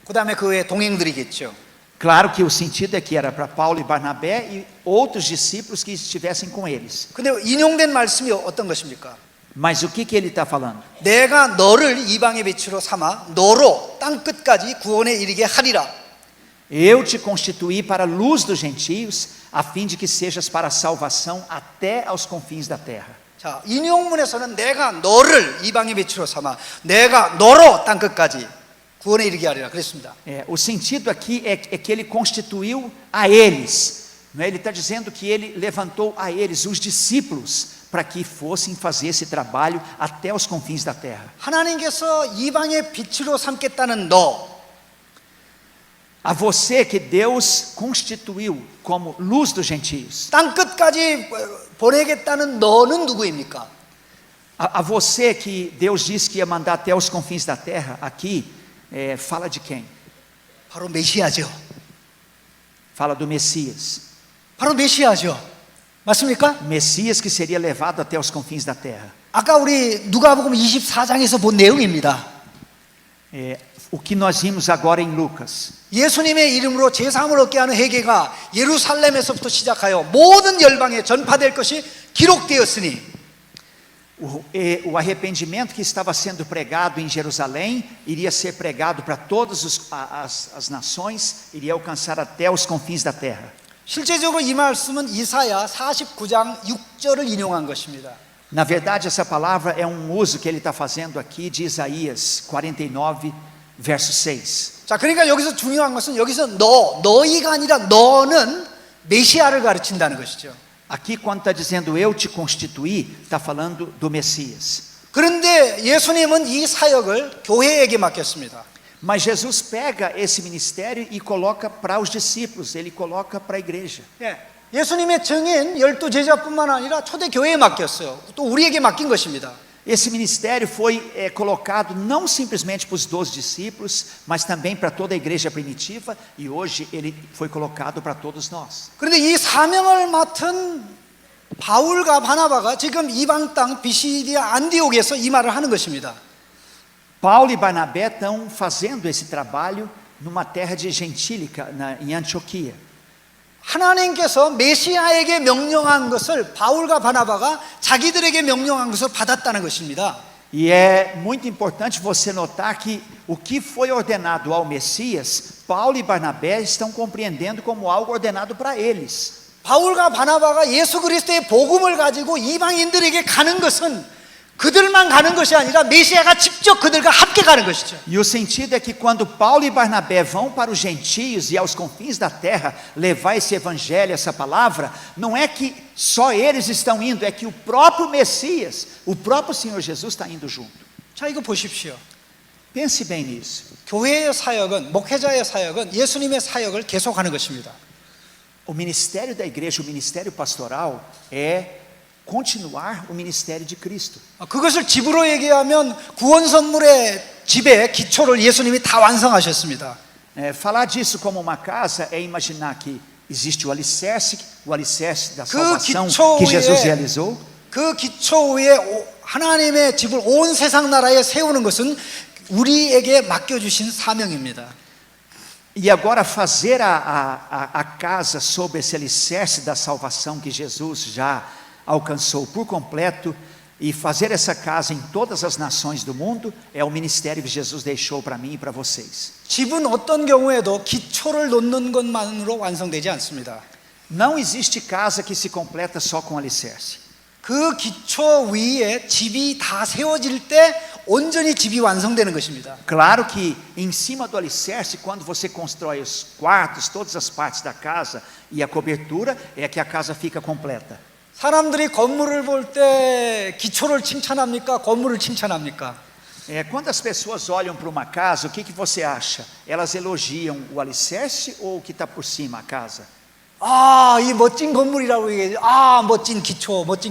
[SPEAKER 1] 그 다음에 그의 동행들이겠죠.
[SPEAKER 2] Claro que o sentido é que era para Paulo e Barnabé e outros discípulos que estivessem com eles.
[SPEAKER 1] 근데 인용된 말씀이 어떤 것입니까?
[SPEAKER 2] Mas o que ele está falando?
[SPEAKER 1] 내가 너를 이방의 빛으로 삼아 너로 땅 끝까지 구원에 이르게 하리라.
[SPEAKER 2] Eu te constituí para a luz dos gentios, a fim de que sejas para a salvação até aos confins da terra.
[SPEAKER 1] 자, 인용문에서는 내가 너를 이방의 빛으로 삼아 내가 너로 땅 끝까지 구원에 이르게 하리라 그랬습니다.
[SPEAKER 2] O sentido aqui é que ele constituiu a eles. Não é? Ele está dizendo que ele levantou a eles, os discípulos, para que fossem fazer esse trabalho até os confins da terra.
[SPEAKER 1] 하나님께서 이방의 빛으로 삼겠다는 너,
[SPEAKER 2] A você que Deus constituiu como luz dos gentios.
[SPEAKER 1] 땅 끝까지 보내겠다는 너는 누구입니까?
[SPEAKER 2] A você que Deus disse que ia mandar até os confins da terra, aqui fala de quem?
[SPEAKER 1] 바로 메시아죠.
[SPEAKER 2] Fala do Messias.
[SPEAKER 1] 바로 메시아죠. 맞습니까?
[SPEAKER 2] Messias que seria levado até os confins da terra.
[SPEAKER 1] 아까 우리 누가복음 24장에서 본 내용입니다.
[SPEAKER 2] O que nós vimos agora em Lucas.
[SPEAKER 1] 예수님의 이름으로 제사함을 얻게 하는 회개가 예루살렘에서부터 시작하여 모든 열방에 전파될 것이 기록되었으니
[SPEAKER 2] O arrependimento que estava sendo pregado em Jerusalém iria ser pregado para todas as nações, iria alcançar até os confins da terra.
[SPEAKER 1] 실제적으로 이 말씀은 이사야 49장 6절을 인용한 것입니다.
[SPEAKER 2] Na verdade, essa palavra é um uso que ele está fazendo aqui de Isaías 49, verso 6.
[SPEAKER 1] 자, 그러니까 여기서 중요한 것은 여기서 너희가 아니라 너는 메시아를 가르친다는 것이죠.
[SPEAKER 2] Aqui quando está dizendo eu te constituí, está falando do Messias.
[SPEAKER 1] 그런데 예수님은 이 사역을 교회에게 맡겼습니다.
[SPEAKER 2] Mas Jesus pega esse ministério e coloca para os discípulos, ele coloca para a igreja.
[SPEAKER 1] 예수님의 증인 12제자뿐만 아니라 초대교회에 맡겼어요. 또 우리에게 맡긴 것입니다.
[SPEAKER 2] Esse ministério foi colocado não simplesmente para os 12 discípulos, mas também para toda a igreja primitiva, e hoje ele foi colocado para todos nós.
[SPEAKER 1] 그런데 이 사명을 맡은 바울과 바나바가 지금 이방 땅 비시디아 안디옥에서 이 말을 하는 것입니다.
[SPEAKER 2] Paulo e Barnabé estão fazendo esse trabalho numa terra de gentílica, em Antioquia.
[SPEAKER 1] 하나님께서 메시아에게 명령한 것을 바울과 바나바가 자기들에게 명령한 것을 받았다는 것입니다.
[SPEAKER 2] E é muito importante você notar que o que foi ordenado ao Messias, Paulo e Barnabé estão compreendendo como algo ordenado para eles.
[SPEAKER 1] 바울과 바나바가 예수 그리스도의 복음을 가지고 이방인들에게 가는 것은 그들만 가는 것이 아니라 메시아가 직접 그들과 함께 가는 것이죠.
[SPEAKER 2] E o sentido é que quando Paulo e Barnabé vão para os gentios e aos confins da terra levar esse evangelho, essa palavra, não é que só eles estão indo, é que o próprio Messias, o próprio Senhor Jesus está indo junto.
[SPEAKER 1] 자, 이거 보십시오.
[SPEAKER 2] Pense bem nisso.
[SPEAKER 1] 교회의 사역은, 목회자의 사역은 예수님의 사역을 계속하는 것입니다.
[SPEAKER 2] O ministério da igreja, o ministério pastoral é continuar o ministério de Cristo.
[SPEAKER 1] 그것을 집으로 얘기하면 구원 선물의 집의 기초를 예수님이 다 완성하셨습니다.
[SPEAKER 2] Falar disso como uma casa é imaginar que existe o alicerce da salvação que Jesus realizou.
[SPEAKER 1] 그 기초 위에 하나님의 집을 온 세상 나라에 세우는 것은 우리에게 맡겨주신 사명입니다.
[SPEAKER 2] E agora fazer a casa sobre esse alicerce da salvação que Jesus já alcançou por completo e fazer essa casa em todas as nações do mundo é o ministério que Jesus deixou para mim e para vocês.
[SPEAKER 1] 집은 어떤 경우에도 기초를 놓는 것만으로 완성되지 않습니다.
[SPEAKER 2] Não existe casa que se completa só com alicerce.
[SPEAKER 1] 그 기초 위에 집이 다 세워질 때 온전히 집이 완성되는 것입니다.
[SPEAKER 2] Claro que em cima do alicerce, quando você constrói os quartos, todas as partes da casa e a cobertura, é que a casa fica completa.
[SPEAKER 1] 사람들이 건물을 볼 때 기초를 칭찬합니까? 건물을 칭찬합니까?
[SPEAKER 2] Quando as pessoas olham para uma casa, o que você acha? Elas elogiam o alicerce ou o que está por cima, a casa?
[SPEAKER 1] 이 멋진 건물이라고 얘기하지. 멋진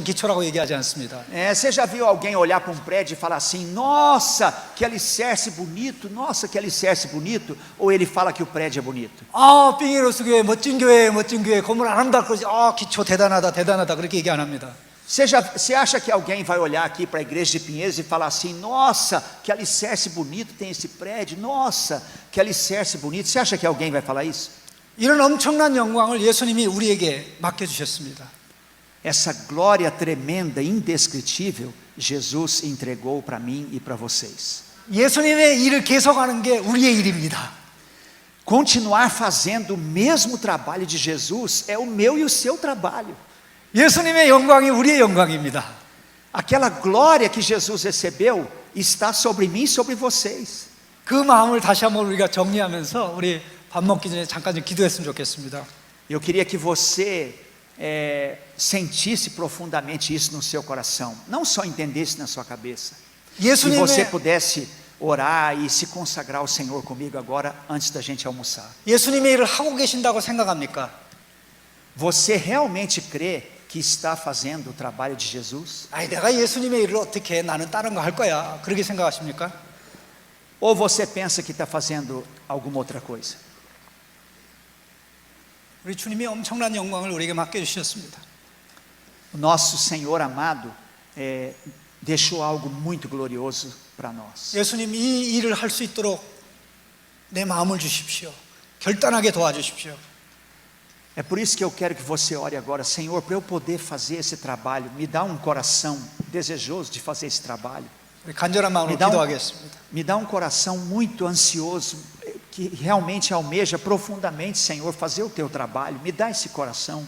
[SPEAKER 1] 기초라고 얘기하지 않습니다.
[SPEAKER 2] Você já viu alguém olhar para um prédio e falar assim, nossa, que alicerce bonito, nossa, que alicerce bonito? Ou ele fala que o prédio é bonito?
[SPEAKER 1] 빙의로스 교회 멋진 교회 건물 아름답고 기초 대단하다 그렇게 얘기 안 합니다.
[SPEAKER 2] Você acha que alguém vai olhar aqui para a igreja de Pinheiros e falar assim, nossa, que alicerce bonito tem esse prédio, nossa, que alicerce bonito? Você acha que alguém vai falar isso?
[SPEAKER 1] 이런 엄청난 영광을 예수님이 우리에게 맡겨주셨습니다.
[SPEAKER 2] Essa glória tremenda, indescritível, Jesus entregou para mim e para vocês.
[SPEAKER 1] 예수님의 일을 계속하는 게 우리의 일입니다.
[SPEAKER 2] Continuar fazendo o mesmo trabalho de Jesus é o meu e o seu trabalho.
[SPEAKER 1] 예수님의 영광이 우리의 영광입니다.
[SPEAKER 2] Aquela glória que Jesus recebeu está sobre mim e sobre vocês.
[SPEAKER 1] 그 마음을 다시 한번 우리가 정리하면서 우리 밥 먹기 전에 잠깐 좀 기도했으면 좋겠습니다.
[SPEAKER 2] Eu queria que você sentisse profundamente isso no seu coração, não só entendesse na sua cabeça. Que você pudesse orar e se consagrar ao Senhor comigo agora, antes da gente almoçar.
[SPEAKER 1] 예수님의 일을 하고 계신다고 생각합니까?
[SPEAKER 2] Você realmente crê que está fazendo o trabalho de Jesus?
[SPEAKER 1] 내가 예수님의 일을 어떻게 해? 나는 다른 거 할 거야. 그렇게 생각하십니까?
[SPEAKER 2] Ou você pensa que está fazendo alguma outra coisa?
[SPEAKER 1] 우리 주님이 엄청난 영광을 우리에게 맡겨주셨습니다.
[SPEAKER 2] O nosso Senhor amado deixou algo muito glorioso para nós.
[SPEAKER 1] 예수님 이 일을 할 수 있도록 내 마음을 주십시오. 결단하게 도와주십시오.
[SPEAKER 2] É por isso que eu quero que você ore agora, Senhor, para eu poder fazer esse trabalho, me dá um coração desejoso de fazer esse trabalho.
[SPEAKER 1] 우리 간절한 마음으로 기도하겠습니다.
[SPEAKER 2] Me dá um coração muito ansioso, que realmente almeja profundamente, Senhor, fazer o teu trabalho. Me dá esse coração.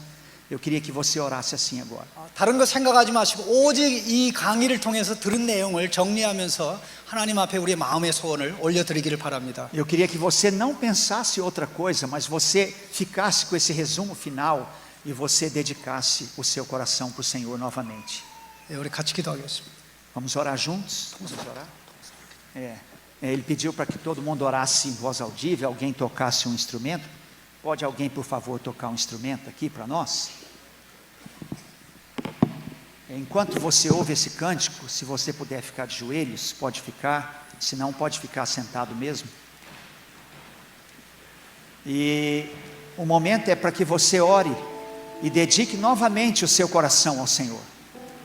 [SPEAKER 2] Eu queria que você orasse assim agora.
[SPEAKER 1] 다른 거 생각하지 마시고 오직 이 강의를 통해서 들은 내용을 정리하면서 하나님 앞에 우리의 마음의 소원을 올려드리기를 바랍니다.
[SPEAKER 2] Eu queria que você não pensasse outra coisa, mas você ficasse com esse resumo final e você dedicasse o seu coração para o Senhor novamente.
[SPEAKER 1] 우리 같이 기도하겠습니다.
[SPEAKER 2] Vamos orar juntos? Vamos orar? Ele pediu para que todo mundo orasse em voz audível, alguém tocasse um instrumento. Pode alguém, por favor, tocar um instrumento aqui para nós? Enquanto você ouve esse cântico, se você puder ficar de joelhos, pode ficar, se não, pode ficar sentado mesmo. E o momento é para que você ore e dedique novamente o seu coração ao Senhor.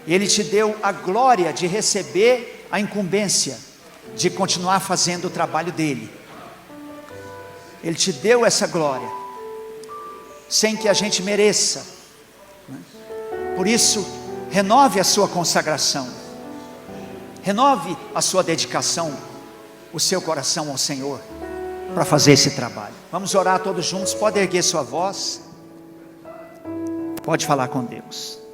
[SPEAKER 2] Ele te deu a glória de receber a incumbência de continuar fazendo o trabalho dele. Ele te deu essa glória. sem que a gente mereça. Por isso, renove a sua consagração, renove a sua dedicação, o seu coração ao Senhor, para fazer esse trabalho. Vamos orar todos juntos, pode erguer sua voz, pode falar com Deus.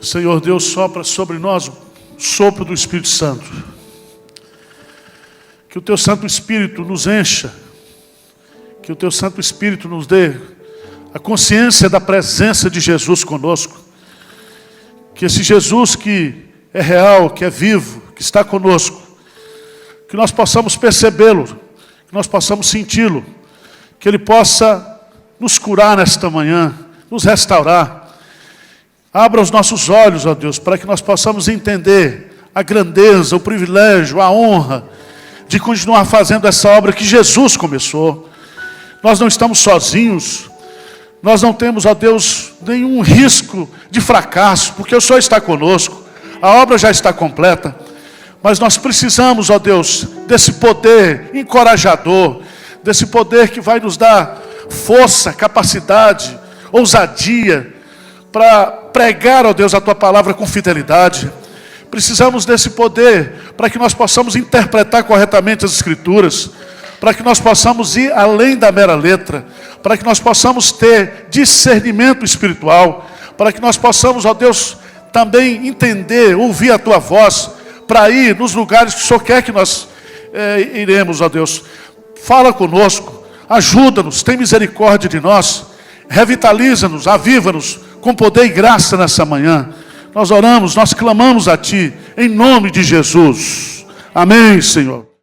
[SPEAKER 4] Senhor Deus, sopra sobre nós o sopro do Espírito Santo. Que o Teu Santo Espírito nos encha. Que o Teu Santo Espírito nos dê a consciência da presença de Jesus conosco. Que esse Jesus que é real, que é vivo, que está conosco, que nós possamos percebê-lo, que nós possamos senti-lo, que Ele possa nos curar nesta manhã, nos restaurar. Abra os nossos olhos, ó Deus, para que nós possamos entender a grandeza, o privilégio, a honra de continuar fazendo essa obra que Jesus começou. Nós não estamos sozinhos, nós não temos, ó Deus, nenhum risco de fracasso, porque o Senhor está conosco, a obra já está completa, mas nós precisamos, ó Deus, desse poder encorajador, desse poder que vai nos dar força, capacidade, ousadia, para pregar, ó Deus, a Tua palavra com fidelidade. Precisamos desse poder para que nós possamos interpretar corretamente as Escrituras, para que nós possamos ir além da mera letra, para que nós possamos ter discernimento espiritual, para que nós possamos, ó Deus, também entender, ouvir a Tua voz, para ir nos lugares que o Senhor quer que nós iremos, ó Deus. Fala conosco, ajuda-nos, tem misericórdia de nós, revitaliza-nos, aviva-nos, com poder e graça nessa manhã. Nós oramos, nós clamamos a Ti, em nome de Jesus. Amém, Senhor.